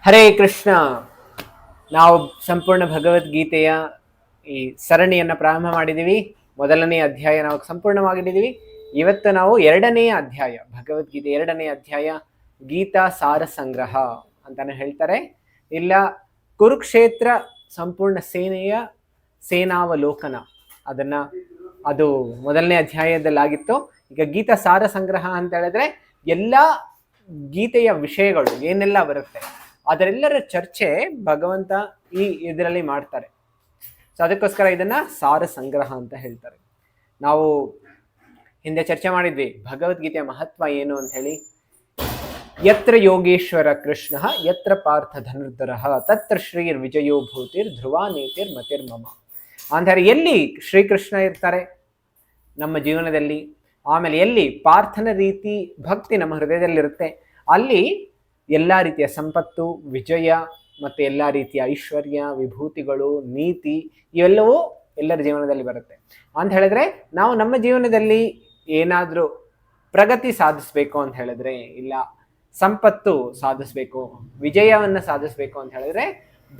ಹರೇ ಕೃಷ್ಣ. ನಾವು ಸಂಪೂರ್ಣ ಭಗವದ್ಗೀತೆಯ ಈ ಸರಣಿಯನ್ನು ಪ್ರಾರಂಭ ಮಾಡಿದ್ದೀವಿ. ಮೊದಲನೇ ಅಧ್ಯಾಯ ನಾವು ಸಂಪೂರ್ಣವಾಗಿದ್ದೀವಿ. ಇವತ್ತು ನಾವು ಎರಡನೆಯ ಅಧ್ಯಾಯ, ಭಗವದ್ಗೀತೆ ಎರಡನೇ ಅಧ್ಯಾಯ, ಗೀತಾ ಸಾರ ಸಂಗ್ರಹ ಅಂತಾನೆ ಹೇಳ್ತಾರೆ. ಇಲ್ಲ, ಕುರುಕ್ಷೇತ್ರ ಸಂಪೂರ್ಣ ಸೇನೆಯ ಸೇನಾವಲೋಕನ, ಅದು ಮೊದಲನೇ ಅಧ್ಯಾಯದಲ್ಲಾಗಿತ್ತು. ಈಗ ಗೀತಾ ಸಾರ ಸಂಗ್ರಹ ಅಂತ ಹೇಳಿದ್ರೆ ಎಲ್ಲ ಗೀತೆಯ ವಿಷಯಗಳು ಏನೆಲ್ಲ ಬರುತ್ತೆ ಅದರೆಲ್ಲರ ಚರ್ಚೆ ಭಗವಂತ ಇದರಲ್ಲಿ ಮಾಡ್ತಾರೆ. ಸೊ ಅದಕ್ಕೋಸ್ಕರ ಇದನ್ನ ಸಾರ ಸಂಗ್ರಹ ಅಂತ ಹೇಳ್ತಾರೆ. ನಾವು ಹಿಂದೆ ಚರ್ಚೆ ಮಾಡಿದ್ವಿ ಭಗವದ್ಗೀತೆಯ ಮಹತ್ವ ಏನು ಅಂತ ಹೇಳಿ. ಯತ್ರ ಯೋಗೇಶ್ವರ ಕೃಷ್ಣ ಯತ್ರ ಪಾರ್ಥ ಧನುರ್ಧರ ತತ್ರ ಶ್ರೀರ್ ವಿಜಯೋ ಭೂತಿರ್ ಧ್ರುವ ನೀತಿರ್ ಮತಿರ್ಮಮ ಅಂತ ಹೇಳಿ, ಎಲ್ಲಿ ಶ್ರೀಕೃಷ್ಣ ಇರ್ತಾರೆ ನಮ್ಮ ಜೀವನದಲ್ಲಿ, ಆಮೇಲೆ ಎಲ್ಲಿ ಪಾರ್ಥನ ರೀತಿ ಭಕ್ತಿ ನಮ್ಮ ಹೃದಯದಲ್ಲಿರುತ್ತೆ, ಅಲ್ಲಿ ಎಲ್ಲ ರೀತಿಯ ಸಂಪತ್ತು, ವಿಜಯ ಮತ್ತು ಎಲ್ಲ ರೀತಿಯ ಐಶ್ವರ್ಯ, ವಿಭೂತಿಗಳು, ನೀತಿ ಇವೆಲ್ಲವೂ ಎಲ್ಲರ ಜೀವನದಲ್ಲಿ ಬರುತ್ತೆ. ಅಂತ ಹೇಳಿದ್ರೆ ನಾವು ನಮ್ಮ ಜೀವನದಲ್ಲಿ ಏನಾದರೂ ಪ್ರಗತಿ ಸಾಧಿಸ್ಬೇಕು ಅಂತ ಹೇಳಿದ್ರೆ, ಇಲ್ಲ ಸಂಪತ್ತು ಸಾಧಿಸ್ಬೇಕು, ವಿಜಯವನ್ನು ಸಾಧಿಸ್ಬೇಕು ಅಂತ ಹೇಳಿದ್ರೆ,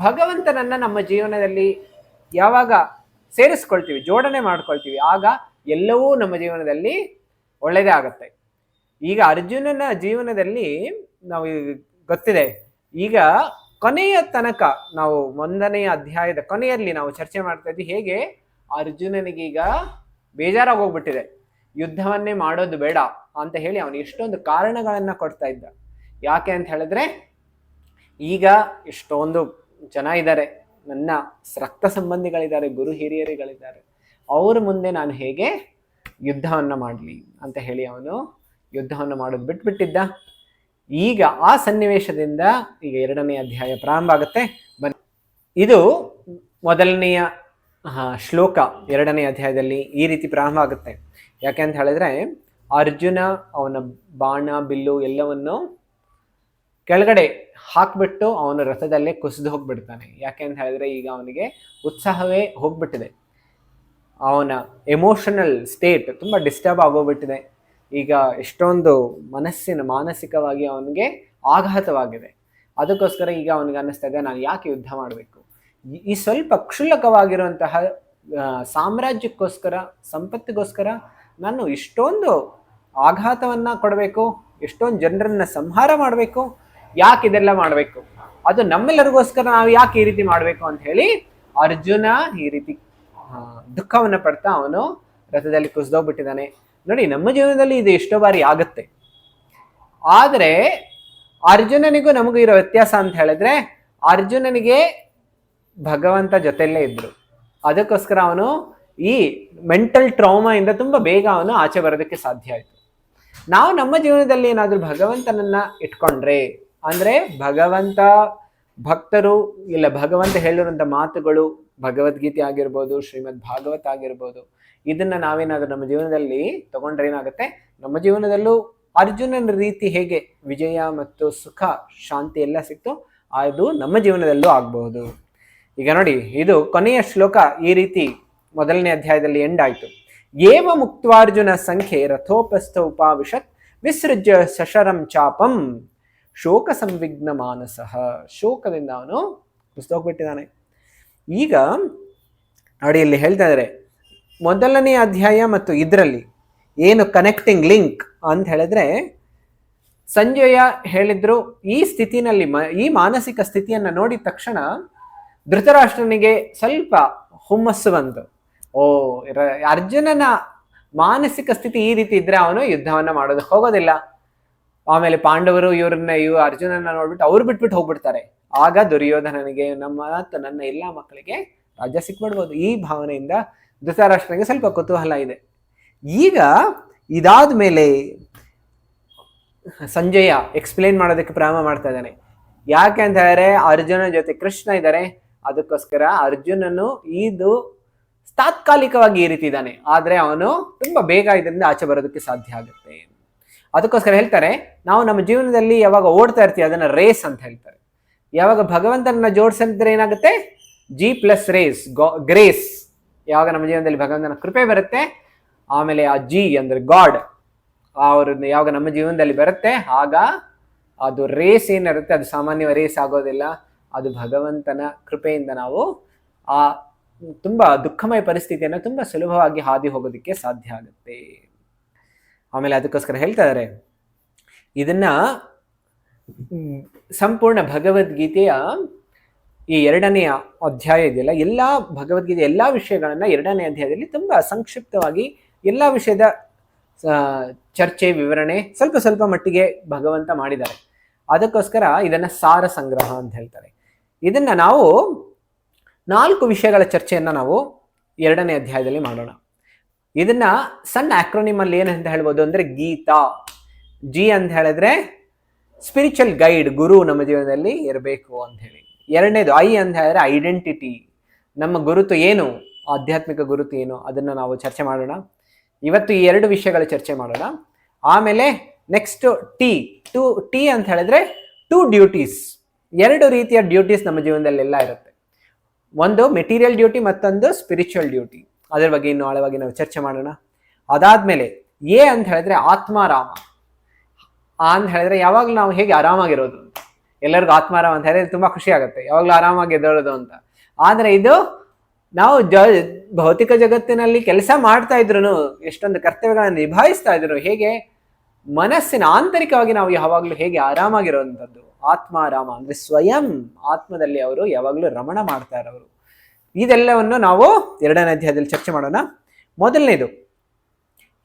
ಭಗವಂತನನ್ನ ನಮ್ಮ ಜೀವನದಲ್ಲಿ ಯಾವಾಗ ಸೇರಿಸ್ಕೊಳ್ತೀವಿ, ಜೋಡಣೆ ಮಾಡ್ಕೊಳ್ತೀವಿ, ಆಗ ಎಲ್ಲವೂ ನಮ್ಮ ಜೀವನದಲ್ಲಿ ಒಳ್ಳೆಯದೇ ಆಗುತ್ತೆ. ಈಗ ಅರ್ಜುನನ ಜೀವನದಲ್ಲಿ ನಾವು ಗೊತ್ತಿದೆ, ಈಗ ಕೊನೆಯ ತನಕ ನಾವು ಒಂದನೆಯ ಅಧ್ಯಾಯದ ಕೊನೆಯಲ್ಲಿ ನಾವು ಚರ್ಚೆ ಮಾಡ್ತಾ ಇದ್ವಿ ಹೇಗೆ ಅರ್ಜುನನಿಗೀಗ ಬೇಜಾರಾಗೋಗ್ಬಿಟ್ಟಿದೆ, ಯುದ್ಧವನ್ನೇ ಮಾಡೋದು ಬೇಡ ಅಂತ ಹೇಳಿ ಅವನು ಎಷ್ಟೊಂದು ಕಾರಣಗಳನ್ನ ಕೊಡ್ತಾ ಇದ್ದ. ಯಾಕೆ ಅಂತ ಹೇಳಿದ್ರೆ, ಈಗ ಎಷ್ಟೊಂದು ಜನ ಇದ್ದಾರೆ, ನನ್ನ ರಕ್ತ ಸಂಬಂಧಿಗಳಿದ್ದಾರೆ, ಗುರು ಹಿರಿಯರಿಗಳಿದ್ದಾರೆ, ಅವ್ರ ಮುಂದೆ ನಾನು ಹೇಗೆ ಯುದ್ಧವನ್ನು ಮಾಡಲಿ ಅಂತ ಹೇಳಿ ಅವನು ಯುದ್ಧವನ್ನು ಮಾಡೋದು ಬಿಟ್ಬಿಟ್ಟಿದ್ದ. ಈಗ ಆ ಸನ್ನಿವೇಶದಿಂದ ಈಗ ಎರಡನೇ ಅಧ್ಯಾಯ ಪ್ರಾರಂಭ ಆಗುತ್ತೆ. ಇದು ಮೊದಲನೆಯ ಶ್ಲೋಕ ಎರಡನೇ ಅಧ್ಯಾಯದಲ್ಲಿ ಈ ರೀತಿ ಪ್ರಾರಂಭ ಆಗುತ್ತೆ. ಯಾಕೆ ಅಂತ ಹೇಳಿದ್ರೆ, ಅರ್ಜುನ ಅವನ ಬಾಣ ಬಿಲ್ಲು ಎಲ್ಲವನ್ನು ಕೆಳಗಡೆ ಹಾಕ್ಬಿಟ್ಟು ಅವನ ರಥದಲ್ಲೇ ಕುಸಿದು ಹೋಗ್ಬಿಡ್ತಾನೆ. ಯಾಕೆ ಅಂತ ಹೇಳಿದ್ರೆ, ಈಗ ಅವನಿಗೆ ಉತ್ಸಾಹವೇ ಹೋಗ್ಬಿಟ್ಟಿದೆ, ಅವನ ಎಮೋಷನಲ್ ಸ್ಟೇಟ್ ತುಂಬ ಡಿಸ್ಟರ್ಬ್ ಆಗೋಗ್ಬಿಟ್ಟಿದೆ. ಈಗ ಎಷ್ಟೊಂದು ಮಾನಸಿಕವಾಗಿ ಅವನಿಗೆ ಆಘಾತವಾಗಿದೆ. ಅದಕ್ಕೋಸ್ಕರ ಈಗ ಅವನಿಗೆ ಅನ್ನಿಸ್ತಾ ಇದೆ, ನಾನು ಯಾಕೆ ಯುದ್ಧ ಮಾಡಬೇಕು, ಈ ಸ್ವಲ್ಪ ಕ್ಷುಲ್ಲಕವಾಗಿರುವಂತಹ ಸಾಮ್ರಾಜ್ಯಕ್ಕೋಸ್ಕರ, ಸಂಪತ್ತಿಗೋಸ್ಕರ ನಾನು ಇಷ್ಟೊಂದು ಆಘಾತವನ್ನ ಕೊಡಬೇಕು, ಎಷ್ಟೊಂದು ಜನರನ್ನ ಸಂಹಾರ ಮಾಡಬೇಕು, ಯಾಕೆ ಇದೆಲ್ಲ ಮಾಡಬೇಕು, ಅದು ನಮ್ಮೆಲ್ಲರಿಗೋಸ್ಕರ ನಾವು ಯಾಕೆ ಈ ರೀತಿ ಮಾಡಬೇಕು ಅಂತ ಹೇಳಿ ಅರ್ಜುನ ಈ ರೀತಿ ದುಃಖವನ್ನ ಪಡ್ತಾ ಅವನು ರಥದಲ್ಲಿ ಕುಸಿದೋಗ್ಬಿಟ್ಟಿದ್ದಾನೆ. ನೋಡಿ, ನಮ್ಮ ಜೀವನದಲ್ಲಿ ಇದು ಎಷ್ಟೋ ಬಾರಿ ಆಗುತ್ತೆ. ಆದರೆ ಅರ್ಜುನನಿಗೂ ನಮಗೂ ಇರೋ ವ್ಯತ್ಯಾಸ ಅಂತ ಹೇಳಿದ್ರೆ, ಅರ್ಜುನನಿಗೆ ಭಗವಂತ ಜೊತೆಯಲ್ಲೇ ಇದ್ರು. ಅದಕ್ಕೋಸ್ಕರ ಅವನು ಈ ಮೆಂಟಲ್ ಟ್ರಾಮಾ ಇಂದ ತುಂಬಾ ಬೇಗ ಅವನು ಆಚೆ ಬರೋದಕ್ಕೆ ಸಾಧ್ಯ ಆಯ್ತು. ನಾವು ನಮ್ಮ ಜೀವನದಲ್ಲಿ ಏನಾದ್ರೂ ಭಗವಂತನನ್ನ ಇಟ್ಕೊಂಡ್ರೆ, ಅಂದ್ರೆ ಭಗವಂತ ಭಕ್ತರು, ಇಲ್ಲ ಭಗವಂತ ಹೇಳಿರುವಂತ ಮಾತುಗಳು, ಭಗವದ್ಗೀತೆ ಆಗಿರ್ಬೋದು, ಶ್ರೀಮದ್ ಭಾಗವತ ಆಗಿರ್ಬೋದು, ಇದನ್ನ ನಾವೇನಾದ್ರೂ ನಮ್ಮ ಜೀವನದಲ್ಲಿ ತಗೊಂಡ್ರೆ ಏನಾಗುತ್ತೆ, ನಮ್ಮ ಜೀವನದಲ್ಲೂ ಅರ್ಜುನನ ರೀತಿ ಹೇಗೆ ವಿಜಯ ಮತ್ತು ಸುಖ, ಶಾಂತಿ ಎಲ್ಲ ಸಿಕ್ತು, ಅದು ನಮ್ಮ ಜೀವನದಲ್ಲೂ ಆಗಬಹುದು. ಈಗ ನೋಡಿ, ಇದು ಕೊನೆಯ ಶ್ಲೋಕ ಈ ರೀತಿ ಮೊದಲನೇ ಅಧ್ಯಾಯದಲ್ಲಿ ಎಂಡ್ ಆಯ್ತು. ಏವ ಮುಕ್ತಾರ್ಜುನ ಸಂಖ್ಯೆ ರಥೋಪಸ್ಥ ಉಪಾವಿಶತ್ ವಿಸೃಜ್ಯ ಸಶರಂ ಚಾಪಂ ಶೋಕ ಸಂವಿಘ್ನ ಮಾನಸಃ. ಶೋಕದಿಂದ ಅವನು ಕುಸಿದೋಗ್ಬಿಟ್ಟಿದ್ದಾನೆ. ಈಗ ನೋಡಿ, ಇಲ್ಲಿ ಹೇಳ್ತಾ ಇದ್ದಾರೆ, ಮೊದಲನೇ ಅಧ್ಯಾಯ ಮತ್ತು ಇದರಲ್ಲಿ ಏನು ಕನೆಕ್ಟಿಂಗ್ ಲಿಂಕ್ ಅಂತ ಹೇಳಿದ್ರೆ, ಸಂಜಯ ಹೇಳಿದ್ರು ಈ ಸ್ಥಿತಿನಲ್ಲಿ, ಈ ಮಾನಸಿಕ ಸ್ಥಿತಿಯನ್ನ ನೋಡಿದ ತಕ್ಷಣ ಧೃತರಾಷ್ಟ್ರನಿಗೆ ಸ್ವಲ್ಪ ಹುಮ್ಮಸ್ಸು ಬಂತು. ಅರ್ಜುನನ ಮಾನಸಿಕ ಸ್ಥಿತಿ ಈ ರೀತಿ ಇದ್ರೆ ಅವನು ಯುದ್ಧವನ್ನ ಮಾಡೋದಕ್ಕೆ ಹೋಗೋದಿಲ್ಲ. ಆಮೇಲೆ ಪಾಂಡವರು ಇವ್ರ ಅರ್ಜುನನ್ನ ನೋಡ್ಬಿಟ್ಟು ಅವ್ರು ಬಿಟ್ಬಿಟ್ಟು ಹೋಗ್ಬಿಡ್ತಾರೆ. ಆಗ ದುರ್ಯೋಧನನಿಗೆ ನನ್ನ ಎಲ್ಲಾ ಮಕ್ಕಳಿಗೆ ರಾಜ್ಯ ಸಿಕ್ಬಿಡ್ಬೋದು. ಈ ಭಾವನೆಯಿಂದ ಧೃತರಾಷ್ಟ್ರನಿಗೆ ಸ್ವಲ್ಪ ಕುತೂಹಲ ಇದೆ. ಈಗ ಇದಾದ ಮೇಲೆ ಸಂಜಯ ಎಕ್ಸ್ಪ್ಲೇನ್ ಮಾಡೋದಕ್ಕೆ ಪ್ರಾರಂಭ ಮಾಡ್ತಾ ಇದ್ದಾನೆ. ಯಾಕೆ ಅಂತ ಹೇಳಿದ್ರೆ, ಅರ್ಜುನ ಜೊತೆ ಕೃಷ್ಣ ಇದ್ದಾರೆ, ಅದಕ್ಕೋಸ್ಕರ ಅರ್ಜುನನು ಇದು ತಾತ್ಕಾಲಿಕವಾಗಿ ಈ ರೀತಿ ಇದ್ದಾನೆ, ಆದ್ರೆ ಅವನು ತುಂಬಾ ಬೇಗ ಇದರಿಂದ ಆಚೆ ಬರೋದಕ್ಕೆ ಸಾಧ್ಯ ಆಗುತ್ತೆ. ಅದಕ್ಕೋಸ್ಕರ ಹೇಳ್ತಾರೆ, ನಾವು ನಮ್ಮ ಜೀವನದಲ್ಲಿ ಯಾವಾಗ ಓಡ್ತಾ ಇರ್ತೀವಿ ಅದನ್ನ ರೇಸ್ ಅಂತ ಹೇಳ್ತಾರೆ. ಯಾವಾಗ ಭಗವಂತನ ಜೋಡಿಸಿದ್ರೆ ಏನಾಗುತ್ತೆ, G+ ರೇಸ್, ಗ್ರೇಸ್. ಯಾವಾಗ ನಮ್ಮ ಜೀವನದಲ್ಲಿ ಭಗವಂತನ ಕೃಪೆ ಬರುತ್ತೆ, ಆಮೇಲೆ ಆ G ಅಂದ್ರೆ ಗಾಡ್, ಅವ್ರನ್ನ ಯಾವಾಗ ನಮ್ಮ ಜೀವನದಲ್ಲಿ ಬರುತ್ತೆ, ಆಗ ಅದು ರೇಸ್ ಏನಿರುತ್ತೆ ಅದು ಸಾಮಾನ್ಯ ರೇಸ್ ಆಗೋದಿಲ್ಲ. ಅದು ಭಗವಂತನ ಕೃಪೆಯಿಂದ ನಾವು ಆ ತುಂಬಾ ದುಃಖಮಯ ಪರಿಸ್ಥಿತಿಯನ್ನು ತುಂಬಾ ಸುಲಭವಾಗಿ ಹಾದಿ ಹೋಗೋದಕ್ಕೆ ಸಾಧ್ಯ ಆಗುತ್ತೆ. ಆಮೇಲೆ ಅದಕ್ಕೋಸ್ಕರ ಹೇಳ್ತಾ ಇದ್ದಾರೆ, ಇದನ್ನ ಸಂಪೂರ್ಣ ಭಗವದ್ಗೀತೆಯ ಈ 2ನೇ ಅಧ್ಯಾಯ ಇದೆಯಲ್ಲ, ಎಲ್ಲಾ ಭಗವದ್ಗೀತೆ ಎಲ್ಲಾ ವಿಷಯಗಳನ್ನ 2ನೇ ಅಧ್ಯಾಯದಲ್ಲಿ ತುಂಬಾ ಸಂಕ್ಷಿಪ್ತವಾಗಿ ಎಲ್ಲಾ ವಿಷಯದ ಚರ್ಚೆ ವಿವರಣೆ ಸ್ವಲ್ಪ ಸ್ವಲ್ಪ ಮಟ್ಟಿಗೆ ಭಗವಂತ ಮಾಡಿದ್ದಾರೆ. ಅದಕ್ಕೋಸ್ಕರ ಇದನ್ನ ಸಾರ ಸಂಗ್ರಹ ಅಂತ ಹೇಳ್ತಾರೆ. ಇದನ್ನ ನಾವು 4 ವಿಷಯಗಳ ಚರ್ಚೆಯನ್ನ ನಾವು 2ನೇ ಅಧ್ಯಾಯದಲ್ಲಿ ಮಾಡೋಣ. ಇದನ್ನ ಸಣ್ಣ ಆಕ್ರೋನಿಮ್ ಅಲ್ಲಿ ಏನಂತ ಹೇಳ್ಬೋದು ಅಂದ್ರೆ ಗೀತಾ. ಜಿ ಅಂತ ಹೇಳಿದ್ರೆ ಸ್ಪಿರಿಚುವಲ್ ಗೈಡ್, ಗುರು ನಮ್ಮ ಜೀವನದಲ್ಲಿ ಇರಬೇಕು ಅಂತ ಹೇಳಿ. 2ನೇದು ಐ ಅಂತ ಹೇಳಿದ್ರೆ ಐಡೆಂಟಿಟಿ, ನಮ್ಮ ಗುರುತು ಏನು, ಆಧ್ಯಾತ್ಮಿಕ ಗುರುತು ಏನು, ಅದನ್ನ ನಾವು ಚರ್ಚೆ ಮಾಡೋಣ. ಇವತ್ತು ಈ 2 ವಿಷಯಗಳ ಚರ್ಚೆ ಮಾಡೋಣ. ಆಮೇಲೆ ನೆಕ್ಸ್ಟ್ ಟಿ ಅಂತ ಹೇಳಿದ್ರೆ 2 ಡ್ಯೂಟೀಸ್, 2 ರೀತಿಯ ಡ್ಯೂಟೀಸ್ ನಮ್ಮ ಜೀವನದಲ್ಲೆಲ್ಲ ಇರುತ್ತೆ. ಒಂದು ಮೆಟೀರಿಯಲ್ ಡ್ಯೂಟಿ, ಮತ್ತೊಂದು ಸ್ಪಿರಿಚುವಲ್ ಡ್ಯೂಟಿ. ಅದರ ಬಗ್ಗೆ ಇನ್ನು ಆಳವಾಗಿ ನಾವು ಚರ್ಚೆ ಮಾಡೋಣ. ಅದಾದ್ಮೇಲೆ ಎ ಅಂತ ಹೇಳಿದ್ರೆ ಆತ್ಮಾರಾಮ. ಅಂತ ಹೇಳಿದ್ರೆ ಯಾವಾಗಲೂ ನಾವು ಹೇಗೆ ಆರಾಮಾಗಿರೋದು, ಎಲ್ಲರಿಗೂ ಆತ್ಮಾರಾಮ ಅಂತ ಹೇಳಿದ್ರೆ ತುಂಬಾ ಖುಷಿ ಆಗುತ್ತೆ, ಯಾವಾಗಲೂ ಆರಾಮಾಗಿ ಎದ್ದೇಳೋದು ಅಂತ. ಆದ್ರೆ ಇದು ನಾವು ಭೌತಿಕ ಜಗತ್ತಿನಲ್ಲಿ ಕೆಲಸ ಮಾಡ್ತಾ ಇದ್ರು, ಎಷ್ಟೊಂದು ಕರ್ತವ್ಯಗಳನ್ನು ನಿಭಾಯಿಸ್ತಾ ಇದ್ರು, ಹೇಗೆ ಮನಸ್ಸಿನ ಆಂತರಿಕವಾಗಿ ನಾವು ಯಾವಾಗಲೂ ಹೇಗೆ ಆರಾಮಾಗಿರುವಂಥದ್ದು. ಆತ್ಮಾರಾಮ ಅಂದ್ರೆ ಸ್ವಯಂ ಆತ್ಮದಲ್ಲಿ ಅವರು ಯಾವಾಗಲೂ ರಮಣ ಮಾಡ್ತಾ ಇರೋರು. ಇದೆಲ್ಲವನ್ನು ನಾವು 2ನೇ ಅಧ್ಯಾಯದಲ್ಲಿ ಚರ್ಚೆ ಮಾಡೋಣ. ಮೊದಲನೇದು,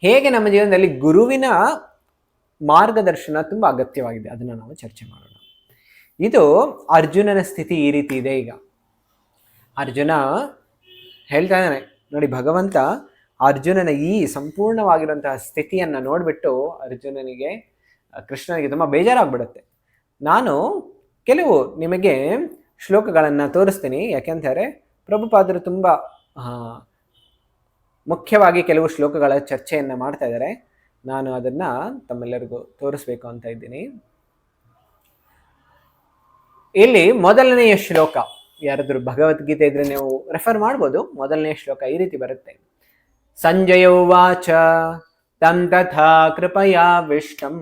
ಹೇಗೆ ನಮ್ಮ ಜೀವನದಲ್ಲಿ ಗುರುವಿನ ಮಾರ್ಗದರ್ಶನ ತುಂಬಾ ಅಗತ್ಯವಾಗಿದೆ, ಅದನ್ನ ನಾವು ಚರ್ಚೆ ಮಾಡೋಣ. ಇದು ಅರ್ಜುನನ ಸ್ಥಿತಿ ಈ ರೀತಿ ಇದೆ. ಈಗ ಅರ್ಜುನ ಹೇಳ್ತಾ ಇದ್ದಾನೆ ನೋಡಿ, ಭಗವಂತ ಅರ್ಜುನನ ಈ ಸಂಪೂರ್ಣವಾಗಿರುವಂತಹ ಸ್ಥಿತಿಯನ್ನ ನೋಡ್ಬಿಟ್ಟು ಕೃಷ್ಣನಿಗೆ ತುಂಬಾ ಬೇಜಾರಾಗ್ಬಿಡುತ್ತೆ. ನಾನು ಕೆಲವು ನಿಮಗೆ ಶ್ಲೋಕಗಳನ್ನ ತೋರಿಸ್ತೀನಿ, ಯಾಕೆಂತಾರೆ ಪ್ರಭುಪಾದರು ತುಂಬಾ ಮುಖ್ಯವಾಗಿ ಕೆಲವು ಶ್ಲೋಕಗಳ ಚರ್ಚೆಯನ್ನ ಮಾಡ್ತಾ ಇದ್ದಾರೆ. ನಾನು ಅದನ್ನ ತಮ್ಮೆಲ್ಲರಿಗೂ ತೋರಿಸ್ಬೇಕು ಅಂತ ಇದ್ದೀನಿ. ಇಲ್ಲಿ ಮೊದಲನೆಯ ಶ್ಲೋಕ, ಯಾರಾದ್ರೂ ಭಗವದ್ಗೀತೆ ಇದ್ರೆ ನೀವು ರೆಫರ್ ಮಾಡ್ಬೋದು. ಮೊದಲನೆಯ ಶ್ಲೋಕ ಈ ರೀತಿ ಬರುತ್ತೆ. ಸಂಜಯ ಉವಾಚ ತಂ ತಥಾ ಕೃಪಯಾವಿಷ್ಟಂ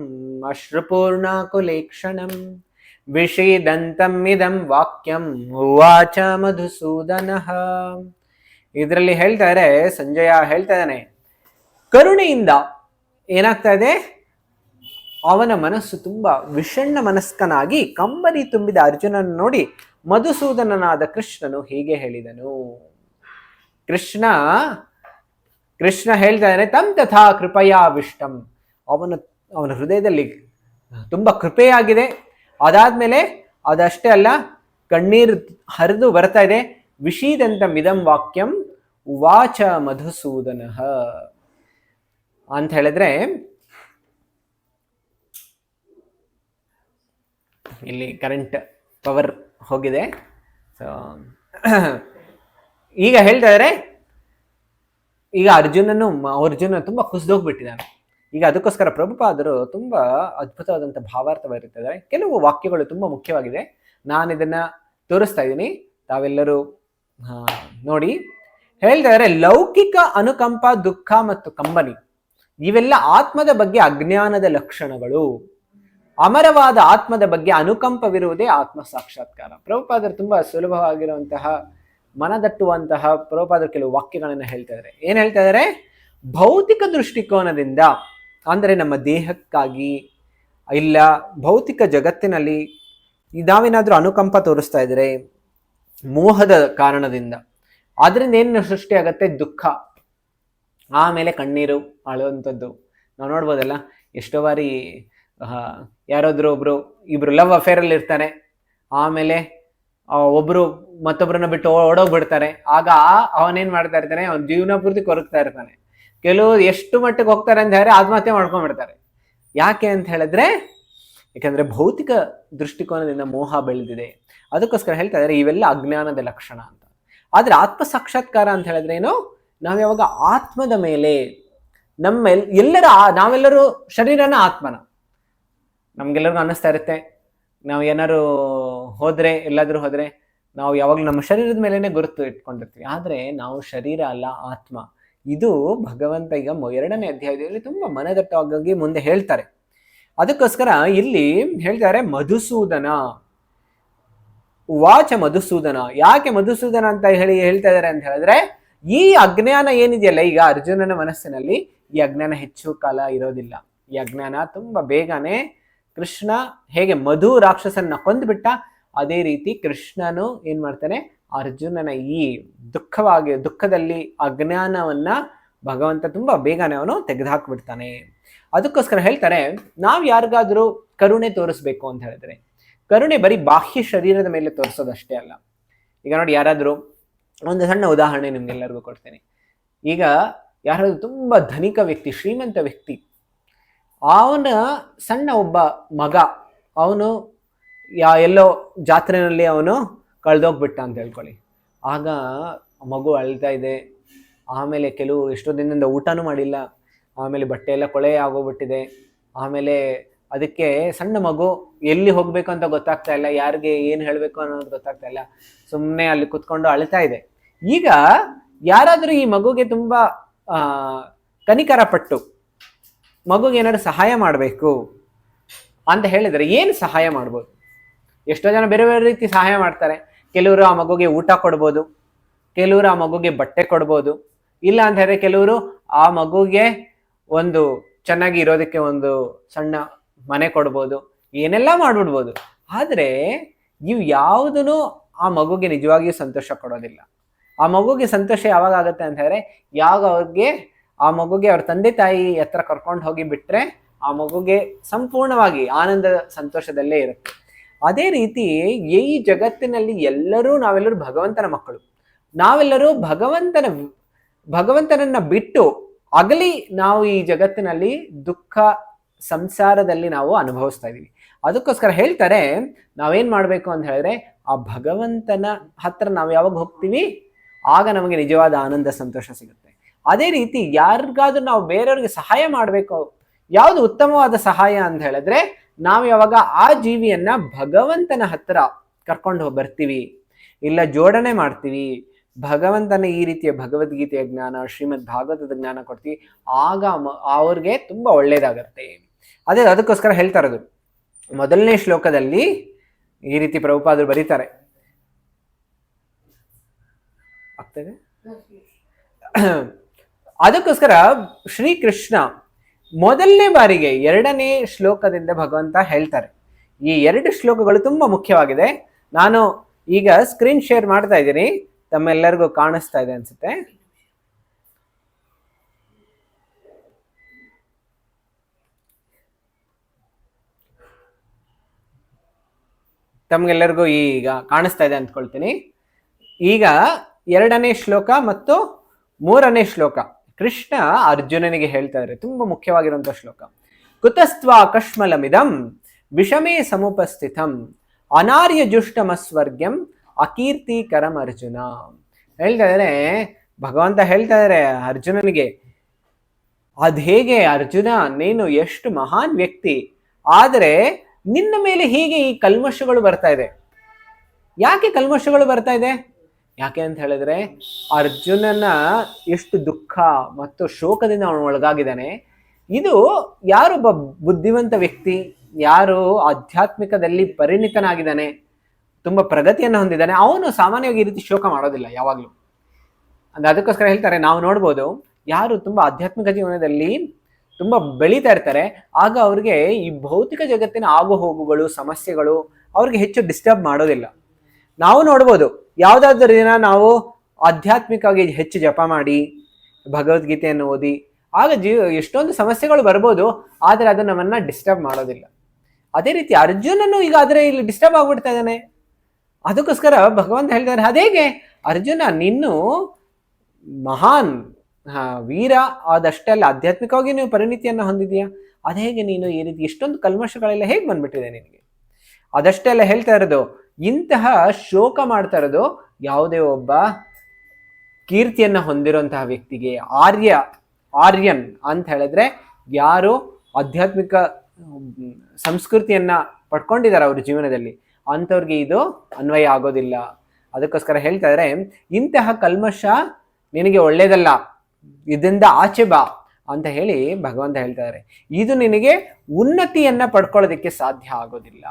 ಅಶ್ರುಪೂರ್ಣಾಕುಲೇಕ್ಷಣಂ ವಿಷೀದಂತಂ ಇದಂ ವಾಕ್ಯಂ ಉವಾಚ ಮಧುಸೂದನಃ. ಇದರಲ್ಲಿ ಹೇಳ್ತಾರೆ, ಸಂಜಯ ಹೇಳ್ತಾ ಇದ್ದಾನೆ, ಕರುಣೆಯಿಂದ ಏನಾಗ್ತಾ ಇದೆ, ಅವನ ಮನಸ್ಸು ತುಂಬಾ ವಿಷಣ್ಣ ಮನಸ್ಕನಾಗಿ ಕಂಬನಿ ತುಂಬಿದ ಅರ್ಜುನನ ನೋಡಿ ಮಧುಸೂದನನಾದ ಕೃಷ್ಣನು ಹೀಗೆ ಹೇಳಿದನು. ಕೃಷ್ಣ ಹೇಳ್ತಾ ಇದ್ದಾನೆ, ತಂ ತಥಾ ಕೃಪಯಾವಿಷ್ಟಂ, ಅವನ ಹೃದಯದಲ್ಲಿ ತುಂಬಾ ಕೃಪೆಯಾಗಿದೆ. ಅದಾದ್ಮೇಲೆ ಅದಷ್ಟೇ ಅಲ್ಲ, ಕಣ್ಣೀರು ಹರಿದು ಬರ್ತಾ ಇದೆ. ವಿಷೀದಂತಂ ಇದಂ ವಾಕ್ಯಂ ಉವಾಚ ಮಧುಸೂದನಃ ಅಂತ ಹೇಳಿದ್ರೆ, ಇಲ್ಲಿ ಕರೆಂಟ್ ಪವರ್ ಹೋಗಿದೆ. ಈಗ ಹೇಳ್ತಾ ಇದ್ದಾರೆ, ಈಗ ಅರ್ಜುನ ತುಂಬಾ ಕುಸಿದೋಗ್ಬಿಟ್ಟಿದ್ದಾನೆ. ಈಗ ಅದಕ್ಕೋಸ್ಕರ ಪ್ರಭುಪಾದರು ತುಂಬಾ ಅದ್ಭುತವಾದಂಥ ಭಾವಾರ್ಥ ಬರುತ್ತಿದ್ದಾರೆ. ಕೆಲವು ವಾಕ್ಯಗಳು ತುಂಬಾ ಮುಖ್ಯವಾಗಿದೆ, ನಾನು ಇದನ್ನ ತೋರಿಸ್ತಾ ಇದ್ದೀನಿ, ತಾವೆಲ್ಲರೂ ನೋಡಿ. ಹೇಳ್ತಾ ಇದ್ದಾರೆ, ಲೌಕಿಕ ಅನುಕಂಪ, ದುಃಖ ಮತ್ತು ಕಂಬನಿ ಇವೆಲ್ಲ ಆತ್ಮದ ಬಗ್ಗೆ ಅಜ್ಞಾನದ ಲಕ್ಷಣಗಳು. ಅಮರವಾದ ಆತ್ಮದ ಬಗ್ಗೆ ಅನುಕಂಪವಿರುವುದೇ ಆತ್ಮ ಸಾಕ್ಷಾತ್ಕಾರ. ಪ್ರಭುಪಾದರು ತುಂಬಾ ಸುಲಭವಾಗಿರುವಂತಹ, ಮನದಟ್ಟುವಂತಹ ಪ್ರಭುಪಾದರು ಕೆಲವು ವಾಕ್ಯಗಳನ್ನ ಹೇಳ್ತಾ ಇದ್ದಾರೆ. ಏನ್ ಹೇಳ್ತಾ ಇದ್ದಾರೆ, ಭೌತಿಕ ದೃಷ್ಟಿಕೋನದಿಂದ, ಅಂದ್ರೆ ನಮ್ಮ ದೇಹಕ್ಕಾಗಿ ಇಲ್ಲ ಭೌತಿಕ ಜಗತ್ತಿನಲ್ಲಿ ನಾವೇನಾದ್ರೂ ಅನುಕಂಪ ತೋರಿಸ್ತಾ ಇದ್ರೆ ಮೋಹದ ಕಾರಣದಿಂದ, ಅದರಿಂದ ಏನು ಸೃಷ್ಟಿಯಾಗತ್ತೆ, ದುಃಖ, ಆಮೇಲೆ ಕಣ್ಣೀರು ಅಳುವಂಥದ್ದು. ನಾವು ನೋಡ್ಬೋದಲ್ಲ, ಎಷ್ಟೋ ಬಾರಿ ಯಾರಾದ್ರೂ ಇಬ್ರು ಲವ್ ಅಫೇರ್ ಅಲ್ಲಿ ಇರ್ತಾರೆ, ಆಮೇಲೆ ಒಬ್ರು ಮತ್ತೊಬ್ರನ್ನ ಬಿಟ್ಟು ಓಡೋಗ್ಬಿಡ್ತಾರೆ. ಆಗ ಅವನೇನ್ ಮಾಡ್ತಾ ಇರ್ತಾನೆ, ಅವನ ಜೀವನ ಪೂರ್ತಿ ಕೊರಗ್ತಾ ಇರ್ತಾನೆ. ಕೆಲವರು ಎಷ್ಟು ಮಟ್ಟಿಗೆ ಹೋಗ್ತಾರೆ ಅಂತ ಹೇಳಿದ್ರೆ ಆತ್ಮಹತ್ಯೆ ಮಾಡ್ಕೊಂಡ್ಬಿಡ್ತಾರೆ. ಯಾಕೆ ಅಂತ ಹೇಳಿದ್ರೆ, ಯಾಕಂದ್ರೆ ಭೌತಿಕ ದೃಷ್ಟಿಕೋನದಿಂದ ಮೋಹ ಬೆಳೆದಿದೆ. ಅದಕ್ಕೋಸ್ಕರ ಹೇಳ್ತಾ ಇದ್ದಾರೆ ಇವೆಲ್ಲ ಅಜ್ಞಾನದ ಲಕ್ಷಣ ಅಂತ. ಆದ್ರೆ ಆತ್ಮ ಸಾಕ್ಷಾತ್ಕಾರ ಅಂತ ಹೇಳಿದ್ರೆ ಏನು, ನಾವ್ ಯಾವಾಗ ಆತ್ಮದ ಮೇಲೆ ನಾವೆಲ್ಲರೂ ಶರೀರನ ಆತ್ಮನ, ನಮ್ಗೆಲ್ಲರಿಗೂ ಅನ್ನಿಸ್ತಾ ಇರುತ್ತೆ, ನಾವು ಏನಾದ್ರು ಎಲ್ಲಾದ್ರೂ ಹೋದ್ರೆ ನಾವು ಯಾವಾಗ್ಲೂ ನಮ್ಮ ಶರೀರದ ಮೇಲೆನೆ ಗುರುತು ಇಟ್ಕೊಂಡಿರ್ತೀವಿ. ಆದ್ರೆ ನಾವು ಶರೀರ ಅಲ್ಲ, ಆತ್ಮ. ಇದು ಭಗವಂತ ಈಗ 2ನೇ ಅಧ್ಯಾಯದಲ್ಲಿ ತುಂಬಾ ಮನದಟ್ಟವಾಗಿ ಮುಂದೆ ಹೇಳ್ತಾರೆ. ಅದಕ್ಕೋಸ್ಕರ ಇಲ್ಲಿ ಹೇಳ್ತಾರೆ ಮಧುಸೂದನ ವಾಚ ಮಧುಸೂದನ. ಯಾಕೆ ಮಧುಸೂದನ ಅಂತ ಹೇಳ್ತಾ ಇದಾರೆ ಅಂತ ಹೇಳಿದ್ರೆ, ಈ ಅಜ್ಞಾನ ಏನಿದೆಯಲ್ಲ ಈಗ ಅರ್ಜುನನ ಮನಸ್ಸಿನಲ್ಲಿ, ಈ ಅಜ್ಞಾನ ಹೆಚ್ಚು ಕಾಲ ಇರೋದಿಲ್ಲ. ಈ ಅಜ್ಞಾನ ತುಂಬಾ ಬೇಗನೆ, ಕೃಷ್ಣ ಹೇಗೆ ಮಧು ರಾಕ್ಷಸನ್ನ ಕೊಂದ್ಬಿಟ್ಟ, ಅದೇ ರೀತಿ ಕೃಷ್ಣನು ಏನ್ ಮಾಡ್ತಾನೆ, ಅರ್ಜುನನ ಈ ದುಃಖದಲ್ಲಿ ಅಜ್ಞಾನವನ್ನ ಭಗವಂತ ತುಂಬಾ ಬೇಗನೆ ಅವನು ತೆಗೆದುಹಾಕ್ಬಿಡ್ತಾನೆ. ಅದಕ್ಕೋಸ್ಕರ ಹೇಳ್ತಾರೆ, ನಾವ್ ಯಾರಿಗಾದ್ರೂ ಕರುಣೆ ತೋರಿಸ್ಬೇಕು ಅಂತ ಹೇಳಿದ್ರೆ, ಕರುಣೆ ಬರೀ ಬಾಹ್ಯ ಶರೀರದ ಮೇಲೆ ತೋರಿಸೋದಷ್ಟೇ ಅಲ್ಲ. ಈಗ ನೋಡಿ, ಯಾರಾದ್ರೂ ಒಂದು ಸಣ್ಣ ಉದಾಹರಣೆ ನಿಮ್ಗೆಲ್ಲರಿಗೂ ಕೊಡ್ತೇನೆ. ಈಗ ಯಾರಾದ್ರೂ ತುಂಬಾ ಧನಿಕ ವ್ಯಕ್ತಿ, ಶ್ರೀಮಂತ ವ್ಯಕ್ತಿ, ಅವನ ಸಣ್ಣ ಒಬ್ಬ ಮಗ, ಅವನು ಎಲ್ಲೋ ಜಾತ್ರೆನಲ್ಲಿ ಅವನು ಕಳೆದೋಗ್ಬಿಟ್ಟ ಅಂತ ಹೇಳ್ಕೊಳ್ಳಿ. ಆಗ ಮಗು ಅಳ್ತಾ ಇದೆ, ಆಮೇಲೆ ಎಷ್ಟೋ ದಿನದಿಂದ ಊಟನೂ ಮಾಡಿಲ್ಲ, ಆಮೇಲೆ ಬಟ್ಟೆ ಎಲ್ಲ ಕೊಳೆ ಆಗೋಗ್ಬಿಟ್ಟಿದೆ, ಆಮೇಲೆ ಅದಕ್ಕೆ ಸಣ್ಣ ಮಗು ಎಲ್ಲಿ ಹೋಗ್ಬೇಕು ಅಂತ ಗೊತ್ತಾಗ್ತಾ ಇಲ್ಲ, ಯಾರಿಗೆ ಏನು ಹೇಳಬೇಕು ಅನ್ನೋದು ಗೊತ್ತಾಗ್ತಾ ಇಲ್ಲ, ಸುಮ್ಮನೆ ಅಲ್ಲಿ ಕುತ್ಕೊಂಡು ಅಳ್ತಾ ಇದೆ. ಈಗ ಯಾರಾದರೂ ಈ ಮಗುಗೆ ತುಂಬಾ ಕನಿಕರ ಪಟ್ಟು ಮಗುಗೆ ಏನಾದ್ರು ಸಹಾಯ ಮಾಡಬೇಕು ಅಂತ ಹೇಳಿದ್ರೆ ಏನು ಸಹಾಯ ಮಾಡ್ಬೋದು? ಎಷ್ಟೋ ಜನ ಬೇರೆ ಬೇರೆ ರೀತಿ ಸಹಾಯ ಮಾಡ್ತಾರೆ. ಕೆಲವರು ಆ ಮಗುಗೆ ಊಟ ಕೊಡ್ಬೋದು, ಕೆಲವರು ಆ ಮಗುಗೆ ಬಟ್ಟೆ ಕೊಡ್ಬೋದು, ಇಲ್ಲ ಅಂತ ಹೇಳಿದ್ರೆ ಕೆಲವರು ಆ ಮಗುಗೆ ಒಂದು ಚೆನ್ನಾಗಿ ಇರೋದಕ್ಕೆ ಒಂದು ಸಣ್ಣ ಮನೆ ಕೊಡ್ಬೋದು, ಏನೆಲ್ಲ ಮಾಡ್ಬಿಡ್ಬೋದು. ಆದ್ರೆ ಇವು ಯಾವುದೂ ಆ ಮಗುಗೆ ನಿಜವಾಗಿಯೂ ಸಂತೋಷ ಕೊಡೋದಿಲ್ಲ. ಆ ಮಗುಗೆ ಸಂತೋಷ ಯಾವಾಗ ಆಗುತ್ತೆ ಅಂತ ಹೇಳಿದ್ರೆ, ಆ ಮಗುಗೆ ಅವ್ರ ತಂದೆ ತಾಯಿ ಹತ್ರ ಕರ್ಕೊಂಡು ಹೋಗಿ ಬಿಟ್ರೆ ಆ ಮಗುಗೆ ಸಂಪೂರ್ಣವಾಗಿ ಆನಂದ ಸಂತೋಷದಲ್ಲೇ ಇರುತ್ತೆ. ಅದೇ ರೀತಿ ಈ ಜಗತ್ತಿನಲ್ಲಿ ನಾವೆಲ್ಲರೂ ಭಗವಂತನ ಮಕ್ಕಳು. ನಾವೆಲ್ಲರೂ ಭಗವಂತನನ್ನ ಬಿಟ್ಟು ಅಗಲಿ ನಾವು ಈ ಜಗತ್ತಿನಲ್ಲಿ ದುಃಖ ಸಂಸಾರದಲ್ಲಿ ನಾವು ಅನುಭವಿಸ್ತಾ ಇದೀವಿ. ಅದಕ್ಕೋಸ್ಕರ ಹೇಳ್ತಾರೆ, ನಾವೇನ್ ಮಾಡ್ಬೇಕು ಅಂತ ಹೇಳಿದ್ರೆ, ಆ ಭಗವಂತನ ಹತ್ರ ನಾವು ಯಾವಾಗ ಹೋಗ್ತೀವಿ ಆಗ ನಮಗೆ ನಿಜವಾದ ಆನಂದ ಸಂತೋಷ ಸಿಗುತ್ತೆ. ಅದೇ ರೀತಿ ಯಾರಿಗಾದ್ರೂ ನಾವು ಬೇರೆಯವ್ರಿಗೆ ಸಹಾಯ ಮಾಡಬೇಕು, ಯಾವುದು ಉತ್ತಮವಾದ ಸಹಾಯ ಅಂತ ಹೇಳಿದ್ರೆ, ನಾವು ಯಾವಾಗ ಆ ಜೀವಿಯನ್ನ ಭಗವಂತನ ಹತ್ರ ಕರ್ಕೊಂಡು ಬರ್ತೀವಿ, ಇಲ್ಲ ಜೋಡಣೆ ಮಾಡ್ತೀವಿ, ಭಗವಂತನ ಈ ರೀತಿಯ ಭಗವದ್ಗೀತೆಯ ಜ್ಞಾನ, ಶ್ರೀಮದ್ ಭಾಗವತದ ಜ್ಞಾನ ಕೊಡ್ತೀವಿ, ಆಗ ಅವ್ರಿಗೆ ತುಂಬಾ ಒಳ್ಳೇದಾಗತ್ತೆ. ಅದಕ್ಕೋಸ್ಕರ ಹೇಳ್ತಾ ಇರೋದು, ಮೊದಲನೇ ಶ್ಲೋಕದಲ್ಲಿ ಈ ರೀತಿ ಪ್ರಭುಪಾದರು ಬರೀತಾರೆ. ಆಗ್ತದೆ. ಅದಕ್ಕೋಸ್ಕರ ಶ್ರೀಕೃಷ್ಣ ಮೊದಲನೇ ಬಾರಿಗೆ 2ನೇ ಶ್ಲೋಕದಿಂದ ಭಗವಂತ ಹೇಳ್ತಾರೆ. ಈ 2 ಶ್ಲೋಕಗಳು ತುಂಬಾ ಮುಖ್ಯವಾಗಿದೆ. ನಾನು ಈಗ ಸ್ಕ್ರೀನ್ ಶೇರ್ ಮಾಡ್ತಾ ಇದ್ದೀನಿ, ತಮ್ಮೆಲ್ಲರಿಗೂ ಕಾಣಿಸ್ತಾ ಇದೆ ಅನ್ಸುತ್ತೆ. ತಮ್ಗೆಲ್ಲರಿಗೂ ಈಗ ಕಾಣಿಸ್ತಾ ಇದೆ ಅಂದ್ಕೊಳ್ತೀನಿ. ಈಗ 2ನೇ ಶ್ಲೋಕ ಮತ್ತು 3ನೇ ಶ್ಲೋಕ ಕೃಷ್ಣ ಅರ್ಜುನನಿಗೆ ಹೇಳ್ತಾ ಇದ್ದಾರೆ. ತುಂಬಾ ಮುಖ್ಯವಾಗಿರುವಂತಹ ಶ್ಲೋಕ. ಕುತಸ್ತ್ವಾ ಕಶ್ಮಲಮಿದಂ ವಿಷಮೇ ಸಮುಪಸ್ಥಿತಂ ಅನಾರ್ಯ ಜುಷ್ಟಮಸ್ವರ್ಗ್ಯಂ ಅಕೀರ್ತಿಕರಂ ಅರ್ಜುನ. ಹೇಳ್ತಾ ಇದ್ದಾರೆ, ಭಗವಂತ ಹೇಳ್ತಾ ಇದ್ದಾರೆ ಅರ್ಜುನನಿಗೆ, ಅದ್ ಹೇಗೆ ಅರ್ಜುನ, ನೀನು ಎಷ್ಟು ಮಹಾನ್ ವ್ಯಕ್ತಿ, ಆದರೆ ನಿನ್ನ ಮೇಲೆ ಹೀಗೆ ಈ ಕಲ್ಮಶಗಳು ಬರ್ತಾ ಇದೆ. ಯಾಕೆ ಕಲ್ಮಶಗಳು ಬರ್ತಾ ಇದೆ? ಯಾಕೆ ಅಂತ ಹೇಳಿದ್ರೆ, ಅರ್ಜುನನ ಎಷ್ಟು ದುಃಖ ಮತ್ತು ಶೋಕದಿಂದ ಅವನು ಒಳಗಾಗಿದ್ದಾನೆ. ಇದು ಯಾರೊಬ್ಬ ಬುದ್ಧಿವಂತ ವ್ಯಕ್ತಿ, ಯಾರು ಆಧ್ಯಾತ್ಮಿಕದಲ್ಲಿ ಪರಿಣಿತನಾಗಿದ್ದಾನೆ, ತುಂಬಾ ಪ್ರಗತಿಯನ್ನು ಹೊಂದಿದ್ದಾನೆ, ಅವನು ಸಾಮಾನ್ಯವಾಗಿ ಈ ರೀತಿ ಶೋಕ ಮಾಡೋದಿಲ್ಲ ಯಾವಾಗ್ಲೂ. ಅದಕ್ಕೋಸ್ಕರ ಹೇಳ್ತಾರೆ, ನಾವು ನೋಡ್ಬೋದು ಯಾರು ತುಂಬಾ ಆಧ್ಯಾತ್ಮಿಕ ಜೀವನದಲ್ಲಿ ತುಂಬಾ ಬೆಳೀತಾ ಇರ್ತಾರೆ, ಆಗ ಅವ್ರಿಗೆ ಈ ಭೌತಿಕ ಜಗತ್ತಿನ ಆಗು ಹೋಗುಗಳು, ಸಮಸ್ಯೆಗಳು ಅವ್ರಿಗೆ ಹೆಚ್ಚು ಡಿಸ್ಟರ್ಬ್ ಮಾಡೋದಿಲ್ಲ. ನಾವು ನೋಡ್ಬೋದು, ಯಾವ್ದಾದ್ರು ದಿನ ನಾವು ಆಧ್ಯಾತ್ಮಿಕವಾಗಿ ಹೆಚ್ಚು ಜಪ ಮಾಡಿ ಭಗವದ್ಗೀತೆಯನ್ನು ಓದಿ, ಆಗ ಎಷ್ಟೊಂದು ಸಮಸ್ಯೆಗಳು ಬರ್ಬೋದು, ಆದ್ರೆ ಅದು ನಮ್ಮನ್ನ ಡಿಸ್ಟರ್ಬ್ ಮಾಡೋದಿಲ್ಲ. ಅದೇ ರೀತಿ ಅರ್ಜುನನು ಈಗ ಆದ್ರೆ ಇಲ್ಲಿ ಡಿಸ್ಟರ್ಬ್ ಆಗ್ಬಿಡ್ತಾ ಇದ್ದಾನೆ. ಅದಕ್ಕೋಸ್ಕರ ಭಗವಂತ ಹೇಳ್ತಾರೆ, ಅದೇಗೆ ಅರ್ಜುನ, ನೀನು ಮಹಾನ್ ವೀರ ಆದಷ್ಟೇ ಅಲ್ಲ, ಆಧ್ಯಾತ್ಮಿಕವಾಗಿ ನೀವು ಪರಿಣಿತಿಯನ್ನು ಹೊಂದಿದೀಯಾ, ಅದೇಗೆ ನೀನು ಈ ರೀತಿ ಇಷ್ಟೊಂದು ಕಲ್ಮಶಗಳೆಲ್ಲ ಹೇಗೆ ಬಂದ್ಬಿಟ್ಟಿದೆ ನಿನಗೆ? ಅದಷ್ಟೇ ಅಲ್ಲ ಹೇಳ್ತಾ ಇರೋದು, ಇಂತಹ ಶೋಕ ಮಾಡ್ತಾ ಇರೋದು ಯಾವುದೇ ಒಬ್ಬ ಕೀರ್ತಿಯನ್ನ ಹೊಂದಿರುವಂತಹ ವ್ಯಕ್ತಿಗೆ, ಆರ್ಯನ್ ಅಂತ ಹೇಳಿದ್ರೆ ಯಾರು ಆಧ್ಯಾತ್ಮಿಕ ಸಂಸ್ಕೃತಿಯನ್ನ ಪಡ್ಕೊಂಡಿದ್ದಾರೆ ಅವ್ರ ಜೀವನದಲ್ಲಿ, ಅಂಥವ್ರಿಗೆ ಇದು ಅನ್ವಯ ಆಗೋದಿಲ್ಲ. ಅದಕ್ಕೋಸ್ಕರ ಹೇಳ್ತಾ ಇದ್ರೆ, ಇಂತಹ ಕಲ್ಮಶ ನಿನಗೆ ಒಳ್ಳೇದಲ್ಲ, ಇದರಿಂದ ಆಚೆ ಬಾ ಅಂತ ಹೇಳಿ ಭಗವಂತ ಹೇಳ್ತಾರೆ. ಇದು ನಿನಗೆ ಉನ್ನತಿಯನ್ನ ಪಡ್ಕೊಳ್ಳೋದಕ್ಕೆ ಸಾಧ್ಯ ಆಗೋದಿಲ್ಲ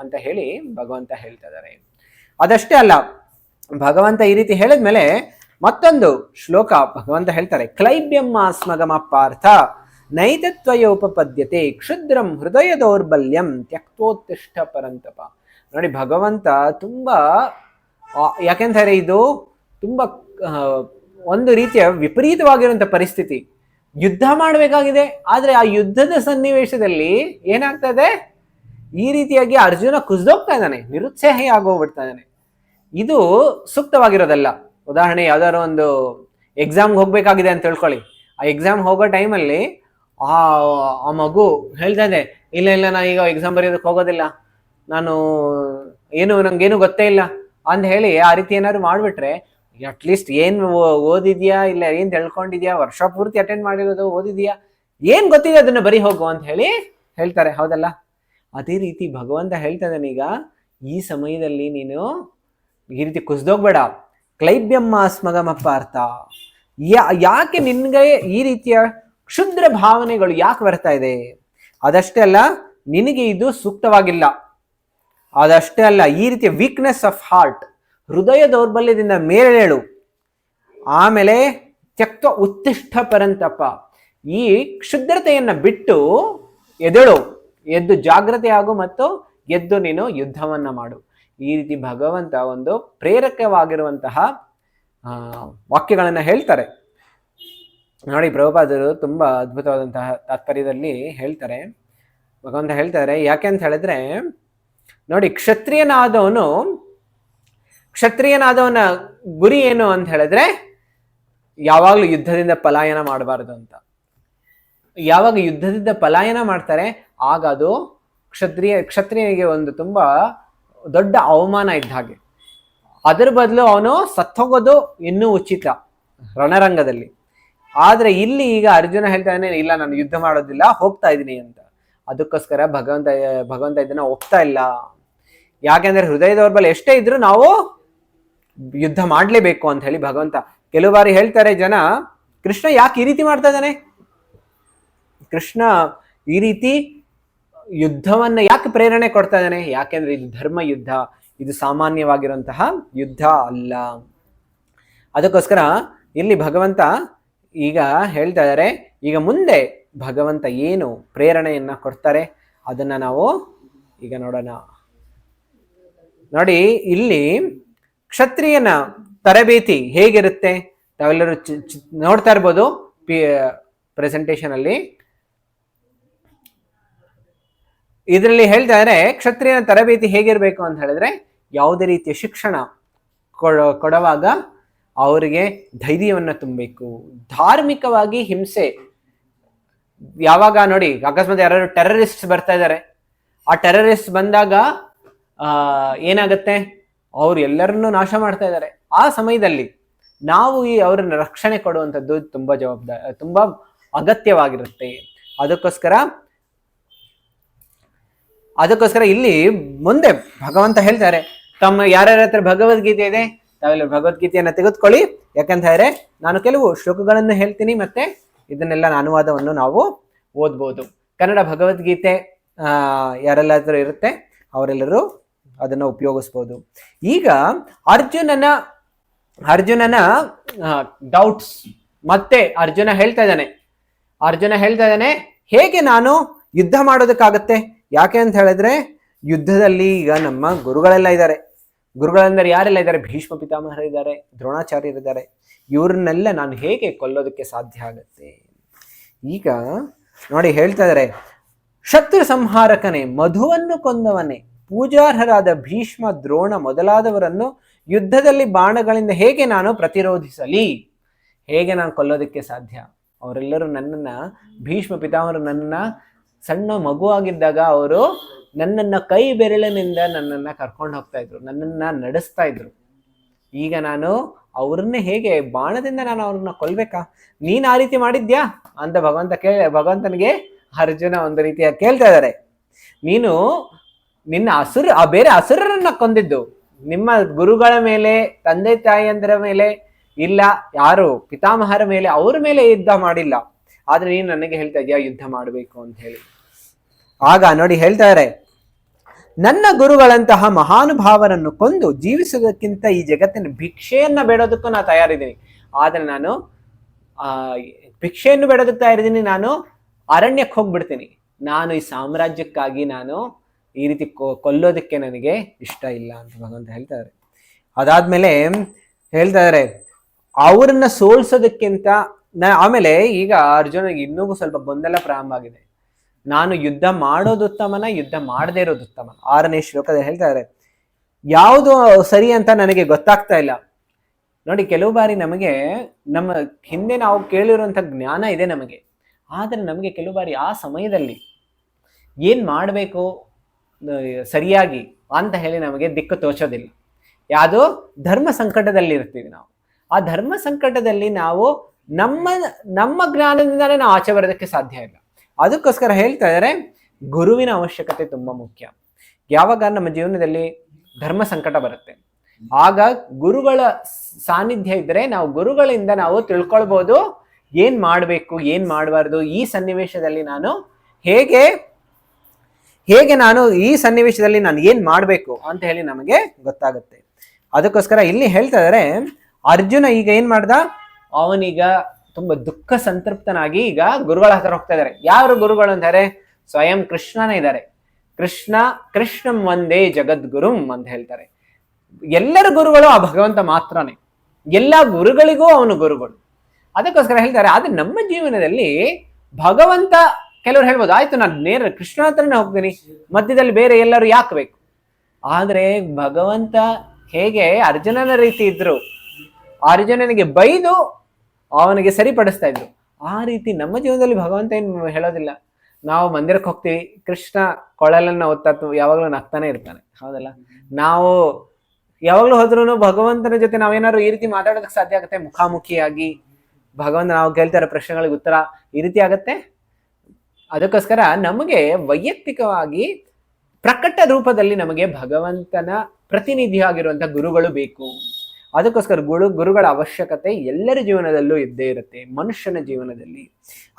ಅಂತ ಹೇಳಿ ಭಗವಂತ ಹೇಳ್ತಾ ಇದ್ದಾರೆ. ಅದಷ್ಟೇ ಅಲ್ಲ, ಭಗವಂತ ಈ ರೀತಿ ಹೇಳಿದ್ಮೇಲೆ ಮತ್ತೊಂದು ಶ್ಲೋಕ ಭಗವಂತ ಹೇಳ್ತಾರೆ, ಕ್ಲೈಬ್ಯಂ ಸ್ಮಗಮ ಪಾರ್ಥ ನೈತತ್ವಯ ಉಪಪದ್ಯತೆ ಕ್ಷುದ್ರಂ ಹೃದಯ ದೌರ್ಬಲ್ಯಂ ತ್ಯಕ್ತೋತ್ತಿಷ್ಠ ಪರಂತಪ. ನೋಡಿ, ಭಗವಂತ ತುಂಬಾ ಯಾಕೆಂತಾರೆ ಇದು ತುಂಬಾ ಒಂದು ರೀತಿಯ ವಿಪರೀತವಾಗಿರುವಂತ ಪರಿಸ್ಥಿತಿ. ಯುದ್ಧ ಮಾಡಬೇಕಾಗಿದೆ, ಆದ್ರೆ ಆ ಯುದ್ಧದ ಸನ್ನಿವೇಶದಲ್ಲಿ ಏನಾಗ್ತದೆ, ಈ ರೀತಿಯಾಗಿ ಅರ್ಜುನ ಕುಸಿದೋಗ್ತಾ ಇದ್ದಾನೆ, ನಿರುತ್ಸಾಹಿ ಆಗೋಗ್ಬಿಡ್ತಾ ಇದ್ದಾನೆ. ಇದು ಸೂಕ್ತವಾಗಿರೋದಲ್ಲ. ಉದಾಹರಣೆ, ಯಾವ್ದಾದ್ರು ಒಂದು ಎಕ್ಸಾಮ್ಗೆ ಹೋಗ್ಬೇಕಾಗಿದೆ ಅಂತ ತಿಳ್ಕೊಳ್ಳಿ. ಆ ಎಕ್ಸಾಮ್ ಹೋಗೋ ಟೈಮಲ್ಲಿ ಆ ಮಗು ಹೇಳ್ತಾ ಇದೆ, ಇಲ್ಲ ನಾನು ಈಗ ಎಕ್ಸಾಮ್ ಬರೆಯೋದಕ್ಕೆ ಹೋಗೋದಿಲ್ಲ, ನಂಗೇನು ಗೊತ್ತೇ ಇಲ್ಲ ಅಂತ ಹೇಳಿ ಆ ರೀತಿ ಏನಾದ್ರು ಮಾಡ್ಬಿಟ್ರೆ, ಅಟ್ಲೀಸ್ಟ್ ಏನ್ ಓದಿದ್ಯಾ, ಇಲ್ಲ ಏನ್ ತಿಳ್ಕೊಂಡಿದ್ಯಾ, ವರ್ಷ ಪೂರ್ತಿ ಅಟೆಂಡ್ ಮಾಡಿರೋದು, ಓದಿದ್ಯಾ, ಏನ್ ಗೊತ್ತಿದೆ ಅದನ್ನ ಬರಿ ಹೋಗು ಅಂತ ಹೇಳಿ ಹೇಳ್ತಾರೆ, ಹೌದಲ್ಲ? ಅದೇ ರೀತಿ ಭಗವಂತ ಹೇಳ್ತಾ ಇದ್ದಾನೆ, ಈಗ ಈ ಸಮಯದಲ್ಲಿ ನೀನು ಈ ರೀತಿ ಕುಸ್ದೋಗ್ಬೇಡ. ಕ್ಲೈಬ್ಯಮ್ಮ ಸ್ಮಗಮಪ್ಪ ಅರ್ಥ. ಯಾಕೆ ನಿನ್ಗೆ ಈ ರೀತಿಯ ಕ್ಷುದ್ರ ಭಾವನೆಗಳು ಯಾಕೆ ಬರ್ತಾ ಇದೆ? ಅದಷ್ಟೇ ಅಲ್ಲ, ನಿನಗೆ ಇದು ಸೂಕ್ತವಾಗಿಲ್ಲ. ಅದಷ್ಟೇ ಅಲ್ಲ, ಈ ರೀತಿಯ ವೀಕ್ನೆಸ್ ಆಫ್ ಹಾರ್ಟ್, ಹೃದಯ ದೌರ್ಬಲ್ಯದಿಂದ ಮೇಲೇಳು. ಆಮೇಲೆ ತ್ಯಕ್ತ ಉತ್ತಿಷ್ಠ ಪರಂತಪ, ಈ ಕ್ಷುದ್ರತೆಯನ್ನ ಬಿಟ್ಟು ಎದ್ದು ಜಾಗ್ರತೆ ಆಗು ಮತ್ತು ಎದ್ದು ನೀನು ಯುದ್ಧವನ್ನ ಮಾಡು. ಈ ರೀತಿ ಭಗವಂತ ಒಂದು ಪ್ರೇರಕವಾಗಿರುವಂತಹ ವಾಕ್ಯಗಳನ್ನ ಹೇಳ್ತಾರೆ. ನೋಡಿ, ಪ್ರಭುಪಾದರು ತುಂಬಾ ಅದ್ಭುತವಾದಂತಹ ತಾತ್ಪರ್ಯದಲ್ಲಿ ಹೇಳ್ತಾರೆ. ಭಗವಂತ ಹೇಳ್ತಾರೆ, ಯಾಕೆ ಅಂತ ಹೇಳಿದ್ರೆ, ನೋಡಿ, ಕ್ಷತ್ರಿಯನಾದವನ ಗುರಿ ಏನು ಅಂತ ಹೇಳಿದ್ರೆ ಯಾವಾಗ್ಲೂ ಯುದ್ಧದಿಂದ ಪಲಾಯನ ಮಾಡಬಾರದು ಅಂತ. ಯಾವಾಗ ಯುದ್ಧದಿಂದ ಪಲಾಯನ ಮಾಡ್ತಾರೆ, ಆಗ ಅದು ಕ್ಷತ್ರಿಯನಿಗೆ ಒಂದು ತುಂಬಾ ದೊಡ್ಡ ಅವಮಾನ ಇದ್ದ ಹಾಗೆ. ಅದರ ಬದಲು ಅವನು ಸತ್ತೋಗೋದು ಇನ್ನೂ ಉಚಿತ ರಣರಂಗದಲ್ಲಿ. ಆದ್ರೆ ಇಲ್ಲಿ ಈಗ ಅರ್ಜುನ ಹೇಳ್ತಾನೆ, ಇಲ್ಲ ನಾನು ಯುದ್ಧ ಮಾಡೋದಿಲ್ಲ, ಹೋಗ್ತಾ ಇದ್ದೀನಿ ಅಂತ. ಅದಕ್ಕೋಸ್ಕರ ಭಗವಂತ ಇದನ್ನ ಒಪ್ತಾ ಇಲ್ಲ. ಯಾಕೆಂದ್ರೆ ಹೃದಯ ದೌರ್ಬಲ್ಯ ಎಷ್ಟೇ ಇದ್ರು ನಾವು ಯುದ್ಧ ಮಾಡ್ಲೇಬೇಕು ಅಂತ ಹೇಳಿ ಭಗವಂತ ಕೆಲವು ಬಾರಿ ಹೇಳ್ತಾರೆ. ಜನ, ಕೃಷ್ಣ ಯಾಕೆ ಈ ರೀತಿ ಮಾಡ್ತಾ ಇದ್ದಾನೆ, ಕೃಷ್ಣ ಈ ರೀತಿ ಯುದ್ಧವನ್ನ ಯಾಕೆ ಪ್ರೇರಣೆ ಕೊಡ್ತಾ ಇದ್ದಾನೆ? ಯಾಕೆಂದ್ರೆ ಇದು ಧರ್ಮ ಯುದ್ಧ, ಇದು ಸಾಮಾನ್ಯವಾಗಿರುವಂತಹ ಯುದ್ಧ ಅಲ್ಲ. ಅದಕ್ಕೋಸ್ಕರ ಇಲ್ಲಿ ಭಗವಂತ ಈಗ ಹೇಳ್ತಾ ಇದ್ದಾರೆ. ಈಗ ಮುಂದೆ ಭಗವಂತ ಏನು ಪ್ರೇರಣೆಯನ್ನ ಕೊಡ್ತಾರೆ ಅದನ್ನ ನಾವು ಈಗ ನೋಡೋಣ. ನೋಡಿ, ಇಲ್ಲಿ ಕ್ಷತ್ರಿಯನ ತರಬೇತಿ ಹೇಗಿರುತ್ತೆ ತಾವೆಲ್ಲರೂ ನೋಡ್ತಾ ಇರ್ಬೋದು ಪ್ರೆಸೆಂಟೇಷನ್ ಅಲ್ಲಿ. ಇದರಲ್ಲಿ ಹೇಳ್ತಾ ಇದ್ದಾರೆ, ಕ್ಷತ್ರಿಯನ ತರಬೇತಿ ಹೇಗಿರ್ಬೇಕು ಅಂತ ಹೇಳಿದ್ರೆ, ಯಾವುದೇ ರೀತಿಯ ಶಿಕ್ಷಣ ಕೊಡುವಾಗ ಅವರಿಗೆ ಧೈರ್ಯವನ್ನ ತುಂಬಬೇಕು. ಧಾರ್ಮಿಕವಾಗಿ ಹಿಂಸೆ, ಯಾವಾಗ ನೋಡಿ ಅಕಸ್ಮಾತ್ ಯಾರು ಟೆರರಿಸ್ಟ್ ಬರ್ತಾ ಇದ್ದಾರೆ, ಆ ಟೆರರಿಸ್ಟ್ ಬಂದಾಗ ಏನಾಗುತ್ತೆ, ಅವ್ರು ಎಲ್ಲರನ್ನೂ ನಾಶ ಮಾಡ್ತಾ ಇದ್ದಾರೆ. ಆ ಸಮಯದಲ್ಲಿ ನಾವು ಅವರನ್ನ ರಕ್ಷಣೆ ಕೊಡುವಂಥದ್ದು ತುಂಬಾ ಅಗತ್ಯವಾಗಿರುತ್ತೆ. ಅದಕ್ಕೋಸ್ಕರ ಇಲ್ಲಿ ಮುಂದೆ ಭಗವಂತ ಹೇಳ್ತಾರೆ, ಯಾರ್ಯಾರ ಹತ್ರ ಭಗವದ್ಗೀತೆ ಇದೆ ತಾವೆಲ್ಲ ಭಗವದ್ಗೀತೆಯನ್ನ ತೆಗೆದುಕೊಳ್ಳಿ. ಯಾಕಂತ ಹೇಳಿದ್ರೆ ನಾನು ಕೆಲವು ಶ್ಲೋಕಗಳನ್ನು ಹೇಳ್ತೀನಿ, ಮತ್ತೆ ಇದನ್ನೆಲ್ಲ ಅನುವಾದವನ್ನು ನಾವು ಓದ್ಬೋದು. ಕನ್ನಡ ಭಗವದ್ಗೀತೆ ಯಾರೆಲ್ಲ ಹತ್ರ ಇರುತ್ತೆ ಅವರೆಲ್ಲರೂ ಅದನ್ನ ಉಪಯೋಗಿಸ್ಬೋದು. ಈಗ ಅರ್ಜುನನ ಡೌಟ್ಸ್ ಮತ್ತೆ ಅರ್ಜುನ ಹೇಳ್ತಾ ಇದ್ದಾನೆ ಹೇಗೆ ನಾನು ಯುದ್ಧ ಮಾಡೋದಕ್ಕಾಗತ್ತೆ? ಯಾಕೆ ಅಂತ ಹೇಳಿದ್ರೆ, ಯುದ್ಧದಲ್ಲಿ ಈಗ ನಮ್ಮ ಗುರುಗಳೆಲ್ಲ ಇದ್ದಾರೆ. ಗುರುಗಳೆಂದರೆ ಯಾರೆಲ್ಲ ಇದ್ದಾರೆ? ಭೀಷ್ಮ ಪಿತಾಮಹರು ಇದ್ದಾರೆ, ದ್ರೋಣಾಚಾರ್ಯರಿದ್ದಾರೆ. ಇವ್ರನ್ನೆಲ್ಲ ನಾನು ಹೇಗೆ ಕೊಲ್ಲೋದಕ್ಕೆ ಸಾಧ್ಯ ಆಗತ್ತೆ? ಈಗ ನೋಡಿ ಹೇಳ್ತಾ ಇದ್ದಾರೆ, ಶತ್ರು ಸಂಹಾರಕನೇ, ಮಧುವನ್ನು ಕೊಂದವನೇ, ಪೂಜಾರ್ಹರಾದ ಭೀಷ್ಮ ದ್ರೋಣ ಮೊದಲಾದವರನ್ನು ಯುದ್ಧದಲ್ಲಿ ಬಾಣಗಳಿಂದ ಹೇಗೆ ನಾನು ಪ್ರತಿರೋಧಿಸಲಿ? ಹೇಗೆ ನಾನು ಕೊಲ್ಲೋದಕ್ಕೆ ಸಾಧ್ಯ? ಅವರೆಲ್ಲರೂ ಭೀಷ್ಮ ಪಿತಾಮಹರು ನನ್ನನ್ನ ಸಣ್ಣ ಮಗುವಾಗಿದ್ದಾಗ ಅವರು ನನ್ನನ್ನ ಕೈ ಬೆರಳಿನಿಂದ ನನ್ನನ್ನ ಕರ್ಕೊಂಡು ಹೋಗ್ತಾ ಇದ್ರು, ನನ್ನನ್ನ ನಡೆಸ್ತಾ ಇದ್ರು. ಈಗ ನಾನು ಅವ್ರನ್ನೇ ಹೇಗೆ ಬಾಣದಿಂದ ನಾನು ಅವ್ರನ್ನ ಕೊಲ್ಬೇಕಾ? ನೀನ್ ಆ ರೀತಿ ಮಾಡಿದ್ಯಾ ಅಂತ ಭಗವಂತನಿಗೆ ಅರ್ಜುನ ಒಂದು ರೀತಿಯ ಕೇಳ್ತಾ ಇದ್ದಾರೆ. ನೀನು ನಿನ್ನ ಬೇರೆ ಅಸುರರನ್ನ ಕೊಂದಿದ್ದು ನಿಮ್ಮ ಗುರುಗಳ ಮೇಲೆ, ತಂದೆ ತಾಯಿಯಂದರ ಮೇಲೆ, ಇಲ್ಲ ಯಾರು ಪಿತಾಮಹರ ಮೇಲೆ, ಅವ್ರ ಮೇಲೆ ಯುದ್ಧ ಮಾಡಿಲ್ಲ. ಆದ್ರೆ ನೀನು ನನಗೆ ಹೇಳ್ತಾ ಇದೀಯಾ ಯುದ್ಧ ಮಾಡಬೇಕು ಅಂತ ಹೇಳಿ. ಆಗ ನೋಡಿ ಹೇಳ್ತಾರೆ, ನನ್ನ ಗುರುಗಳಂತಹ ಮಹಾನುಭಾವರನ್ನು ಕೊಂದು ಜೀವಿಸುವುದಕ್ಕಿಂತ ಈ ಜಗತ್ತಿನ ಭಿಕ್ಷೆಯನ್ನ ಬೇಡೋದಕ್ಕೂ ನಾನು ತಯಾರಿದ್ದೀನಿ. ಆದ್ರೆ ನಾನು ಭಿಕ್ಷೆಯನ್ನು ಬೇಡೋದಕ್ಕೆ ತಯಾರಿದ್ದೀನಿ, ನಾನು ಅರಣ್ಯಕ್ಕೆ ಹೋಗ್ಬಿಡ್ತೀನಿ. ನಾನು ಈ ಸಾಮ್ರಾಜ್ಯಕ್ಕಾಗಿ ನಾನು ಈ ರೀತಿ ಕೊಲ್ಲೋದಕ್ಕೆ ನನಗೆ ಇಷ್ಟ ಇಲ್ಲ ಅಂತ ಭಗವಂತ ಹೇಳ್ತಾರೆ. ಅದಾದ್ಮೇಲೆ ಹೇಳ್ತಾ ಇದಾರೆ, ಅವರನ್ನ ಸೋಲ್ಸೋದಕ್ಕಿಂತ ಆಮೇಲೆ ಈಗ ಅರ್ಜುನಿಗೆ ಇನ್ನೂ ಸ್ವಲ್ಪ ಗೊಂದಲ ಪ್ರಾರಂಭ ಆಗಿದೆ. ನಾನು ಯುದ್ಧ ಮಾಡೋದು ಉತ್ತಮನ, ಯುದ್ಧ ಮಾಡದೇ ಇರೋದು ಉತ್ತಮ? 6ನೇ ಶ್ಲೋಕದಲ್ಲಿ ಹೇಳ್ತಾ ಇದ್ದಾರೆ, ಯಾವುದು ಸರಿ ಅಂತ ನನಗೆ ಗೊತ್ತಾಗ್ತಾ ಇಲ್ಲ. ನೋಡಿ, ಕೆಲವು ಬಾರಿ ನಮಗೆ ನಮ್ಮ ಹಿಂದೆ ನಾವು ಕೇಳಿರುವಂಥ ಜ್ಞಾನ ಇದೆ ನಮಗೆ, ಆದರೆ ನಮಗೆ ಕೆಲವು ಬಾರಿ ಆ ಸಮಯದಲ್ಲಿ ಏನ್ ಮಾಡಬೇಕು ಸರಿಯಾಗಿ ಅಂತ ಹೇಳಿ ನಮಗೆ ದಿಕ್ಕು ತೋಚೋದಿಲ್ಲ. ಯಾವುದೋ ಧರ್ಮ ಸಂಕಟದಲ್ಲಿ ಇರ್ತೀವಿ ನಾವು. ಆ ಧರ್ಮ ಸಂಕಟದಲ್ಲಿ ನಾವು ನಮ್ಮ ಜ್ಞಾನದಿಂದಾನೇ ನಾವು ಆಚೆ ಬರೋದಕ್ಕೆ ಸಾಧ್ಯ ಇಲ್ಲ. ಅದಕ್ಕೋಸ್ಕರ ಹೇಳ್ತಾ ಇದ್ದಾರೆ, ಗುರುವಿನ ಅವಶ್ಯಕತೆ ತುಂಬಾ ಮುಖ್ಯ. ಯಾವಾಗ ನಮ್ಮ ಜೀವನದಲ್ಲಿ ಧರ್ಮ ಸಂಕಟ ಬರುತ್ತೆ, ಆಗ ಗುರುಗಳ ಸಾನ್ನಿಧ್ಯ ಇದ್ರೆ ನಾವು ಗುರುಗಳಿಂದ ನಾವು ತಿಳ್ಕೊಳ್ಬಹುದು ಏನ್ ಮಾಡ್ಬೇಕು, ಏನ್ ಮಾಡಬಾರ್ದು, ಈ ಸನ್ನಿವೇಶದಲ್ಲಿ ನಾನು ಹೇಗೆ ನಾನು ಈ ಸನ್ನಿವೇಶದಲ್ಲಿ ನಾನು ಏನ್ ಮಾಡ್ಬೇಕು ಅಂತ ಹೇಳಿ ನಮಗೆ ಗೊತ್ತಾಗುತ್ತೆ. ಅದಕ್ಕೋಸ್ಕರ ಇಲ್ಲಿ ಹೇಳ್ತಾ ಇದಾರೆ, ಅರ್ಜುನ ಈಗ ಏನ್ ಮಾಡ್ದ, ಅವನೀಗ ತುಂಬಾ ದುಃಖ ಸಂತೃಪ್ತನಾಗಿ ಈಗ ಗುರುಗಳ ಹತ್ರ ಹೋಗ್ತಾ ಇದಾರೆ. ಯಾರು ಗುರುಗಳು ಅಂತಾರೆ? ಸ್ವಯಂ ಕೃಷ್ಣನೇ ಇದ್ದಾರೆ. ಕೃಷ್ಣಂ ಒಂದೇ ಜಗದ್ಗುರುಂ ಅಂತ ಹೇಳ್ತಾರೆ. ಎಲ್ಲರ ಗುರುಗಳು ಆ ಭಗವಂತ ಮಾತ್ರನೇ, ಎಲ್ಲ ಗುರುಗಳಿಗೂ ಅವನು ಗುರುಗಳು. ಅದಕ್ಕೋಸ್ಕರ ಹೇಳ್ತಾರೆ, ಆದ್ರೆ ನಮ್ಮ ಜೀವನದಲ್ಲಿ ಭಗವಂತ, ಕೆಲವರು ಹೇಳ್ಬೋದು ಆಯ್ತು ನಾನು ನೇರ ಕೃಷ್ಣ ಹತ್ರನೇ ಹೋಗ್ತೀನಿ, ಮಧ್ಯದಲ್ಲಿ ಬೇರೆ ಎಲ್ಲರೂ ಯಾಕೆ ಬೇಕು? ಆದ್ರೆ ಭಗವಂತ ಹೇಗೆ ಅರ್ಜುನನ ರೀತಿ ಇದ್ರು, ಅರ್ಜುನನಿಗೆ ಬೈದು ಅವನಿಗೆ ಸರಿಪಡಿಸ್ತಾ ಇದ್ರು, ಆ ರೀತಿ ನಮ್ಮ ಜೀವನದಲ್ಲಿ ಭಗವಂತ ಏನು ಹೇಳೋದಿಲ್ಲ. ನಾವು ಮಂದಿರಕ್ಕೆ ಹೋಗ್ತೀವಿ, ಕೃಷ್ಣ ಕೊಳಲನ್ನ ಒತ್ತತ್ತು ಯಾವಾಗಲೂ ನಗ್ತಾನೆ ಇರ್ತಾನೆ, ಹೌದಲ್ಲ? ನಾವು ಯಾವಾಗಲೂ ಹೋದ್ರೂ ಭಗವಂತನ ಜೊತೆ ನಾವೇನಾದ್ರು ಈ ರೀತಿ ಮಾತಾಡೋದಕ್ಕೆ ಸಾಧ್ಯ ಆಗುತ್ತೆ? ಮುಖಾಮುಖಿಯಾಗಿ ಭಗವಂತ ನಾವು ಕೇಳ್ತಾರೆ ಪ್ರಶ್ನೆಗಳಿಗೆ ಉತ್ತರ ಈ ರೀತಿ ಆಗತ್ತೆ? ಅದಕ್ಕೋಸ್ಕರ ನಮಗೆ ವೈಯಕ್ತಿಕವಾಗಿ ಪ್ರಕಟ ರೂಪದಲ್ಲಿ ನಮಗೆ ಭಗವಂತನ ಪ್ರತಿನಿಧಿ ಆಗಿರುವಂತ ಗುರುಗಳು ಬೇಕು. ಅದಕ್ಕೋಸ್ಕರ ಗುರುಗಳ ಅವಶ್ಯಕತೆ ಎಲ್ಲರ ಜೀವನದಲ್ಲೂ ಇದ್ದೇ ಇರುತ್ತೆ, ಮನುಷ್ಯನ ಜೀವನದಲ್ಲಿ.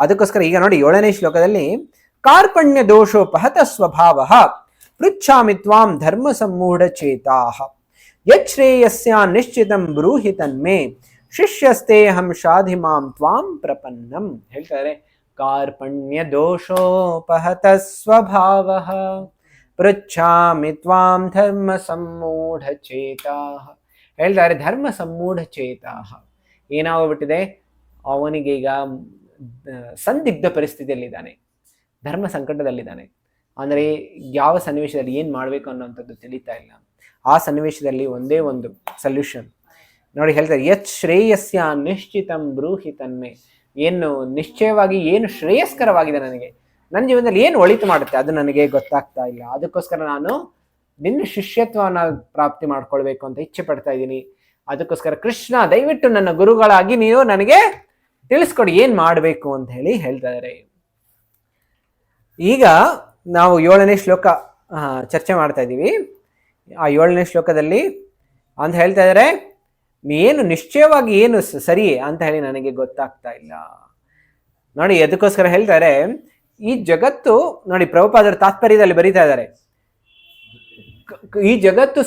ಅದಕ್ಕೋಸ್ಕರ ಈಗ ನೋಡಿ 7ನೇ ಶ್ಲೋಕದಲ್ಲಿ, ಕಾರ್ಪಣ್ಯ ದೋಷೋಪಹತ ಸ್ವಭಾವ ಪೃಚ್ಛಾಮಿ ತ್ವಾಂ ಧರ್ಮ ಸಮ್ಮೂಢ ಚೇತಾಃ ಯಚ್ಛ್ರೇಯಸ್ಯ ನಿಶ್ಚಿತಂ ಬ್ರೂಹಿ ತನ್ಮೇ ಶಿಷ್ಯಸ್ತೇಹಂ ಶಾಧಿಮಾಂ ತ್ವಾಂ ಪ್ರಪನ್ನಂ. ಹೇಳ್ತಾರೆ, ಕಾರ್ಪಣ್ಯ ದೋಷೋಪಹತ ಸ್ವಭಾವ ಪೃಚ್ಛಾಮಿ ತ್ವಾಂ ಧರ್ಮ ಸಮ್ಮೂಢ ಚೇತಾಃ. ಹೇಳ್ತಾರೆ, ಧರ್ಮ ಸಮ್ಮೂಢ ಚೇತಾಃ ಏನಾಗ್ಬಿಟ್ಟಿದೆ, ಅವನಿಗೆ ಈಗ ಸಂದಿಗ್ಧ ಪರಿಸ್ಥಿತಿಯಲ್ಲಿದ್ದಾನೆ, ಧರ್ಮ ಸಂಕಟದಲ್ಲಿದ್ದಾನೆ. ಅಂದರೆ ಯಾವ ಸನ್ನಿವೇಶದಲ್ಲಿ ಏನ್ ಮಾಡ್ಬೇಕು ಅನ್ನೋಂಥದ್ದು ತಿಳಿತಾ ಇಲ್ಲ. ಆ ಸನ್ನಿವೇಶದಲ್ಲಿ ಒಂದೇ ಒಂದು ಸೊಲ್ಯೂಷನ್ ನೋಡಿ, ಹೇಳ್ತಾರೆ, ಯತ್ ಶ್ರೇಯಸ್ಯ ನಿಶ್ಚಿತಂ ಬ್ರೂಹಿ ತನ್ಮೇ. ಏನು ನಿಶ್ಚಯವಾಗಿ ಏನು ಶ್ರೇಯಸ್ಕರವಾಗಿದೆ, ನನಗೆ ನನ್ನ ಜೀವನದಲ್ಲಿ ಏನು ಒಳಿತು ಮಾಡುತ್ತೆ ಅದು ನನಗೆ ಗೊತ್ತಾಗ್ತಾ ಇಲ್ಲ. ಅದಕ್ಕೋಸ್ಕರ ನಾನು ನಿನ್ನ ಶಿಷ್ಯತ್ವನ ಪ್ರಾಪ್ತಿ ಮಾಡ್ಕೊಳ್ಬೇಕು ಅಂತ ಇಚ್ಛೆ ಪಡ್ತಾ ಇದ್ದೀನಿ. ಅದಕ್ಕೋಸ್ಕರ ಕೃಷ್ಣ ದಯವಿಟ್ಟು ನನ್ನ ಗುರುಗಳಾಗಿ ನೀವು ನನಗೆ ತಿಳಿಸ್ಕೊಡಿ ಏನ್ ಮಾಡ್ಬೇಕು ಅಂತ ಹೇಳಿ ಹೇಳ್ತಾ ಇದ್ದಾರೆ. ಈಗ ನಾವು 7ನೇ ಶ್ಲೋಕ ಚರ್ಚೆ ಮಾಡ್ತಾ ಇದ್ದೀವಿ. ಆ 7ನೇ ಶ್ಲೋಕದಲ್ಲಿ ಅಂತ ಹೇಳ್ತಾ ಇದ್ದಾರೆ, ಏನು ನಿಶ್ಚಯವಾಗಿ ಏನು ಸರಿ ಅಂತ ಹೇಳಿ ನನಗೆ ಗೊತ್ತಾಗ್ತಾ ಇಲ್ಲ. ನೋಡಿ, ಅದಕ್ಕೋಸ್ಕರ ಹೇಳ್ತಾರೆ, ಈ ಜಗತ್ತು ನೋಡಿ, ಪ್ರಭುಪಾದರ ತಾತ್ಪರ್ಯದಲ್ಲಿ ಬರೀತಾ ಇದ್ದಾರೆ, ಈ ಜಗತ್ತು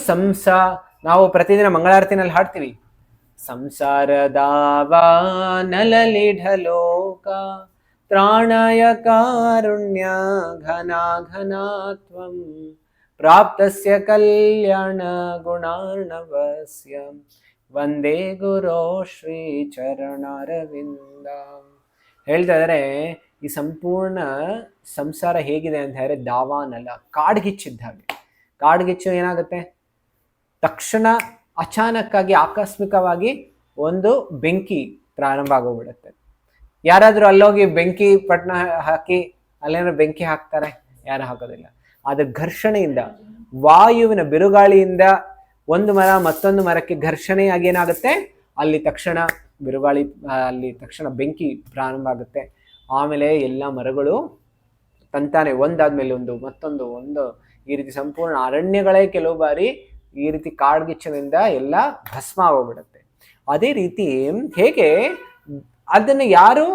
ನಾವು ಪ್ರತಿದಿನ ಮಂಗಳಾರತಿನಲ್ಲಿ ಹಾಡ್ತೀವಿ, ಸಂಸಾರದಾವಾ ನಲಲಿಢಲೋಕ ತ್ರಾಣಾಯ ಕಾರುಣ್ಯ ಘನಾಘನಾತ್ವಂ ಪ್ರಾಪ್ತಸ್ಯ ಕಲ್ಯಾಣ ಗುಣಾರ್ಣವಸ್ಯ ವಂದೇ ಗುರೋ ಶ್ರೀ ಚರಣಾರವಿಂದ. ಹೇಳ್ತಾ ಇದ್ದಾರೆ, ಈ ಸಂಪೂರ್ಣ ಸಂಸಾರ ಹೇಗಿದೆ ಅಂತ ಹೇಳಿದ್ರೆ ದಾವಾನಲ, ಕಾಡ್ಗಿಚ್ಚಿದ್ದ ಹಾಗೆ. ಕಾಡ್ಗಿಚ್ಚು ಏನಾಗುತ್ತೆ, ತಕ್ಷಣ ಅಚಾನಕ್ಕಾಗಿ ಆಕಸ್ಮಿಕವಾಗಿ ಒಂದು ಬೆಂಕಿ ಪ್ರಾರಂಭ ಆಗೋಗ್ಬಿಡುತ್ತೆ. ಯಾರಾದ್ರೂ ಅಲ್ಲೋಗಿ ಬೆಂಕಿ ಪಟ್ನ ಹಾಕಿ ಅಲ್ಲೇನಾದ್ರು ಬೆಂಕಿ ಹಾಕ್ತಾರೆ? ಯಾರು ಹಾಕೋದಿಲ್ಲ. ಆದ್ರೆ ಘರ್ಷಣೆಯಿಂದ, ವಾಯುವಿನ ಬಿರುಗಾಳಿಯಿಂದ ಒಂದು ಮರ ಮತ್ತೊಂದು ಮರಕ್ಕೆ ಘರ್ಷಣೆಯಾಗಿ ಏನಾಗುತ್ತೆ, ಅಲ್ಲಿ ತಕ್ಷಣ ಬಿರುಗಾಳಿ, ಅಲ್ಲಿ ತಕ್ಷಣ ಬೆಂಕಿ ಪ್ರಾರಂಭ ಆಗುತ್ತೆ. ಆಮೇಲೆ ಎಲ್ಲ ಮರಗಳು ತಂತಾನೆ ಒಂದಾದ್ಮೇಲೆ ಒಂದು ಮತ್ತೊಂದು ಈ ರೀತಿ ಸಂಪೂರ್ಣ ಅರಣ್ಯಗಳೇ ಕೆಲವು ಬಾರಿ ಈ ರೀತಿ ಕಾಡ್ಗಿಚ್ಚಿನಿಂದ ಎಲ್ಲ ಭಸ್ಮ ಆಗೋಗ್ಬಿಡುತ್ತೆ. ಅದೇ ರೀತಿ ಹೇಗೆ ಅದನ್ನು ಯಾರು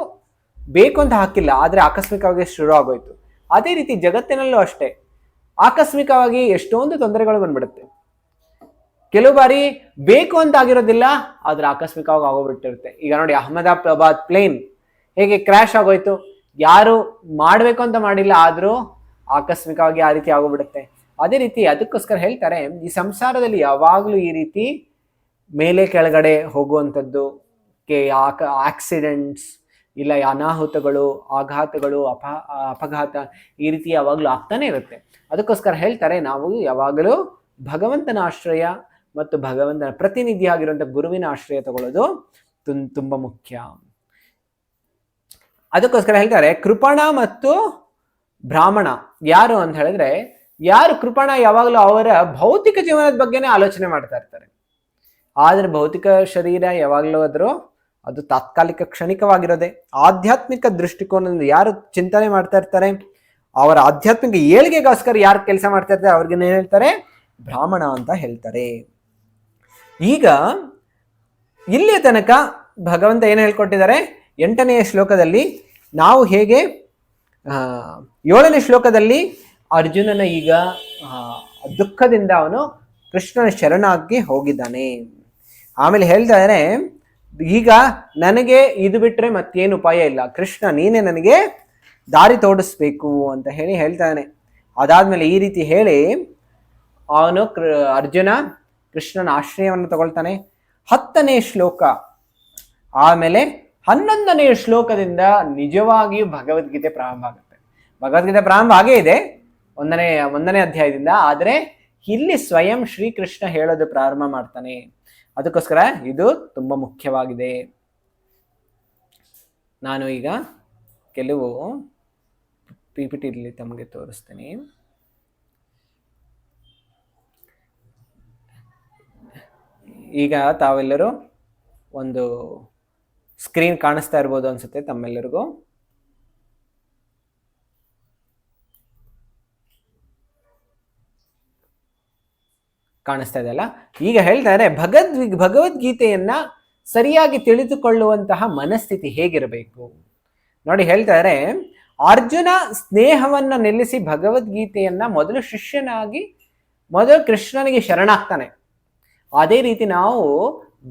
ಬೇಕು ಅಂತ ಹಾಕಿಲ್ಲ, ಆದರೆ ಆಕಸ್ಮಿಕವಾಗಿ ಶುರು ಆಗೋಯ್ತು. ಅದೇ ರೀತಿ ಜಗತ್ತಿನಲ್ಲೂ ಅಷ್ಟೇ ಆಕಸ್ಮಿಕವಾಗಿ ಎಷ್ಟೊಂದು ತೊಂದರೆಗಳು ಬಂದ್ಬಿಡುತ್ತೆ. ಕೆಲವು ಬಾರಿ ಬೇಕು ಅಂತ ಆಗಿರೋದಿಲ್ಲ, ಆದ್ರೆ ಆಕಸ್ಮಿಕವಾಗಿ ಆಗೋಗ್ಬಿಟ್ಟಿರುತ್ತೆ. ಈಗ ನೋಡಿ, ಅಹಮದಾಬಾದ್ ಪ್ಲೇನ್ ಹೇಗೆ ಕ್ರ್ಯಾಶ್ ಆಗೋಯ್ತು, ಯಾರು ಮಾಡಬೇಕು ಅಂತ ಮಾಡಿಲ್ಲ, ಆದರೂ ಆಕಸ್ಮಿಕವಾಗಿ ಆ ರೀತಿ ಆಗೋಗ್ಬಿಡುತ್ತೆ. ಅದೇ ರೀತಿ ಅದಕ್ಕೋಸ್ಕರ ಹೇಳ್ತಾರೆ, ಈ ಸಂಸಾರದಲ್ಲಿ ಯಾವಾಗಲೂ ಈ ರೀತಿ ಮೇಲೆ ಕೆಳಗಡೆ ಹೋಗುವಂಥದ್ದು, ಆಕ್ಸಿಡೆಂಟ್ಸ್ ಇಲ್ಲ ಅನಾಹುತಗಳು, ಆಘಾತಗಳು, ಅಪಘಾತ ಈ ರೀತಿ ಯಾವಾಗಲೂ ಆಗ್ತಾನೆ ಇರುತ್ತೆ. ಅದಕ್ಕೋಸ್ಕರ ಹೇಳ್ತಾರೆ, ನಾವು ಯಾವಾಗಲೂ ಭಗವಂತನ ಆಶ್ರಯ ಮತ್ತು ಭಗವಂತನ ಪ್ರತಿನಿಧಿ ಆಗಿರುವಂಥ ಗುರುವಿನ ಆಶ್ರಯ ತಗೊಳ್ಳೋದು ತುಂಬ ಮುಖ್ಯ. ಅದಕ್ಕೋಸ್ಕರ ಹೇಳ್ತಾರೆ, ಕೃಪಣ ಮತ್ತು ಬ್ರಾಹ್ಮಣ ಯಾರು ಅಂತ ಹೇಳಿದ್ರೆ, ಯಾರು ಕೃಪಣ ಯಾವಾಗಲೂ ಅವರ ಭೌತಿಕ ಜೀವನದ ಬಗ್ಗೆನೇ ಆಲೋಚನೆ ಮಾಡ್ತಾ ಇರ್ತಾರೆ. ಆದರೆ ಭೌತಿಕ ಶರೀರ ಯಾವಾಗಲೂ ಅದು ತಾತ್ಕಾಲಿಕ ಕ್ಷಣಿಕವಾಗಿರೋದೆ. ಆಧ್ಯಾತ್ಮಿಕ ದೃಷ್ಟಿಕೋನದಿಂದ ಯಾರು ಚಿಂತನೆ ಮಾಡ್ತಾ ಇರ್ತಾರೆ, ಅವರ ಆಧ್ಯಾತ್ಮಿಕ ಏಳಿಗೆಗೋಸ್ಕರ ಯಾರು ಕೆಲಸ ಮಾಡ್ತಾ ಇರ್ತಾರೆ, ಅವ್ರಿಗೇನು ಹೇಳ್ತಾರೆ, ಬ್ರಾಹ್ಮಣ ಅಂತ ಹೇಳ್ತಾರೆ. ಈಗ ಇಲ್ಲಿಯ ತನಕ ಭಗವಂತ ಏನು ಹೇಳ್ಕೊಟ್ಟಿದ್ದಾರೆ, 8ನೇ ಶ್ಲೋಕದಲ್ಲಿ ನಾವು ಹೇಗೆ 7ನೇ ಶ್ಲೋಕದಲ್ಲಿ ಅರ್ಜುನನ ಈಗ ದುಃಖದಿಂದ ಅವನು ಕೃಷ್ಣನ ಶರಣಾಗಿ ಹೋಗಿದ್ದಾನೆ. ಆಮೇಲೆ ಹೇಳ್ತಾರೆ, ಈಗ ನನಗೆ ಇದು ಬಿಟ್ಟರೆ ಮತ್ತೇನು ಉಪಾಯ ಇಲ್ಲ, ಕೃಷ್ಣ ನೀನೇ ನನಗೆ ದಾರಿ ತೋಡಿಸ್ಬೇಕು ಅಂತ ಹೇಳ್ತಾನೆ. ಅದಾದ್ಮೇಲೆ ಈ ರೀತಿ ಹೇಳಿ ಅವನು ಅರ್ಜುನ ಕೃಷ್ಣನ ಆಶ್ರಯವನ್ನು ತಗೊಳ್ತಾನೆ. 10ನೇ ಶ್ಲೋಕ ಆಮೇಲೆ 11ನೇ ಶ್ಲೋಕದಿಂದ ನಿಜವಾಗಿಯೂ ಭಗವದ್ಗೀತೆ ಪ್ರಾರಂಭ ಆಗುತ್ತೆ. ಭಗವದ್ಗೀತೆ ಪ್ರಾರಂಭ ಆಗೇ ಇದೆ 1ನೇ ಅಧ್ಯಾಯದಿಂದ, ಆದರೆ ಇಲ್ಲಿ ಸ್ವಯಂ ಶ್ರೀಕೃಷ್ಣ ಹೇಳೋದು ಪ್ರಾರಂಭ ಮಾಡ್ತಾನೆ. ಅದಕ್ಕೋಸ್ಕರ ಇದು ತುಂಬ ಮುಖ್ಯವಾಗಿದೆ. ನಾನು ಈಗ ಕೆಲವು PPT ತಮಗೆ ತೋರಿಸ್ತೀನಿ. ಈಗ ತಾವೆಲ್ಲರೂ ಒಂದು ಸ್ಕ್ರೀನ್ ಕಾಣಿಸ್ತಾ ಇರ್ಬೋದು ಅನ್ಸುತ್ತೆ ತಮ್ಮೆಲ್ಲರಿಗೂ. ಕಾಣಿಸ್ತಾ ಇದೆಯಲ್ಲ? ಈಗ ಹೇಳ್ತಾರೆ, ಭಗವದ್ಗೀತೆಯನ್ನ ಸರಿಯಾಗಿ ತಿಳಿದುಕೊಳ್ಳುವಂತಹ ಮನಸ್ಥಿತಿ ಹೇಗಿರಬೇಕು ನೋಡಿ. ಹೇಳ್ತಾರೆ, ಅರ್ಜುನ ಸ್ನೇಹವನ್ನ ನಿಲ್ಲಿಸಿ ಭಗವದ್ಗೀತೆಯನ್ನ ಮೊದಲು ಶಿಷ್ಯನಾಗಿ ಮೊದಲು ಕೃಷ್ಣನಿಗೆ ಶರಣಾಗ್ತಾನೆ. ಅದೇ ರೀತಿ ನಾವು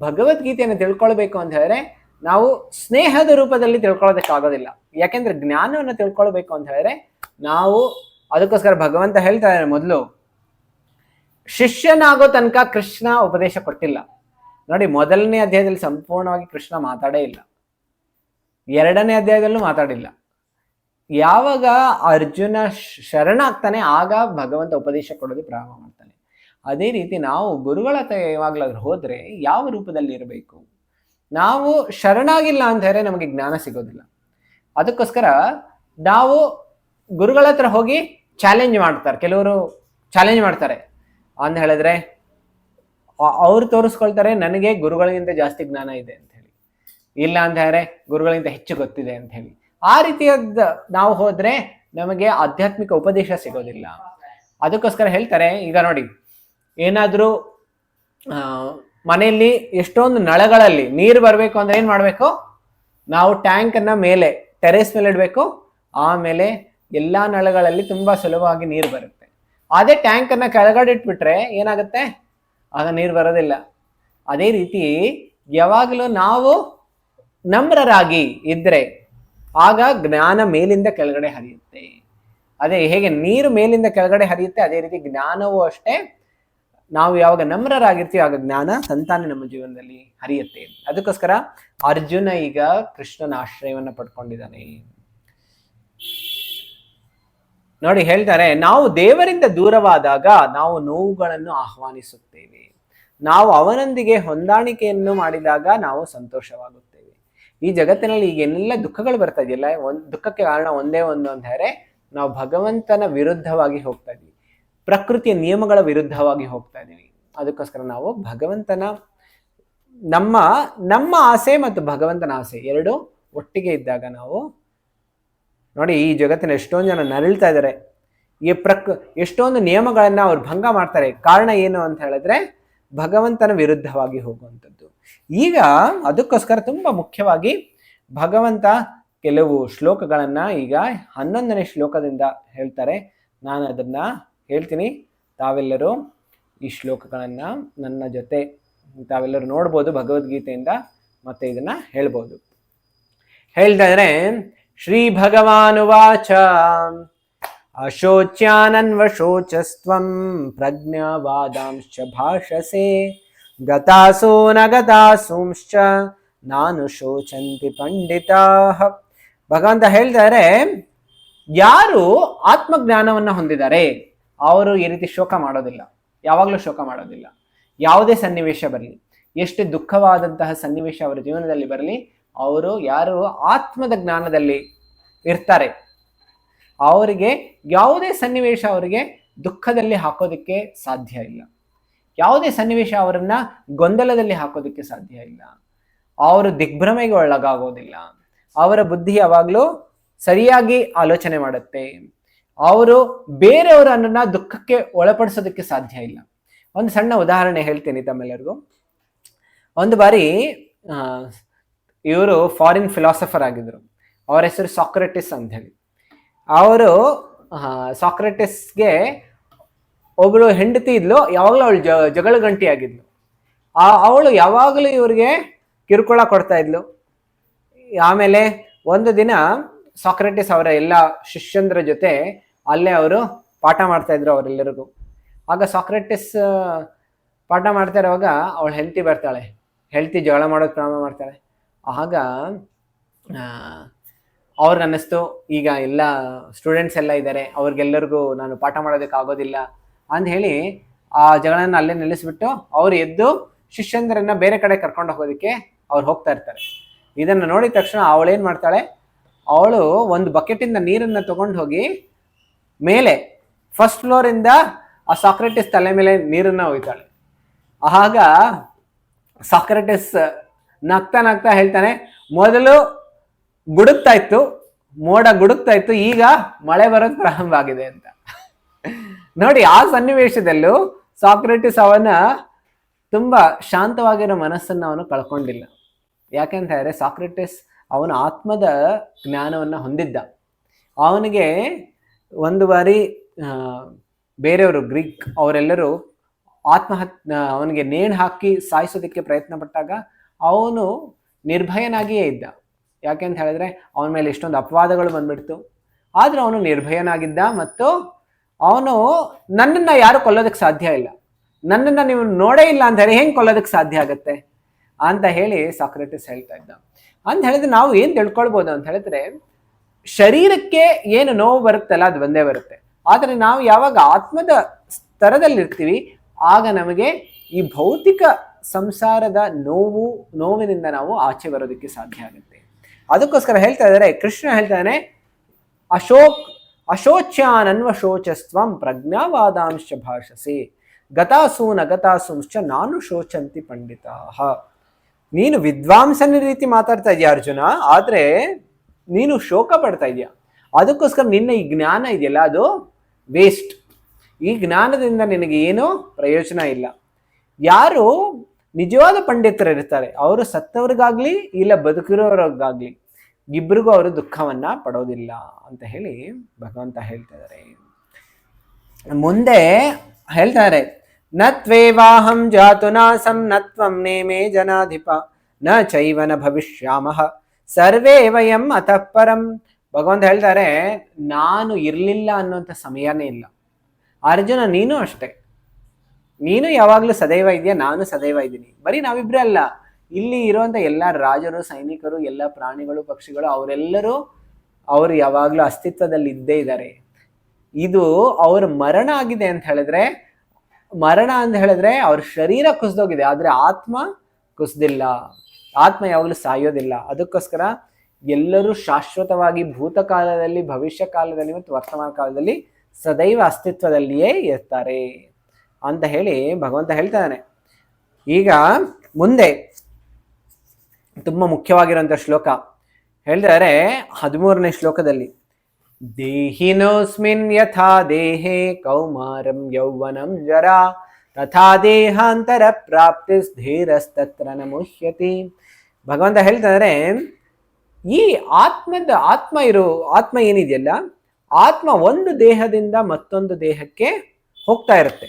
ಭಗವದ್ಗೀತೆಯನ್ನು ತಿಳ್ಕೊಳ್ಬೇಕು ಅಂತ ಹೇಳಿದ್ರೆ ನಾವು ಸ್ನೇಹದ ರೂಪದಲ್ಲಿ ತಿಳ್ಕೊಳ್ಳೋದಕ್ಕಾಗೋದಿಲ್ಲ. ಯಾಕೆಂದ್ರೆ ಜ್ಞಾನವನ್ನು ತಿಳ್ಕೊಳ್ಬೇಕು ಅಂತ ಹೇಳಿದ್ರೆ ನಾವು ಅದಕ್ಕೋಸ್ಕರ ಭಗವಂತ ಹೇಳ್ತಾ ಇದ್ದಾರೆ, ಮೊದಲು ಶಿಷ್ಯನಾಗೋ ತನಕ ಕೃಷ್ಣ ಉಪದೇಶ ಕೊಟ್ಟಿಲ್ಲ. ನೋಡಿ, 1ನೇ ಅಧ್ಯಾಯದಲ್ಲಿ ಸಂಪೂರ್ಣವಾಗಿ ಕೃಷ್ಣ ಮಾತಾಡೇ ಇಲ್ಲ, 2ನೇ ಅಧ್ಯಾಯದಲ್ಲೂ ಮಾತಾಡಿಲ್ಲ. ಯಾವಾಗ ಅರ್ಜುನ ಶರಣಾಗ್ತಾನೆ ಆಗ ಭಗವಂತ ಉಪದೇಶ ಕೊಡೋದು ಪ್ರಾರಂಭ ಮಾಡ್ತಾನೆ. ಅದೇ ರೀತಿ ನಾವು ಗುರುಗಳ ಹತ್ರ ಯಾವಾಗಲಾದ್ರೂ ಹೋದ್ರೆ ಯಾವ ರೂಪದಲ್ಲಿ ಇರಬೇಕು, ನಾವು ಶರಣಾಗಿಲ್ಲ ಅಂತ ಹೇಳಿದ್ರೆ ನಮಗೆ ಜ್ಞಾನ ಸಿಗೋದಿಲ್ಲ. ಅದಕ್ಕೋಸ್ಕರ ನಾವು ಗುರುಗಳ ಹತ್ರ ಹೋಗಿ ಚಾಲೆಂಜ್ ಮಾಡ್ತಾರೆ. ಕೆಲವರು ಚಾಲೆಂಜ್ ಮಾಡ್ತಾರೆ ಅಂತ ಹೇಳಿದ್ರೆ ಅವ್ರು ತೋರಿಸ್ಕೊಳ್ತಾರೆ, ನನಗೆ ಗುರುಗಳಿಗಿಂತ ಜಾಸ್ತಿ ಜ್ಞಾನ ಇದೆ ಅಂತ ಹೇಳಿ, ಇಲ್ಲ ಅಂತ ಹೇಳಿದ್ರೆ ಗುರುಗಳಿಗಿಂತ ಹೆಚ್ಚು ಗೊತ್ತಿದೆ ಅಂತ ಹೇಳಿ. ಆ ರೀತಿಯಾದ ನಾವು ಹೋದ್ರೆ ನಮಗೆ ಆಧ್ಯಾತ್ಮಿಕ ಉಪದೇಶ ಸಿಗೋದಿಲ್ಲ. ಅದಕ್ಕೋಸ್ಕರ ಹೇಳ್ತಾರೆ, ಈಗ ನೋಡಿ, ಏನಾದರೂ ಮನೆಯಲ್ಲಿ ಎಷ್ಟೊಂದು ನಳಗಳಲ್ಲಿ ನೀರು ಬರಬೇಕು ಅಂದ್ರೆ ಏನ್ ಮಾಡ್ಬೇಕು, ನಾವು ಟ್ಯಾಂಕನ್ನ ಮೇಲೆ ಟೆರೇಸ್ ಮೇಲೆ ಇಡಬೇಕು. ಆಮೇಲೆ ಎಲ್ಲಾ ನಳಗಳಲ್ಲಿ ತುಂಬಾ ಸುಲಭವಾಗಿ ನೀರು ಬರುತ್ತೆ. ಅದೇ ಟ್ಯಾಂಕನ್ನ ಕೆಳಗಡೆ ಇಟ್ಬಿಟ್ರೆ ಏನಾಗುತ್ತೆ, ಆಗ ನೀರು ಬರೋದಿಲ್ಲ. ಅದೇ ರೀತಿ ಯಾವಾಗಲೂ ನಾವು ನಮ್ರರಾಗಿ ಇದ್ರೆ ಆಗ ಜ್ಞಾನ ಮೇಲಿಂದ ಕೆಳಗಡೆ ಹರಿಯುತ್ತೆ. ಅದೇ ಹೇಗೆ ನೀರು ಮೇಲಿಂದ ಕೆಳಗಡೆ ಹರಿಯುತ್ತೆ, ಅದೇ ರೀತಿ ಜ್ಞಾನವೂ ಅಷ್ಟೇ. ನಾವು ಯಾವಾಗ ನಮ್ರರಾಗಿರ್ತೀವಿ ಆಗ ಜ್ಞಾನ ಸಂತಾನ ನಮ್ಮ ಜೀವನದಲ್ಲಿ ಹರಿಯುತ್ತೆ. ಅದಕ್ಕೋಸ್ಕರ ಅರ್ಜುನ ಈಗ ಕೃಷ್ಣನ ಆಶ್ರಯವನ್ನ ಪಡ್ಕೊಂಡಿದ್ದಾನೆ. ನೋಡಿ, ಹೇಳ್ತಾರೆ, ನಾವು ದೇವರಿಂದ ದೂರವಾದಾಗ ನಾವು ನೋವುಗಳನ್ನು ಆಹ್ವಾನಿಸುತ್ತೇವೆ, ನಾವು ಅವನೊಂದಿಗೆ ಹೊಂದಾಣಿಕೆಯನ್ನು ಮಾಡಿದಾಗ ನಾವು ಸಂತೋಷವಾಗುತ್ತೇವೆ. ಈ ಜಗತ್ತಿನಲ್ಲಿ ಈಗ ಎಲ್ಲ ದುಃಖಗಳು ಬರ್ತಾ ಇದೆಯಲ್ಲ, ದುಃಖಕ್ಕೆ ಕಾರಣ ಒಂದೇ ಒಂದು ಅಂತ ಹೇಳಿದ್ರೆ ನಾವು ಭಗವಂತನ ವಿರುದ್ಧವಾಗಿ ಹೋಗ್ತಾ ಇದೀವಿ, ಪ್ರಕೃತಿಯ ನಿಯಮಗಳ ವಿರುದ್ಧವಾಗಿ ಹೋಗ್ತಾ ಇದೀವಿ. ಅದಕ್ಕೋಸ್ಕರ ನಾವು ಭಗವಂತನ ನಮ್ಮ ಆಸೆ ಮತ್ತು ಭಗವಂತನ ಆಸೆ ಎರಡು ಒಟ್ಟಿಗೆ ಇದ್ದಾಗ ನಾವು ನೋಡಿ, ಈ ಜಗತ್ತಿನ ಎಷ್ಟೊಂದು ಜನ ನರಳ್ತಾ ಇದ್ದಾರೆ. ಎಷ್ಟೊಂದು ನಿಯಮಗಳನ್ನ ಅವ್ರು ಭಂಗ ಮಾಡ್ತಾರೆ. ಕಾರಣ ಏನು ಅಂತ ಹೇಳಿದ್ರೆ ಭಗವಂತನ ವಿರುದ್ಧವಾಗಿ ಹೋಗುವಂಥದ್ದು. ಈಗ ಅದಕ್ಕೋಸ್ಕರ ತುಂಬಾ ಮುಖ್ಯವಾಗಿ ಭಗವಂತ ಕೆಲವು ಶ್ಲೋಕಗಳನ್ನ ಈಗ 11ನೇ ಶ್ಲೋಕದಿಂದ ಹೇಳ್ತಾರೆ. ನಾನು ಅದನ್ನ ಹೇಳ್ತೀನಿ. ತಾವೆಲ್ಲರೂ ಈ ಶ್ಲೋಕಗಳನ್ನ ನನ್ನ ಜೊತೆ ತಾವೆಲ್ಲರೂ ನೋಡ್ಬೋದು ಭಗವದ್ಗೀತೆಯಿಂದ, ಮತ್ತೆ ಇದನ್ನ ಹೇಳ್ಬೋದು. ಹೇಳ್ತಾ ಇದ್ರೆ, ಶ್ರೀ ಭಗವಾನುವಾಚ ಅಶೋಚ್ಯಾನನ್ವಶೋಚಸ್ತ್ವಂ ಪ್ರಜ್ಞಾವಾದಾಂಶ್ಚ ಭಾಷಸೆ ಗತಾಸೋ ನ ಗತಾಸೂಂಶ್ಚ ನಾನು ಶೋಚಂತಿ ಪಂಡಿತಾಃ. ಭಗವಂತ ಹೇಳ್ತಾರೆ, ಯಾರು ಆತ್ಮಜ್ಞಾನವನ್ನ ಹೊಂದಿದ್ದಾರೆ ಅವರು ಈ ರೀತಿ ಶೋಕ ಮಾಡೋದಿಲ್ಲ, ಯಾವಾಗಲೂ ಶೋಕ ಮಾಡೋದಿಲ್ಲ. ಯಾವುದೇ ಸನ್ನಿವೇಶ ಬರಲಿ, ಎಷ್ಟು ದುಃಖವಾದಂತಹ ಸನ್ನಿವೇಶ ಅವರ ಜೀವನದಲ್ಲಿ ಬರಲಿ, ಅವರು ಯಾರು ಆತ್ಮದ ಜ್ಞಾನದಲ್ಲಿ ಇರ್ತಾರೆ ಅವರಿಗೆ ಯಾವುದೇ ಸನ್ನಿವೇಶ ಅವರಿಗೆ ದುಃಖದಲ್ಲಿ ಹಾಕೋದಕ್ಕೆ ಸಾಧ್ಯ ಇಲ್ಲ. ಯಾವುದೇ ಸನ್ನಿವೇಶ ಅವರನ್ನ ಗೊಂದಲದಲ್ಲಿ ಹಾಕೋದಕ್ಕೆ ಸಾಧ್ಯ ಇಲ್ಲ. ಅವರು ದಿಗ್ಭ್ರಮೆಗೆ ಒಳಗಾಗೋದಿಲ್ಲ. ಅವರ ಬುದ್ಧಿ ಯಾವಾಗಲೂ ಸರಿಯಾಗಿ ಆಲೋಚನೆ ಮಾಡುತ್ತೆ. ಅವರು ಬೇರೆಯವರನ್ನ ದುಃಖಕ್ಕೆ ಒಳಪಡಿಸೋದಕ್ಕೆ ಸಾಧ್ಯ ಇಲ್ಲ. ಒಂದು ಸಣ್ಣ ಉದಾಹರಣೆ ಹೇಳ್ತೀನಿ ತಮ್ಮೆಲ್ಲರಿಗೂ. ಒಂದು ಬಾರಿ ಇವರು ಫಾರಿನ್ ಫಿಲಾಸಫರ್ ಆಗಿದ್ರು. ಅವರ ಹೆಸರು ಸಾಕ್ರೆಟಿಸ್ ಅಂತ ಹೇಳಿ. ಅವರು ಸಾಕ್ರೆಟಿಸ್ಗೆ ಒಬ್ಬಳು ಹೆಂಡತಿ ಇದ್ಲು, ಯಾವಾಗಲೂ ಅವಳು ಜಗಳ ಗಂಟಿ ಆಗಿದ್ಲು. ಅವಳು ಯಾವಾಗಲೂ ಇವ್ರಿಗೆ ಕಿರುಕುಳ ಕೊಡ್ತಾ ಇದ್ಲು. ಆಮೇಲೆ ಒಂದು ದಿನ ಸಾಕ್ರೆಟಿಸ್ ಅವರ ಎಲ್ಲ ಶಿಷ್ಯಂದ್ರ ಜೊತೆ ಅಲ್ಲೇ ಅವರು ಪಾಠ ಮಾಡ್ತಾ ಇದ್ರು ಅವರೆಲ್ಲರಿಗೂ. ಆಗ ಸಾಕ್ರೆಟಿಸ್ ಪಾಠ ಮಾಡ್ತಾ ಇರುವಾಗ ಅವಳು ಹೆಂಡತಿ ಬರ್ತಾಳೆ. ಹೆಂಡತಿ ಜಗಳ ಮಾಡೋದು ಪ್ರಾರಂಭ ಮಾಡ್ತಾಳೆ. ಆಗ ಅವ್ರಿಗೆ ಅನ್ನಿಸ್ತು, ಈಗ ಎಲ್ಲ ಸ್ಟೂಡೆಂಟ್ಸ್ ಎಲ್ಲ ಇದ್ದಾರೆ, ಅವ್ರಿಗೆಲ್ಲರಿಗೂ ನಾನು ಪಾಠ ಮಾಡೋದಕ್ಕೆ ಆಗೋದಿಲ್ಲ ಅಂತ ಹೇಳಿ ಆ ಜಗಳನ್ನ ಅಲ್ಲೇ ನಿಲ್ಲಿಸ್ಬಿಟ್ಟು ಅವ್ರು ಎದ್ದು ಶಿಷ್ಯಂದ್ರನ್ನ ಬೇರೆ ಕಡೆ ಕರ್ಕೊಂಡು ಹೋಗೋದಕ್ಕೆ ಅವ್ರು ಹೋಗ್ತಾ ಇರ್ತಾರೆ. ಇದನ್ನು ನೋಡಿದ ತಕ್ಷಣ ಅವಳೇನು ಮಾಡ್ತಾಳೆ, ಅವಳು ಒಂದು ಬಕೆಟಿಂದ ನೀರನ್ನು ತಗೊಂಡು ಹೋಗಿ ಮೇಲೆ ಫಸ್ಟ್ ಫ್ಲೋರಿಂದ ಆ ಸಾಕ್ರೆಟಿಸ್ ತಲೆ ಮೇಲೆ ನೀರನ್ನ ಒಯ್ತಾಳೆ. ಆಗ ಸಾಕ್ರೆಟಿಸ್ ನಗ್ತಾ ನಗ್ತಾ ಹೇಳ್ತಾನೆ, ಮೊದಲು ಗುಡುಕ್ತಾ ಇತ್ತು, ಮೋಡ ಗುಡುಕ್ತಾ ಇತ್ತು, ಈಗ ಮಳೆ ಬರೋದು ಪ್ರಾರಂಭ ಆಗಿದೆ ಅಂತ. ನೋಡಿ, ಆ ಸನ್ನಿವೇಶದಲ್ಲೂ ಸಾಕ್ರೆಟಿಸ್ ಅವನ ತುಂಬಾ ಶಾಂತವಾಗಿರೋ ಮನಸ್ಸನ್ನು ಅವನು ಕಳ್ಕೊಂಡಿಲ್ಲ. ಯಾಕೆಂತ ಹೇಳಿದ್ರೆ ಸಾಕ್ರೆಟಿಸ್ ಅವನ ಆತ್ಮದ ಜ್ಞಾನವನ್ನ ಹೊಂದಿದ್ದ. ಅವನಿಗೆ ಒಂದು ಬಾರಿ ಬೇರೆಯವರು ಗ್ರೀಕ್ ಅವರೆಲ್ಲರೂ ಅವನಿಗೆ ನೇಣು ಹಾಕಿ ಸಾಯಿಸೋದಕ್ಕೆ ಪ್ರಯತ್ನ ಪಟ್ಟಾಗ ಅವನು ನಿರ್ಭಯನಾಗಿಯೇ ಇದ್ದ. ಯಾಕೆಂತ ಹೇಳಿದ್ರೆ ಅವನ ಮೇಲೆ ಇಷ್ಟೊಂದು ಅಪವಾದಗಳು ಬಂದ್ಬಿಡ್ತು, ಆದ್ರೆ ಅವನು ನಿರ್ಭಯನಾಗಿದ್ದ. ಮತ್ತು ಅವನು ನನ್ನನ್ನ ಯಾರು ಕೊಲ್ಲೋದಕ್ಕೆ ಸಾಧ್ಯ ಇಲ್ಲ, ನನ್ನನ್ನ ನೀವು ನೋಡೇ ಇಲ್ಲ ಅಂತ ಹೇಳಿ ಹೆಂಗ್ ಕೊಲ್ಲೋದಕ್ಕೆ ಸಾಧ್ಯ ಆಗತ್ತೆ ಅಂತ ಹೇಳಿ ಸಾಕ್ರೆಟಿಸ್ ಹೇಳ್ತಾ ಇದ್ದ. ಅಂತ ಹೇಳಿದ್ರೆ ನಾವು ಏನ್ ತಿಳ್ಕೊಳ್ಬೋದು ಅಂತ ಹೇಳಿದ್ರೆ, ಶರೀರಕ್ಕೆ ಏನು ನೋವು ಬರುತ್ತಲ್ಲ ಅದು ಬಂದೇ ಬರುತ್ತೆ. ಆದ್ರೆ ನಾವು ಯಾವಾಗ ಆತ್ಮದ ಸ್ತರದಲ್ಲಿರ್ತೀವಿ ಆಗ ನಮಗೆ ಈ ಭೌತಿಕ ಸಂಸಾರದ ನೋವಿನಿಂದ ನಾವು ಆಚೆ ಬರೋದಕ್ಕೆ ಸಾಧ್ಯ ಆಗುತ್ತೆ. ಅದಕ್ಕೋಸ್ಕರ ಹೇಳ್ತಾ ಇದ್ದಾರೆ, ಕೃಷ್ಣ ಹೇಳ್ತಾನೆ, ಅಶೋಚ್ಯಾನನ್ವಶೋಚಸ್ತ್ವಂ ಪ್ರಜ್ಞಾವಾದಾಂಶ್ಚ ಭಾಷಸೆ ಗತಾಸೂನ ಗತಾಸೂಂಶ್ಚ ನಾನು ಶೋಚಂತಿ ಪಂಡಿತಾಃ. ನೀನು ವಿದ್ವಾಂಸನ ರೀತಿ ಮಾತಾಡ್ತಾ ಇದೀಯ ಅರ್ಜುನ, ಆದ್ರೆ ನೀನು ಶೋಕ ಪಡ್ತಾ ಇದೀಯ. ಅದಕ್ಕೋಸ್ಕರ ನಿನ್ನ ಈ ಜ್ಞಾನ ಇದೆಯಲ್ಲ ಅದು ವೇಸ್ಟ್. ಈ ಜ್ಞಾನದಿಂದ ನಿನಗೆ ಏನೂ ಪ್ರಯೋಜನ ಇಲ್ಲ. ಯಾರು ನಿಜವಾದ ಪಂಡಿತರು ಇರ್ತಾರೆ ಅವರು ಸತ್ತವ್ರಿಗಾಗ್ಲಿ ಇಲ್ಲ ಬದುಕಿರೋರಿಗಾಗ್ಲಿ ಇಬ್ರಿಗೂ ಅವರು ದುಃಖವನ್ನ ಪಡೋದಿಲ್ಲ ಅಂತ ಹೇಳಿ ಭಗವಂತ ಹೇಳ್ತಾ ಇದ್ದಾರೆ. ಮುಂದೆ ಹೇಳ್ತಾರೆ, ನತ್ವೇವಾಹಂ ಜಾತು ನಾಸಂ ನತ್ವಂ ನೇಮೇ ಜನಾಧಿಪ ನ ಚೈವನ ಭವಿಷ್ಯಾಮಃ ಸರ್ವೇ ವಯಂ ಅತಃ ಪರಂ. ಭಗವಂತ ಹೇಳ್ತಾರೆ, ನಾನು ಇರ್ಲಿಲ್ಲ ಅನ್ನೋಂಥ ಸಮಯನೇ ಇಲ್ಲ. ಅರ್ಜುನ ನೀನು ಅಷ್ಟೇ, ನೀನು ಯಾವಾಗ್ಲೂ ಸದೈವ ಇದೆಯಾ, ನಾನು ಸದೈವ ಇದ್ದೀನಿ. ಬರೀ ನಾವಿಬ್ರೇ ಅಲ್ಲ, ಇಲ್ಲಿ ಇರುವಂತ ಎಲ್ಲ ರಾಜರು, ಸೈನಿಕರು, ಎಲ್ಲ ಪ್ರಾಣಿಗಳು, ಪಕ್ಷಿಗಳು ಅವರೆಲ್ಲರೂ ಅವರು ಯಾವಾಗ್ಲೂ ಅಸ್ತಿತ್ವದಲ್ಲಿ ಇದ್ದೇ ಇದ್ದಾರೆ. ಇದು ಅವ್ರ ಮರಣ ಆಗಿದೆ ಅಂತ ಹೇಳಿದ್ರೆ ಅವ್ರ ಶರೀರ ಕುಸಿದೋಗಿದೆ, ಆದ್ರೆ ಆತ್ಮ ಕುಸಿದಿಲ್ಲ. ಆತ್ಮ ಯಾವಾಗಲೂ ಸಾಯೋದಿಲ್ಲ. ಅದಕ್ಕೋಸ್ಕರ ಎಲ್ಲರೂ ಶಾಶ್ವತವಾಗಿ ಭೂತಕಾಲದಲ್ಲಿ, ಭವಿಷ್ಯ ಕಾಲದಲ್ಲಿ ಮತ್ತು ವರ್ತಮಾನ ಕಾಲದಲ್ಲಿ ಸದೈವ ಅಸ್ತಿತ್ವದಲ್ಲಿಯೇ ಇರ್ತಾರೆ ಅಂತ ಹೇಳಿ ಭಗವಂತ ಹೇಳ್ತಾನೆ. ಈಗ ಮುಂದೆ ತುಂಬಾ ಮುಖ್ಯವಾಗಿರುವಂತ ಶ್ಲೋಕ ಹೇಳ್ತಾರೆ 13ನೇ ಶ್ಲೋಕದಲ್ಲಿ, ದೇಹಿನೋಸ್ಮಿನ್ ಯಥಾ ದೇಹೇ ಕೌಮಾರಂ ಯೌವನಂ ಜರಾ ತಥಾ ದೇಹಾಂತರ ಪ್ರಾಪ್ತಿ ಧೀರಸ್ತತ್ರ ನ ಮುಹ್ಯತಿ. ಭಗವಂತ ಹೇಳ್ತಾರೆ, ಈ ಆತ್ಮ ಏನಿದೆಯಲ್ಲ, ಆತ್ಮ ಒಂದು ದೇಹದಿಂದ ಮತ್ತೊಂದು ದೇಹಕ್ಕೆ ಹೋಗ್ತಾ ಇರುತ್ತೆ.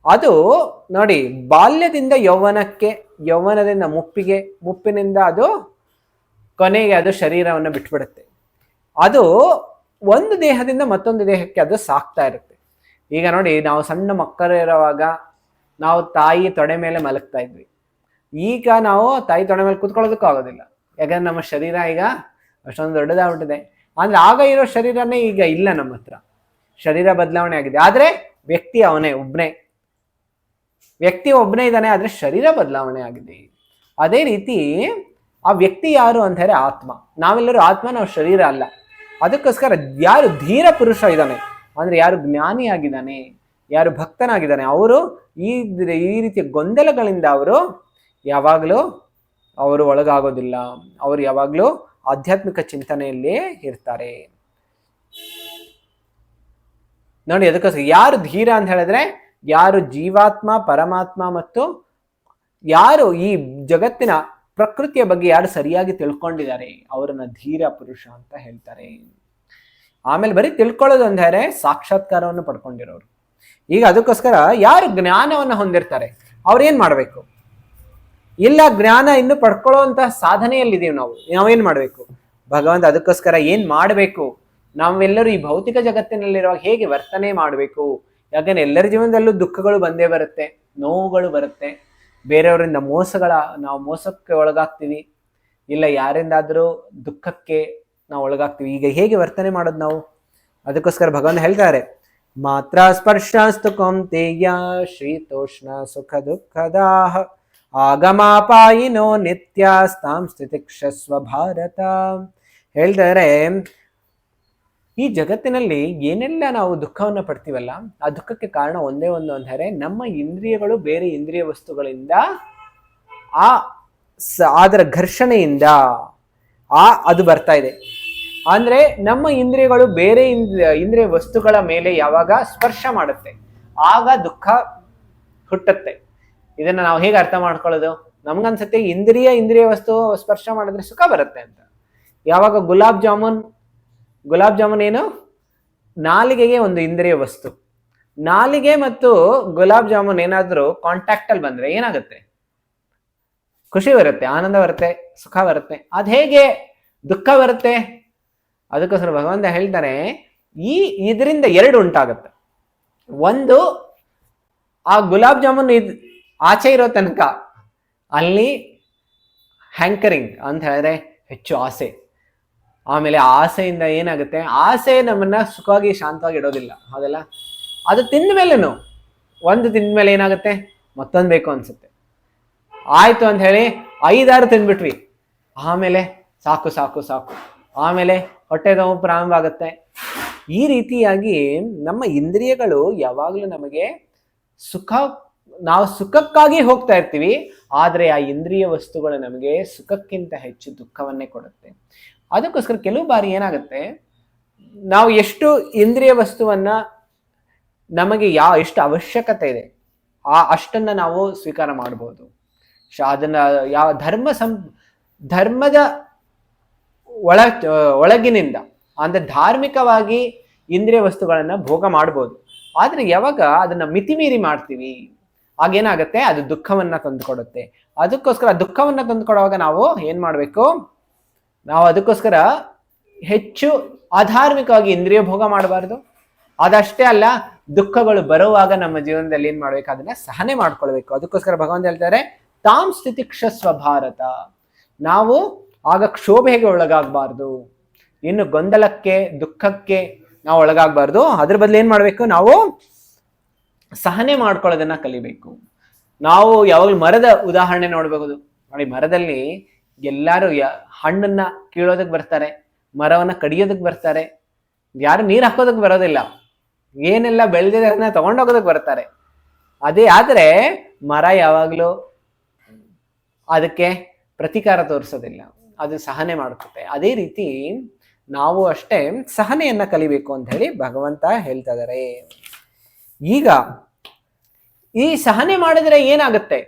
ಅದು ನೋಡಿ, ಬಾಲ್ಯದಿಂದ ಯೌವನಕ್ಕೆ, ಯೌವನದಿಂದ ಮುಪ್ಪಿನಿಂದ ಅದು ಕೊನೆಗೆ ಅದು ಶರೀರವನ್ನು ಬಿಟ್ಬಿಡುತ್ತೆ. ಅದು ಒಂದು ದೇಹದಿಂದ ಮತ್ತೊಂದು ದೇಹಕ್ಕೆ ಅದು ಸಾಕ್ತಾ ಇರುತ್ತೆ. ಈಗ ನೋಡಿ, ನಾವು ಸಣ್ಣ ಮಕ್ಕಳಿರುವಾಗ ನಾವು ತಾಯಿ ತೊಡೆ ಮೇಲೆ ಮಲಗ್ತಾ ಇದ್ವಿ. ಈಗ ನಾವು ತಾಯಿ ತೊಡೆ ಮೇಲೆ ಕೂತ್ಕೊಳ್ಳೋದಕ್ಕೂ ಆಗೋದಿಲ್ಲ, ಯಾಕಂದ್ರೆ ನಮ್ಮ ಶರೀರ ಈಗ ಅಷ್ಟೊಂದು ದೊಡ್ಡದಾಗ್ಬಿಟ್ಟಿದೆ. ಅಂದ್ರೆ ಆಗ ಇರೋ ಶರೀರನೇ ಈಗ ಇಲ್ಲ ನಮ್ಮ ಹತ್ರ. ಶರೀರ ಬದಲಾವಣೆ ಆಗಿದೆ, ಆದ್ರೆ ವ್ಯಕ್ತಿ ಒಬ್ಬನೇ ಇದ್ದಾನೆ, ಆದ್ರೆ ಶರೀರ ಬದಲಾವಣೆ ಆಗಿದೆ. ಅದೇ ರೀತಿ ಆ ವ್ಯಕ್ತಿ ಯಾರು ಅಂತ ಹೇಳಿ ಆತ್ಮ. ನಾವೆಲ್ಲರೂ ಆತ್ಮ, ನಾವು ಶರೀರ ಅಲ್ಲ. ಅದಕ್ಕೋಸ್ಕರ ಯಾರು ಧೀರ ಪುರುಷ ಇದ್ದಾನೆ ಅಂದ್ರೆ, ಯಾರು ಜ್ಞಾನಿ ಆಗಿದ್ದಾನೆ, ಯಾರು ಭಕ್ತನಾಗಿದ್ದಾನೆ, ಅವರು ಈ ರೀತಿಯ ಗೊಂದಲಗಳಿಂದ ಯಾವಾಗಲೂ ಅವರು ಒಳಗಾಗೋದಿಲ್ಲ. ಅವರು ಯಾವಾಗಲೂ ಆಧ್ಯಾತ್ಮಿಕ ಚಿಂತನೆಯಲ್ಲೇ ಇರ್ತಾರೆ ನೋಡಿ. ಅದಕ್ಕೋಸ್ಕರ ಯಾರು ಧೀರ ಅಂತ ಹೇಳಿದ್ರೆ, ಯಾರು ಜೀವಾತ್ಮ, ಪರಮಾತ್ಮ ಮತ್ತು ಯಾರು ಈ ಜಗತ್ತಿನ ಪ್ರಕೃತಿಯ ಬಗ್ಗೆ ಯಾರು ಸರಿಯಾಗಿ ತಿಳ್ಕೊಂಡಿದ್ದಾರೆ ಅವರನ್ನ ಧೀರ ಪುರುಷ ಅಂತ ಹೇಳ್ತಾರೆ. ಆಮೇಲೆ ಬರೀ ತಿಳ್ಕೊಳ್ಳೋದು ಅಂದರೆ ಸಾಕ್ಷಾತ್ಕಾರವನ್ನು ಪಡ್ಕೊಂಡಿರೋರು. ಈಗ ಅದಕ್ಕೋಸ್ಕರ ಯಾರು ಜ್ಞಾನವನ್ನು ಹೊಂದಿರ್ತಾರೆ ಅವ್ರೇನ್ ಮಾಡ್ಬೇಕು? ಇಲ್ಲ, ಜ್ಞಾನ ಇನ್ನು ಪಡ್ಕೊಳ್ಳುವಂತಹ ಸಾಧನೆಯಲ್ಲಿದ್ದೀವಿ ನಾವೇನ್ ಮಾಡ್ಬೇಕು? ಭಗವಂತ ಅದಕ್ಕೋಸ್ಕರ ಏನ್ ಮಾಡ್ಬೇಕು, ನಾವೆಲ್ಲರೂ ಈ ಭೌತಿಕ ಜಗತ್ತಿನಲ್ಲಿರುವಾಗ ಹೇಗೆ ವರ್ತನೆ ಮಾಡಬೇಕು? ಯಾಕಂದ್ರೆ ಎಲ್ಲರ ಜೀವನದಲ್ಲೂ ದುಃಖಗಳು ಬಂದೇ ಬರುತ್ತೆ, ನೋವುಗಳು ಬರುತ್ತೆ. ಬೇರೆಯವರಿಂದ ನಾವು ಮೋಸಕ್ಕೆ ಒಳಗಾಗ್ತೀವಿ, ಇಲ್ಲ ಯಾರಿಂದಾದ್ರೂ ದುಃಖಕ್ಕೆ ನಾವು ಒಳಗಾಗ್ತೀವಿ. ಈಗ ಹೇಗೆ ವರ್ತನೆ ಮಾಡೋದು ನಾವು? ಅದಕ್ಕೋಸ್ಕರ ಭಗವಂತ ಹೇಳ್ತಾರೆ, ಮಾತ್ರ ಸ್ಪರ್ಶಾಸ್ತು ಕೌಂತೆಯ ಶೀತೋಷ್ಣ ಸುಖ ದುಃಖದಾಹ ಆಗಮಾಪಾಯಿನೋ ನಿತ್ಯಾಸ್ತಾಂ ಸ್ಥಿತಿಕ್ಷಸ್ವ ಭಾರತ. ಹೇಳ್ತಾರೆ, ಈ ಜಗತ್ತಿನಲ್ಲಿ ಏನೆಲ್ಲ ನಾವು ದುಃಖವನ್ನು ಪಡ್ತೀವಲ್ಲ, ಆ ದುಃಖಕ್ಕೆ ಕಾರಣ ಒಂದೇ ಒಂದು ಅಂದರೆ ನಮ್ಮ ಇಂದ್ರಿಯಗಳು ಬೇರೆ ಇಂದ್ರಿಯ ವಸ್ತುಗಳಿಂದ ಅದರ ಘರ್ಷಣೆಯಿಂದ ಅದು ಬರ್ತಾ ಇದೆ. ಅಂದ್ರೆ ನಮ್ಮ ಇಂದ್ರಿಯಗಳು ಬೇರೆ ಇಂದ್ರಿಯ ವಸ್ತುಗಳ ಮೇಲೆ ಯಾವಾಗ ಸ್ಪರ್ಶ ಮಾಡುತ್ತೆ ಆಗ ದುಃಖ ಹುಟ್ಟುತ್ತೆ. ಇದನ್ನ ನಾವು ಹೇಗೆ ಅರ್ಥ ಮಾಡ್ಕೊಳ್ಳೋದು? ನಮ್ಗನ್ಸುತ್ತೆ ಇಂದ್ರಿಯ ವಸ್ತು ಸ್ಪರ್ಶ ಮಾಡಿದ್ರೆ ಸುಖ ಬರುತ್ತೆ ಅಂತ. ಯಾವಾಗ ಗುಲಾಬ್ ಜಾಮೂನ್ ಏನು, ನಾಲಿಗೆಗೆ ಒಂದು ಇಂದ್ರಿಯ ವಸ್ತು. ನಾಲಿಗೆ ಮತ್ತು ಗುಲಾಬ್ ಜಾಮೂನ್ ಏನಾದ್ರೂ ಕಾಂಟ್ಯಾಕ್ಟ್ ಅಲ್ಲಿ ಬಂದ್ರೆ ಏನಾಗುತ್ತೆ? ಖುಷಿ ಬರುತ್ತೆ, ಆನಂದ ಬರುತ್ತೆ, ಸುಖ ಬರುತ್ತೆ. ಅದ್ ಹೇಗೆ ದುಃಖ ಬರುತ್ತೆ? ಅದಕ್ಕೋಸ್ಕರ ಭಗವಂತ ಹೇಳ್ತಾರೆ, ಇದರಿಂದ ಎರಡು ಉಂಟಾಗುತ್ತೆ. ಒಂದು, ಆ ಗುಲಾಬ್ ಜಾಮೂನ್ ಆಚೆ ಇರೋ ತನಕ ಅಲ್ಲಿ ಹ್ಯಾಂಕರಿಂಗ್ ಅಂತ ಹೇಳಿದ್ರೆ ಹೆಚ್ಚು ಆಸೆ. ಆಮೇಲೆ ಆಸೆಯಿಂದ ಏನಾಗುತ್ತೆ, ಆಸೆ ನಮ್ಮನ್ನ ಸುಖವಾಗಿ ಶಾಂತವಾಗಿ ಇಡೋದಿಲ್ಲ, ಹೌದಲ್ಲ? ಅದು ತಿಂದ ಮೇಲೇನು, ಒಂದು ತಿಂದ ಮೇಲೆ ಏನಾಗುತ್ತೆ, ಮತ್ತೊಂದು ಬೇಕು ಅನ್ಸುತ್ತೆ. ಆಯ್ತು ಅಂತ ಹೇಳಿ 5-6 ತಿಂದ್ಬಿಟ್ವಿ, ಆಮೇಲೆ ಸಾಕು ಸಾಕು ಸಾಕು, ಆಮೇಲೆ ಹೊಟ್ಟೆ ನೋವು ಪ್ರಾರಂಭ ಆಗುತ್ತೆ. ಈ ರೀತಿಯಾಗಿ ನಮ್ಮ ಇಂದ್ರಿಯಗಳು ಯಾವಾಗಲೂ ನಮಗೆ ನಾವು ಸುಖಕ್ಕಾಗಿ ಹೋಗ್ತಾ ಇರ್ತೀವಿ, ಆದ್ರೆ ಆ ಇಂದ್ರಿಯ ವಸ್ತುಗಳು ನಮಗೆ ಸುಖಕ್ಕಿಂತ ಹೆಚ್ಚು ದುಃಖವನ್ನೇ ಕೊಡುತ್ತೆ. ಅದಕ್ಕೋಸ್ಕರ ಕೆಲವು ಬಾರಿ ಏನಾಗುತ್ತೆ, ನಾವು ಎಷ್ಟು ಇಂದ್ರಿಯ ವಸ್ತುವನ್ನ ನಮಗೆ ಎಷ್ಟು ಅವಶ್ಯಕತೆ ಇದೆ ಅಷ್ಟನ್ನ ನಾವು ಸ್ವೀಕಾರ ಮಾಡ್ಬೋದು. ಅದನ್ನ ಯಾವ ಧರ್ಮದ ಒಳಗಿನಿಂದ ಅಂದ್ರೆ ಧಾರ್ಮಿಕವಾಗಿ ಇಂದ್ರಿಯ ವಸ್ತುಗಳನ್ನ ಭೋಗ ಮಾಡ್ಬೋದು. ಆದ್ರೆ ಯಾವಾಗ ಅದನ್ನ ಮಿತಿಮೀರಿ ಮಾಡ್ತೀವಿ ಆಗೇನಾಗತ್ತೆ, ಅದು ದುಃಖವನ್ನ ತಂದುಕೊಡುತ್ತೆ. ಅದಕ್ಕೋಸ್ಕರ ದುಃಖವನ್ನ ತಂದುಕೊಡುವಾಗ ನಾವು ಏನ್ ಮಾಡ್ಬೇಕು, ನಾವು ಅದಕ್ಕೋಸ್ಕರ ಹೆಚ್ಚು ಅಧಾರ್ಮಿಕವಾಗಿ ಇಂದ್ರಿಯ ಭೋಗ ಮಾಡಬಾರ್ದು. ಅದಷ್ಟೇ ಅಲ್ಲ, ದುಃಖಗಳು ಬರುವಾಗ ನಮ್ಮ ಜೀವನದಲ್ಲಿ ಏನ್ ಮಾಡ್ಬೇಕು, ಅದನ್ನ ಸಹನೆ ಮಾಡ್ಕೊಳ್ಬೇಕು. ಅದಕ್ಕೋಸ್ಕರ ಭಗವಂತ ಹೇಳ್ತಾರೆ, ತಾಂ ಸ್ಥಿತಿಕ್ಷಸ್ವ ಭಾರತ. ನಾವು ಆಗ ಕ್ಷೋಭೆಗೆ ಒಳಗಾಗಬಾರ್ದು, ಇನ್ನು ಗೊಂದಲಕ್ಕೆ ದುಃಖಕ್ಕೆ ನಾವು ಒಳಗಾಗಬಾರ್ದು. ಅದ್ರ ಬದಲು ಏನ್ ಮಾಡ್ಬೇಕು, ನಾವು ಸಹನೆ ಮಾಡ್ಕೊಳ್ಳೋದನ್ನ ಕಲಿಬೇಕು. ನಾವು ಯಾವಾಗಲೂ ಮರದ ಉದಾಹರಣೆ ನೋಡ್ಬೇಕು ನೋಡಿ. ಮರದಲ್ಲಿ ಎಲ್ಲಾರು ಹಣ್ಣನ್ನ ಕೀಳೋದಕ್ಕೆ ಬರ್ತಾರೆ, ಮರವನ್ನ ಕಡಿಯೋದಕ್ಕೆ ಬರ್ತಾರೆ, ಯಾರು ನೀರು ಹಾಕೋದಕ್ಕೆ ಬರೋದಿಲ್ಲ, ಏನೆಲ್ಲ ಬೆಳೆದಿದೆ ಅದನ್ನ ತಗೊಂಡೋಗೋದಕ್ಕೆ ಬರ್ತಾರೆ. ಆದ್ರೆ ಮರ ಯಾವಾಗಲೂ ಅದಕ್ಕೆ ಪ್ರತಿಕಾರ ತೋರಿಸೋದಿಲ್ಲ, ಅದು ಸಹನೆ ಮಾಡುತ್ತೆ. ಅದೇ ರೀತಿ ನಾವು ಅಷ್ಟೇ ಸಹನೆಯನ್ನ ಕಲಿಬೇಕು ಅಂತ ಹೇಳಿ ಭಗವಂತ ಹೇಳ್ತಾ ಇದ್ದಾರೆ. ಈಗ ಈ ಸಹನೆ ಮಾಡಿದ್ರೆ ಏನಾಗುತ್ತೆ,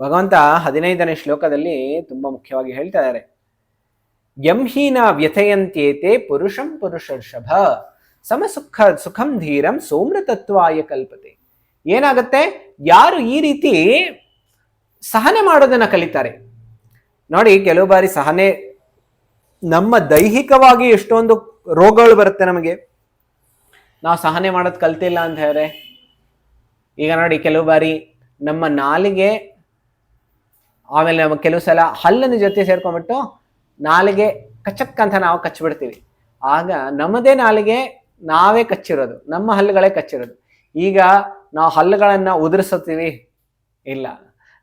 ಭಗವಂತ 15ನೇ ಶ್ಲೋಕದಲ್ಲಿ ತುಂಬಾ ಮುಖ್ಯವಾಗಿ ಹೇಳ್ತಾ ಇದ್ದಾರೆ. ಯಂ ಹೀನ ವ್ಯಥಯಂತ್ಯೇತೆ ಪುರುಷಂ ಪುರುಷರ್ಷಭ ಸುಖಂ ಧೀರಂ ಸೋಮೃತತ್ವಾಯ ಕಲ್ಪತೆ. ಏನಾಗುತ್ತೆ, ಯಾರು ಈ ರೀತಿ ಸಹನೆ ಮಾಡೋದನ್ನ ಕಲಿತಾರೆ ನೋಡಿ, ಕೆಲವು ಬಾರಿ ಸಹನೆ ನಮ್ಮ ದೈಹಿಕವಾಗಿ ಎಷ್ಟೊಂದು ರೋಗಗಳು ಬರುತ್ತೆ ನಮಗೆ, ನಾವು ಸಹನೆ ಮಾಡೋದು ಕಲ್ತಿಲ್ಲ ಅಂತ ಹೇಳಿದ್ರೆ. ಈಗ ನೋಡಿ, ಕೆಲವು ಬಾರಿ ನಮ್ಮ ನಾಲಿಗೆ, ಆಮೇಲೆ ನಮ್ಮ ಕೆಲವು ಸಲ ಹಲ್ಲಿನ ಜೊತೆ ಸೇರ್ಕೊಂಡ್ಬಿಟ್ಟು ನಾಲಿಗೆ ಕಚಕ್ ಅಂತ ನಾವು ಕಚ್ಚಿಬಿಡ್ತೀವಿ. ಆಗ ನಮ್ಮದೇ ನಾಲಿಗೆ ನಾವೇ ಕಚ್ಚಿರೋದು, ನಮ್ಮ ಹಲ್ಲುಗಳೇ ಕಚ್ಚಿರೋದು. ಈಗ ನಾವು ಹಲ್ಲುಗಳನ್ನ ಉದುರಿಸುತ್ತೀವಿ? ಇಲ್ಲ,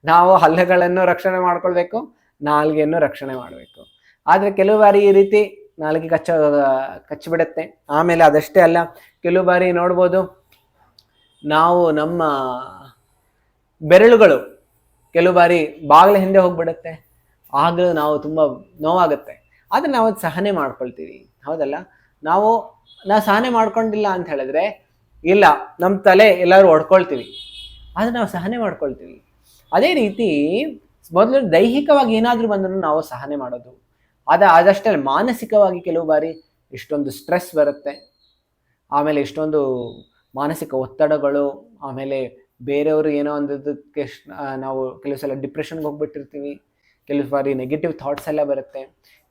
ನಾವು ಹಲ್ಲುಗಳನ್ನು ರಕ್ಷಣೆ ಮಾಡ್ಕೊಳ್ಬೇಕು, ನಾಲಿಗೆಯನ್ನು ರಕ್ಷಣೆ ಮಾಡಬೇಕು. ಆದ್ರೆ ಕೆಲವು ಬಾರಿ ಈ ರೀತಿ ನಾಲಿಗೆ ಕಚ್ಚಿಬಿಡುತ್ತೆ. ಆಮೇಲೆ ಅದಷ್ಟೇ ಅಲ್ಲ, ಕೆಲವು ಬಾರಿ ನೋಡ್ಬೋದು, ನಾವು ನಮ್ಮ ಬೆರಳುಗಳು ಕೆಲವು ಬಾರಿ ಬಾಗಿಲ ಹಿಂದೆ ಹೋಗ್ಬಿಡುತ್ತೆ, ಆಗ ನಾವು ತುಂಬಾ ನೋವಾಗುತ್ತೆ. ಆದ್ರೆ ನಾವು ಅದು ಸಹನೆ ಮಾಡ್ಕೊಳ್ತೀವಿ, ಹೌದಲ್ಲ? ನಾವು ಸಹನೆ ಮಾಡ್ಕೊಂಡಿಲ್ಲ ಅಂತ ಹೇಳಿದ್ರೆ, ಇಲ್ಲ ನಮ್ಮ ತಲೆ ಎಲ್ಲರೂ ಹೊಡ್ಕೊಳ್ತೀವಿ, ಆದ್ರೆ ನಾವು ಸಹನೆ ಮಾಡ್ಕೊಳ್ತೀವಿ. ಅದೇ ರೀತಿ ಮೊದಲು ದೈಹಿಕವಾಗಿ ಏನಾದ್ರೂ ಬಂದರೂ ನಾವು ಸಹನೆ ಮಾಡೋದು. ಅದಷ್ಟೇ ಅಲ್ಲ, ಮಾನಸಿಕವಾಗಿ ಕೆಲವು ಬಾರಿ ಇಷ್ಟೊಂದು ಸ್ಟ್ರೆಸ್ ಬರುತ್ತೆ, ಆಮೇಲೆ ಇಷ್ಟೊಂದು ಮಾನಸಿಕ ಒತ್ತಡಗಳು, ಆಮೇಲೆ ಬೇರೆಯವರು ಏನೋ ಅಂದದಕ್ಕೆ ನಾವು ಕೆಲವು ಸಲ ಡಿಪ್ರೆಷನ್ಗೆ ಹೋಗ್ಬಿಟ್ಟಿರ್ತೀವಿ, ಕೆಲವು ಬಾರಿ ನೆಗೆಟಿವ್ ಥಾಟ್ಸ್ ಎಲ್ಲ ಬರುತ್ತೆ.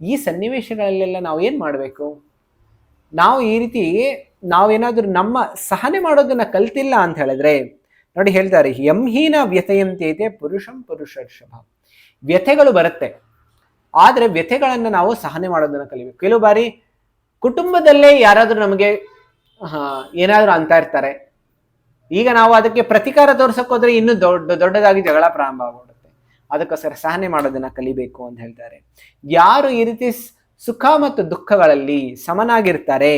ಈ ಸನ್ನಿವೇಶಗಳಲ್ಲೆಲ್ಲ ನಾವು ಏನು ಮಾಡಬೇಕು? ನಾವು ಈ ರೀತಿ ನಾವೇನಾದ್ರೂ ನಮ್ಮ ಸಹನೆ ಮಾಡೋದನ್ನ ಕಲ್ತಿಲ್ಲ ಅಂತ ಹೇಳಿದ್ರೆ, ನೋಡಿ ಹೇಳ್ತಾರೆ, ಯಂಹೀನ ವ್ಯಥೆಯಂತೈತೆ ಪುರುಷಂ ಪುರುಷರ್ಷಭ. ವ್ಯಥೆಗಳು ಬರುತ್ತೆ, ಆದ್ರೆ ವ್ಯಥೆಗಳನ್ನ ನಾವು ಸಹನೆ ಮಾಡೋದನ್ನ ಕಲಿಬೇಕು. ಕೆಲವು ಬಾರಿ ಕುಟುಂಬದಲ್ಲೇ ಯಾರಾದ್ರೂ ನಮಗೆ ಏನಾದ್ರೂ ಅಂತ ಇರ್ತಾರೆ, ಈಗ ನಾವು ಅದಕ್ಕೆ ಪ್ರತಿಕಾರ ತೋರ್ಸಕ್ ಹೋದ್ರೆ ಇನ್ನೂ ದೊಡ್ಡದಾಗಿ ಜಗಳ ಪ್ರಾರಂಭ ಆಗ್ಬಿಡುತ್ತೆ. ಅದಕ್ಕೋಸ್ಕರ ಸಹನೆ ಮಾಡೋದನ್ನ ಕಲಿಬೇಕು ಅಂತ ಹೇಳ್ತಾರೆ. ಯಾರು ಈ ರೀತಿ ಸುಖ ಮತ್ತು ದುಃಖಗಳಲ್ಲಿ ಸಮನಾಗಿರ್ತಾರೆ,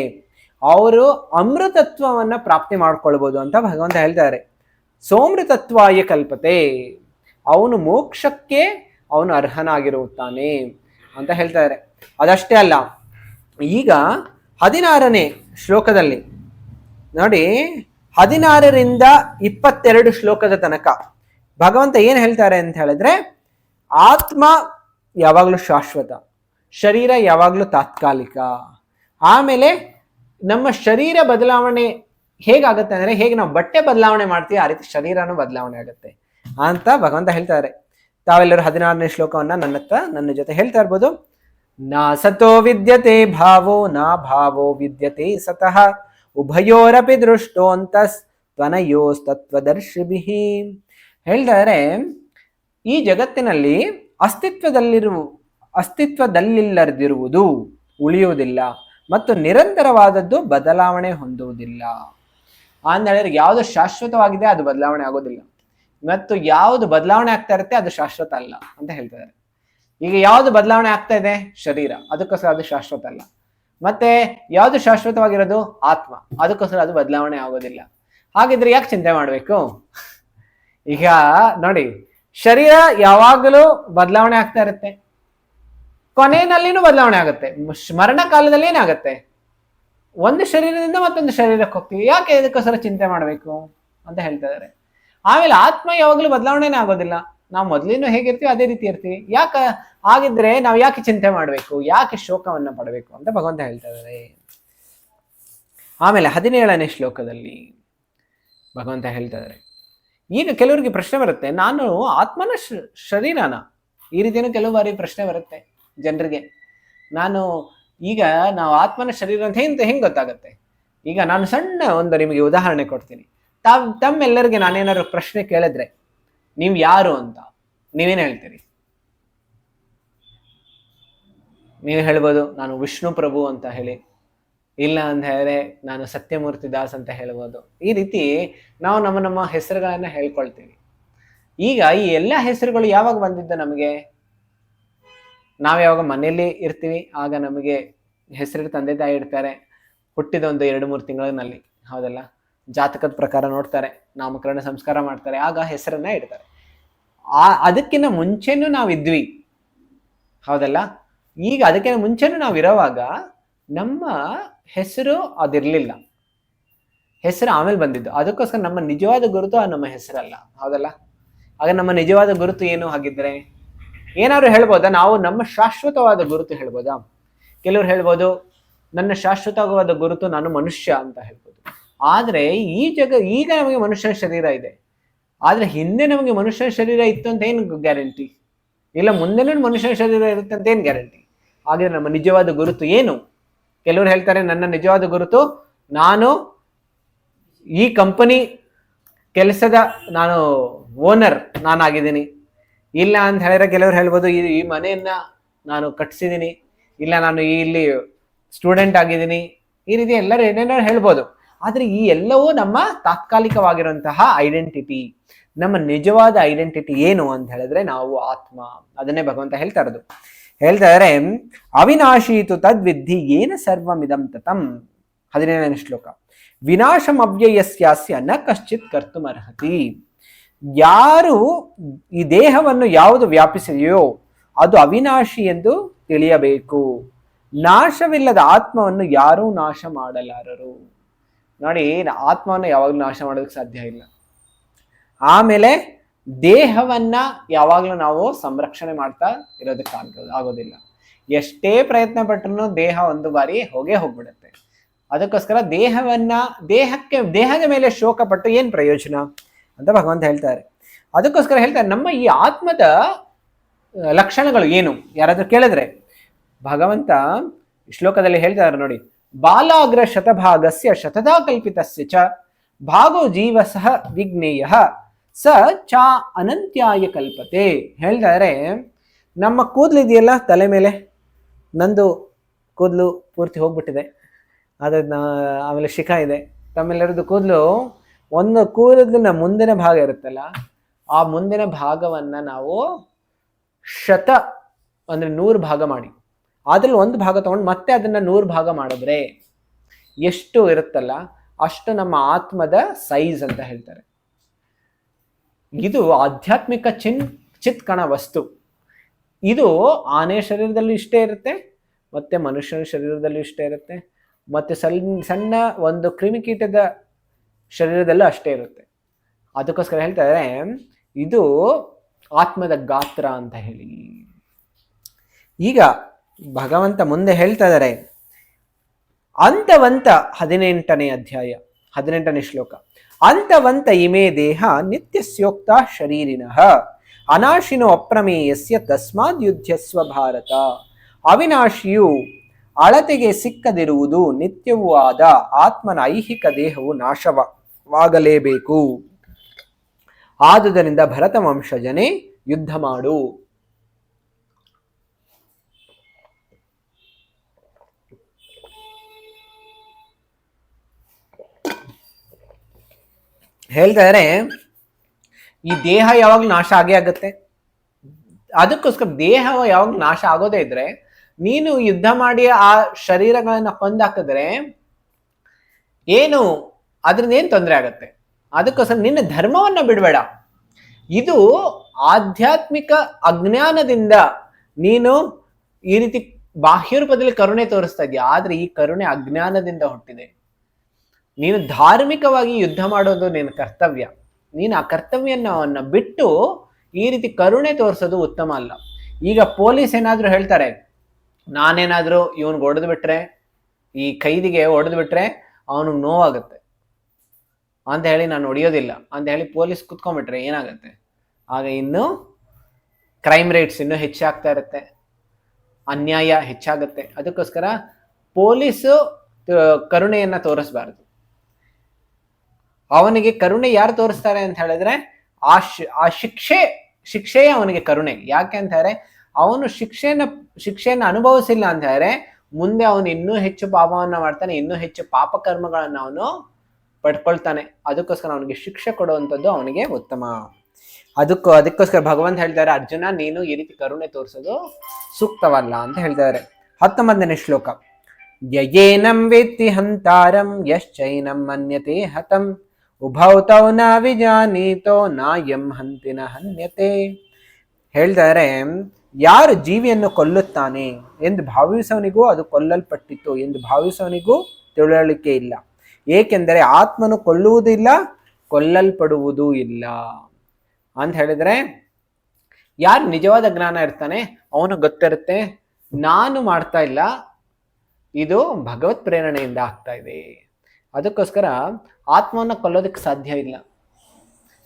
ಅವರು ಅಮೃತತ್ವವನ್ನ ಪ್ರಾಪ್ತಿ ಮಾಡ್ಕೊಳ್ಬಹುದು ಅಂತ ಭಗವಂತ ಹೇಳ್ತಾರೆ. ಸೋಮೃತತ್ವಾಯ ಕಲ್ಪತೆ, ಅವನು ಮೋಕ್ಷಕ್ಕೆ ಅವನು ಅರ್ಹನಾಗಿರುತ್ತಾನೆ ಅಂತ ಹೇಳ್ತಾರೆ. ಅದಷ್ಟೇ ಅಲ್ಲ, ಈಗ 16ನೇ ಶ್ಲೋಕದಲ್ಲಿ ನೋಡಿ, 16ರಿಂದ 22 ಶ್ಲೋಕದ ತನಕ ಭಗವಂತ ಏನ್ ಹೇಳ್ತಾರೆ ಅಂತ ಹೇಳಿದ್ರೆ, ಆತ್ಮ ಯಾವಾಗ್ಲೂ ಶಾಶ್ವತ, ಶರೀರ ಯಾವಾಗ್ಲೂ ತಾತ್ಕಾಲಿಕ. ಆಮೇಲೆ ನಮ್ಮ ಶರೀರ ಬದಲಾವಣೆ ಹೇಗಾಗುತ್ತೆ ಅಂದ್ರೆ, ಹೇಗೆ ನಾವು ಬಟ್ಟೆ ಬದಲಾವಣೆ ಮಾಡ್ತೀವಿ ಆ ರೀತಿ ಶರೀರನೂ ಬದಲಾವಣೆ ಆಗುತ್ತೆ ಅಂತ ಭಗವಂತ ಹೇಳ್ತಾರೆ. ತಾವೆಲ್ಲರೂ 16ನೇ ಶ್ಲೋಕವನ್ನ ನನ್ನ ಜೊತೆ ಹೇಳ್ತಾ ಇರ್ಬೋದು. ನಾ ಸತೋ ವಿದ್ಯತೆ ಭಾವೋ ನಾ ಭಾವೋ ವಿದ್ಯತೆ ಸತಃ ಉಭಯೋರಪಿ ದೃಷ್ಟೋಂತಸ್ತನಯೋಸ್ತತ್ವದರ್ಶಿಭಿಃ. ಹೇಳ್ತಾರೆ, ಈ ಜಗತ್ತಿನಲ್ಲಿ ಅಸ್ತಿತ್ವದಲ್ಲಿಲ್ಲದಿರುವುದು ಉಳಿಯುವುದಿಲ್ಲ ಮತ್ತು ನಿರಂತರವಾದದ್ದು ಬದಲಾವಣೆ ಹೊಂದುವುದಿಲ್ಲ. ಅಂದ್ರೆ ಯಾವುದು ಶಾಶ್ವತವಾಗಿದೆ ಅದು ಬದಲಾವಣೆ ಆಗೋದಿಲ್ಲ, ಮತ್ತು ಯಾವುದು ಬದಲಾವಣೆ ಆಗ್ತಾ ಇರುತ್ತೆ ಅದು ಶಾಶ್ವತ ಅಲ್ಲ ಅಂತ ಹೇಳ್ತಾರೆ. ಈಗ ಯಾವುದು ಬದಲಾವಣೆ ಆಗ್ತಾ ಇದೆ? ಶರೀರ, ಅದಕ್ಕೋಸ್ಕರ ಅದು ಶಾಶ್ವತ ಅಲ್ಲ. ಮತ್ತೆ ಯಾವುದು ಶಾಶ್ವತವಾಗಿರೋದು? ಆತ್ಮ, ಅದಕ್ಕೋಸ್ಕರ ಅದು ಬದಲಾವಣೆ ಆಗೋದಿಲ್ಲ. ಹಾಗಿದ್ರೆ ಯಾಕೆ ಚಿಂತೆ ಮಾಡ್ಬೇಕು? ಈಗ ನೋಡಿ, ಶರೀರ ಯಾವಾಗಲೂ ಬದಲಾವಣೆ ಆಗ್ತಾ ಇರುತ್ತೆ, ಕೊನೆಯಲ್ಲಿನೂ ಬದಲಾವಣೆ ಆಗುತ್ತೆ. ಮರಣ ಕಾಲದಲ್ಲಿ ಏನಾಗುತ್ತೆ? ಒಂದು ಶರೀರದಿಂದ ಮತ್ತೊಂದು ಶರೀರಕ್ಕೆ ಹೋಗ್ತೀವಿ, ಯಾಕೆ ಇದಕ್ಕೋಸ್ಕರ ಚಿಂತೆ ಮಾಡ್ಬೇಕು ಅಂತ ಹೇಳ್ತಾ ಇದ್ದಾರೆ. ಆಮೇಲೆ ಆತ್ಮ ಯಾವಾಗಲೂ ಬದಲಾವಣೆನೇ ಆಗೋದಿಲ್ಲ, ನಾವು ಮೊದಲಿನೂ ಹೇಗಿರ್ತೀವಿ ಅದೇ ರೀತಿ ಇರ್ತೀವಿ. ಆಗಿದ್ರೆ ನಾವು ಯಾಕೆ ಚಿಂತೆ ಮಾಡ್ಬೇಕು, ಯಾಕೆ ಶೋಕವನ್ನ ಪಡಬೇಕು ಅಂತ ಭಗವಂತ ಹೇಳ್ತಾ ಇದ್ದಾರೆ. ಆಮೇಲೆ 17ನೇ ಶ್ಲೋಕದಲ್ಲಿ ಭಗವಂತ ಹೇಳ್ತಾ ಇದ್ದಾರೆ, ಈಗ ಕೆಲವರಿಗೆ ಪ್ರಶ್ನೆ ಬರುತ್ತೆ, ನಾನು ಆತ್ಮನ ಶರೀರನ? ಈ ರೀತಿಯೂ ಕೆಲವು ಬಾರಿ ಪ್ರಶ್ನೆ ಬರುತ್ತೆ ಜನರಿಗೆ. ನಾವು ಆತ್ಮನ ಶರೀರ ಅಂತ ಹೆಂಗ್ ಗೊತ್ತಾಗತ್ತೆ? ಈಗ ನಾನು ಸಣ್ಣ ಒಂದು ನಿಮಗೆ ಉದಾಹರಣೆ ಕೊಡ್ತೀನಿ. ತಮ್ಮೆಲ್ಲರಿಗೆ ನಾನೇನಾದ್ರು ಪ್ರಶ್ನೆ ಕೇಳಿದ್ರೆ, ನೀವು ಯಾರು ಅಂತ ನೀವೇನ್ ಹೇಳ್ತೀರಿ? ನೀವು ಹೇಳ್ಬೋದು, ನಾನು ವಿಷ್ಣು ಪ್ರಭು ಅಂತ ಹೇಳಿ, ಇಲ್ಲ ಅಂತ ಹೇಳಿದ್ರೆ ನಾನು ಸತ್ಯಮೂರ್ತಿ ದಾಸ್ ಅಂತ ಹೇಳ್ಬೋದು. ಈ ರೀತಿ ನಾವು ನಮ್ಮ ಹೆಸರುಗಳನ್ನ ಹೇಳ್ಕೊಳ್ತೀವಿ. ಈಗ ಈ ಎಲ್ಲ ಹೆಸರುಗಳು ಯಾವಾಗ ಬಂದಿದ್ದ ನಮಗೆ? ನಾವು ಯಾವಾಗ ಮನೆಯಲ್ಲಿ ಇರ್ತೀವಿ ಆಗ ನಮಗೆ ಹೆಸರು ತಂದೆ ತಾಯಿ ಇಡ್ತಾರೆ, ಹುಟ್ಟಿದ ಒಂದು 2-3 ತಿಂಗಳಿನಲ್ಲಿ, ಹೌದಲ್ಲ? ಜಾತಕದ ಪ್ರಕಾರ ನೋಡ್ತಾರೆ, ನಾಮಕರಣ ಸಂಸ್ಕಾರ ಮಾಡ್ತಾರೆ, ಆಗ ಹೆಸರನ್ನ ಇಡ್ತಾರೆ. ಅದಕ್ಕಿಂತ ಮುಂಚೆನೂ ನಾವಿದ್ವಿ, ಹೌದಲ್ಲ? ಈಗ ಅದಕ್ಕಿಂತ ಮುಂಚೆನೂ ನಾವಿರೋವಾಗ ನಮ್ಮ ಹೆಸರು ಅದಿರ್ಲಿಲ್ಲ, ಹೆಸರು ಆಮೇಲೆ ಬಂದಿದ್ದು. ಅದಕ್ಕೋಸ್ಕರ ನಮ್ಮ ನಿಜವಾದ ಗುರುತು ನಮ್ಮ ಹೆಸರಲ್ಲ, ಹೌದಲ್ಲ? ಆಗ ನಮ್ಮ ನಿಜವಾದ ಗುರುತು ಏನು? ಹಾಗಿದ್ರೆ ಏನಾದ್ರು ಹೇಳ್ಬೋದಾ? ನಾವು ನಮ್ಮ ಶಾಶ್ವತವಾದ ಗುರುತು ಹೇಳ್ಬೋದಾ? ಕೆಲವ್ರು ಹೇಳ್ಬೋದು ನನ್ನ ಶಾಶ್ವತವಾದ ಗುರುತು ನಾನು ಮನುಷ್ಯ ಅಂತ ಹೇಳ್ಬೋದು. ಆದ್ರೆ ಈಗ ನಮಗೆ ಮನುಷ್ಯನ ಶರೀರ ಇದೆ, ಆದ್ರೆ ಹಿಂದೆ ನಮಗೆ ಮನುಷ್ಯನ ಶರೀರ ಇತ್ತು ಅಂತ ಏನು ಗ್ಯಾರಂಟಿ ಇಲ್ಲ, ಮುಂದೆನೂ ಮನುಷ್ಯನ ಶರೀರ ಇರುತ್ತೆ ಅಂತ ಏನು ಗ್ಯಾರಂಟಿ? ಹಾಗೆ ನಮ್ಮ ನಿಜವಾದ ಗುರುತು ಏನು? ಕೆಲವರು ಹೇಳ್ತಾರೆ ನನ್ನ ನಿಜವಾದ ಗುರುತು ನಾನು ಈ ಕಂಪನಿ ಕೆಲಸದ ನಾನು ಓನರ್ ನಾನಾಗಿದ್ದೀನಿ, ಇಲ್ಲ ಅಂತ ಹೇಳಿದ್ರೆ ಕೆಲವರು ಹೇಳ್ಬೋದು ಈ ಮನೆಯನ್ನ ನಾನು ಕಟ್ಸಿದ್ದೀನಿ, ಇಲ್ಲ ನಾನು ಇಲ್ಲಿ ಸ್ಟೂಡೆಂಟ್ ಆಗಿದ್ದೀನಿ, ಈ ರೀತಿ ಎಲ್ಲರೂ ಏನೇನೋ ಹೇಳ್ಬೋದು. ಆದ್ರೆ ಈ ಎಲ್ಲವೂ ನಮ್ಮ ತಾತ್ಕಾಲಿಕವಾಗಿರುವಂತಹ ಐಡೆಂಟಿಟಿ. ನಮ್ಮ ನಿಜವಾದ ಐಡೆಂಟಿಟಿ ಏನು ಅಂತ ಹೇಳಿದ್ರೆ ನಾವು ಆತ್ಮ. ಅದನ್ನೇ ಭಗವಂತ ಹೇಳ್ತಾ ಇರೋದು. ಹೇಳ್ತಾ ಇದಾರೆ ಅವಿನಾಶೀತು ತದ್ವಿದ್ಧಿ ಏನ ಸರ್ವಮಿದಂ ತತಂ. 17ನೇ ಶ್ಲೋಕ. ವಿನಾಶಂ ಅವ್ಯಯಸ್ಯಾಸ್ಯ ನ ಕಶ್ಚಿತ್ ಕರ್ತುಮರ್ಹತಿ. ಯಾರು ಈ ದೇಹವನ್ನು ಯಾವುದು ವ್ಯಾಪಿಸಿದೆಯೋ ಅದು ಅವಿನಾಶಿ ಎಂದು ತಿಳಿಯಬೇಕು. ನಾಶವಿಲ್ಲದ ಆತ್ಮವನ್ನು ಯಾರೂ ನಾಶ ಮಾಡಲಾರರು. ನೋಡಿ, ಆತ್ಮವನ್ನು ಯಾವಾಗಲೂ ನಾಶ ಮಾಡೋದಕ್ಕೆ ಸಾಧ್ಯ ಇಲ್ಲ. ಆಮೇಲೆ ದೇಹವನ್ನ ಯಾವಾಗಲೂ ನಾವು ಸಂರಕ್ಷಣೆ ಮಾಡ್ತಾ ಇರೋದಕ್ಕೆ ಆಗೋದಿಲ್ಲ. ಎಷ್ಟೇ ಪ್ರಯತ್ನ ಪಟ್ಟರು ದೇಹ ಒಂದು ಬಾರಿ ಹೋಗ್ಬಿಡುತ್ತೆ. ಅದಕ್ಕೋಸ್ಕರ ದೇಹದ ಮೇಲೆ ಶೋಕ ಪಟ್ಟು ಏನ್ ಪ್ರಯೋಜನ ಅಂತ ಭಗವಂತ ಹೇಳ್ತಾರೆ. ಅದಕ್ಕೋಸ್ಕರ ಹೇಳ್ತಾರೆ ನಮ್ಮ ಈ ಆತ್ಮದ ಲಕ್ಷಣಗಳು ಏನು ಯಾರಾದ್ರೂ ಕೇಳಿದ್ರೆ ಭಗವಂತ ಶ್ಲೋಕದಲ್ಲಿ ಹೇಳ್ತಾರೆ ನೋಡಿ, ಬಾಲಾಗ್ರ ಶತಭಾಗಸ್ಯ ಶತದಾ ಕಲ್ಪಿತಸ್ಯ ಚ ಭಾಗೋ ಜೀವ ಸಹ ವಿಜ್ಞೇಯ ಸ ಚ ಅನಂತ್ಯಾಯ ಕಲ್ಪತೆ. ಹೇಳ್ತಾರೆ ನಮ್ಮ ಕೂದಲಿದೆಯಲ್ಲ ತಲೆ ಮೇಲೆ, ನಂದು ಕೂದಲು ಪೂರ್ತಿ ಹೋಗ್ಬಿಟ್ಟಿದೆ, ಅದನ್ನ ಆಮೇಲೆ ಶಿಖ ಇದೆ, ತಮ್ಮೆಲ್ಲರದ್ದು ಕೂದಲು, ಒಂದು ಕೂದಲಿನ ಮುಂದಿನ ಭಾಗ ಇರುತ್ತಲ್ಲ, ಆ ಮುಂದಿನ ಭಾಗವನ್ನ ನಾವು 100 ಅಂದ್ರೆ 100 ಭಾಗ ಮಾಡಿ ಅದ್ರಲ್ಲಿ ಒಂದು ಭಾಗ ತಗೊಂಡು ಮತ್ತೆ ಅದನ್ನ 100 ಭಾಗ ಮಾಡಿದ್ರೆ ಎಷ್ಟು ಇರುತ್ತಲ್ಲ ಅಷ್ಟು ನಮ್ಮ ಆತ್ಮದ ಸೈಜ್ ಅಂತ ಹೇಳ್ತಾರೆ. ಇದು ಆಧ್ಯಾತ್ಮಿಕ ಚಿತ್ಕಣ ವಸ್ತು. ಇದು ಆನೆ ಶರೀರದಲ್ಲೂ ಇಷ್ಟೇ ಇರುತ್ತೆ, ಮತ್ತೆ ಮನುಷ್ಯನ ಶರೀರದಲ್ಲೂ ಇಷ್ಟೇ ಇರುತ್ತೆ, ಮತ್ತೆ ಸಣ್ಣ ಒಂದು ಕ್ರಿಮಿಕೀಟದ ಶರೀರದಲ್ಲೂ ಅಷ್ಟೇ ಇರುತ್ತೆ. ಅದಕ್ಕೋಸ್ಕರ ಹೇಳ್ತಾರೆ ಇದು ಆತ್ಮದ ಗಾತ್ರ ಅಂತ ಹೇಳಿ. ಈಗ ಭಗವಂತ ಮುಂದೆ ಹೇಳ್ತಾ ಇದ್ದಾರೆ ಅಂತವಂತ 18ನೇ ಅಧ್ಯಾಯ 18ನೇ ಶ್ಲೋಕ. ಅಂತವಂತ ಇಮೇ ದೇಹ ನಿತ್ಯಸ್ಯೋಕ್ತ ಶರೀರಿನಃ ಅನಾಶಿನೋ ಅಪ್ರಮೇಯಸ್ಯ ತಸ್ಮಾದ್ ಯುದ್ಧಸ್ವ ಭಾರತ. ಅವಿನಾಶಿಯು ಅಳತೆಗೆ ಸಿಕ್ಕದಿರುವುದು ನಿತ್ಯವೂ ಆದ ಆತ್ಮನ ಐಹಿಕ ದೇಹವು ನಾಶವಾಗಲೇಬೇಕು. ಆದುದರಿಂದ ಭರತ ವಂಶಜನೇ ಯುದ್ಧ ಮಾಡು. ಹೇಳ್ತಾರೆ ಈ ದೇಹ ಯಾವಾಗ್ಲೂ ನಾಶ ಆಗೇ ಆಗುತ್ತೆ. ಅದಕ್ಕೋಸ್ಕರ ದೇಹ ಯಾವಾಗ್ಲೂ ನಾಶ ಆಗೋದೇ ಇದ್ರೆ ನೀನು ಯುದ್ಧ ಮಾಡಿ ಆ ಶರೀರಗಳನ್ನ ಕೊಂದಾಕಿದ್ರೆ ಏನು ಅದ್ರಿಂದ ಏನ್ ತೊಂದರೆ ಆಗತ್ತೆ? ಅದಕ್ಕೋಸ್ಕರ ನಿನ್ನ ಧರ್ಮವನ್ನ ಬಿಡಬೇಡ. ಇದು ಆಧ್ಯಾತ್ಮಿಕ ಅಜ್ಞಾನದಿಂದ ನೀನು ಈ ರೀತಿ ಬಾಹ್ಯ ರೂಪದಲ್ಲಿ ಕರುಣೆ ತೋರಿಸ್ತಾ ಇದೆಯಾ, ಆದ್ರೆ ಈ ಕರುಣೆ ಅಜ್ಞಾನದಿಂದ ಹುಟ್ಟಿದೆ. ನೀನು ಧಾರ್ಮಿಕವಾಗಿ ಯುದ್ಧ ಮಾಡೋದು ನಿನ್ನ ಕರ್ತವ್ಯ. ನೀನು ಆ ಕರ್ತವ್ಯವನ್ನ ಬಿಟ್ಟು ಈ ರೀತಿ ಕರುಣೆ ತೋರಿಸೋದು ಉತ್ತಮ ಅಲ್ಲ. ಈಗ ಪೊಲೀಸ್ ಏನಾದ್ರು ಹೇಳ್ತಾರೆ, ನಾನೇನಾದ್ರೂ ಇವನ್ಗೆ ಹೊಡೆದು ಬಿಟ್ರೆ, ಈ ಕೈದಿಗೆ ಹೊಡೆದು ಬಿಟ್ರೆ ಅವನಿಗೆ ನೋವಾಗುತ್ತೆ ಅಂತ ಹೇಳಿ ನಾನು ಹೊಡೆಯೋದಿಲ್ಲ ಅಂತ ಹೇಳಿ ಪೊಲೀಸ್ ಕುತ್ಕೊಂಡ್ಬಿಟ್ರೆ ಏನಾಗುತ್ತೆ? ಆಗ ಇನ್ನು ಕ್ರೈಮ್ ರೇಟ್ಸ್ ಇನ್ನೂ ಹೆಚ್ಚಾಗ್ತಾ ಇರುತ್ತೆ, ಅನ್ಯಾಯ ಹೆಚ್ಚಾಗುತ್ತೆ. ಅದಕ್ಕೋಸ್ಕರ ಪೊಲೀಸು ಕರುಣೆಯನ್ನ ತೋರಿಸ್ಬಾರ್ದು. ಅವನಿಗೆ ಕರುಣೆ ಯಾರು ತೋರಿಸ್ತಾರೆ ಅಂತ ಹೇಳಿದ್ರೆ ಆ ಶಿಕ್ಷೆಯೇ ಅವನಿಗೆ ಕರುಣೆ. ಯಾಕೆ ಅಂತ ಹೇಳಿದ್ರೆ ಅವನು ಶಿಕ್ಷೆಯನ್ನ ಅನುಭವಿಸಿಲ್ಲ ಅಂತ ಹೇಳಿದ್ರೆ ಮುಂದೆ ಅವನು ಇನ್ನೂ ಹೆಚ್ಚು ಪಾಪವನ್ನ ಮಾಡ್ತಾನೆ, ಇನ್ನೂ ಹೆಚ್ಚು ಪಾಪ ಕರ್ಮಗಳನ್ನ ಅವನು ಪಡ್ಕೊಳ್ತಾನೆ. ಅದಕ್ಕೋಸ್ಕರ ಅವನಿಗೆ ಶಿಕ್ಷೆ ಕೊಡುವಂಥದ್ದು ಅವನಿಗೆ ಉತ್ತಮ. ಅದಕ್ಕೋಸ್ಕರ ಭಗವಂತ ಹೇಳ್ತಾರೆ, ಅರ್ಜುನ ನೀನು ಈ ರೀತಿ ಕರುಣೆ ತೋರಿಸೋದು ಸೂಕ್ತವಲ್ಲ ಅಂತ ಹೇಳ್ತಾರೆ. 19ನೇ ಶ್ಲೋಕ. ಯಯೇನಂ ವೇತ್ತಿ ಹಂತಾರಂ ಯಶ್ಚೈನಂ ಮನ್ಯತೆ ಹತಂ ಉಭೌ ತೌ ನ ವಿಜಾನೀತೋ ನಾಯಂ ಹಂತಿನ ಹನ್ಯತೆ. ಹೇಳ್ತಾರೆ, ಯಾರು ಜೀವಿಯನ್ನು ಕೊಲ್ಲುತ್ತಾನೆ ಎಂದು ಭಾವಿಸವನಿಗೂ ಅದು ಕೊಲ್ಲಲ್ಪಟ್ಟಿತ್ತು ಎಂದು ಭಾವಿಸವನಿಗೂ ತಿಳುವಳಿಕೆ ಇಲ್ಲ. ಏಕೆಂದರೆ ಆತ್ಮನು ಕೊಲ್ಲುವುದಿಲ್ಲ, ಕೊಲ್ಲಲ್ಪಡುವುದೂ ಇಲ್ಲ ಅಂತ ಹೇಳಿದ್ರೆ, ಯಾರು ನಿಜವಾದ ಜ್ಞಾನ ಇರ್ತಾನೆ ಅವನು ಗೊತ್ತಿರುತ್ತೆ ನಾನು ಮಾಡ್ತಾ ಇಲ್ಲ, ಇದು ಭಗವತ್ ಪ್ರೇರಣೆಯಿಂದ ಆಗ್ತಾ ಇದೆ. ಅದಕ್ಕೋಸ್ಕರ ಆತ್ಮವನ್ನು ಕೊಲ್ಲೋದಕ್ಕೆ ಸಾಧ್ಯ ಇಲ್ಲ.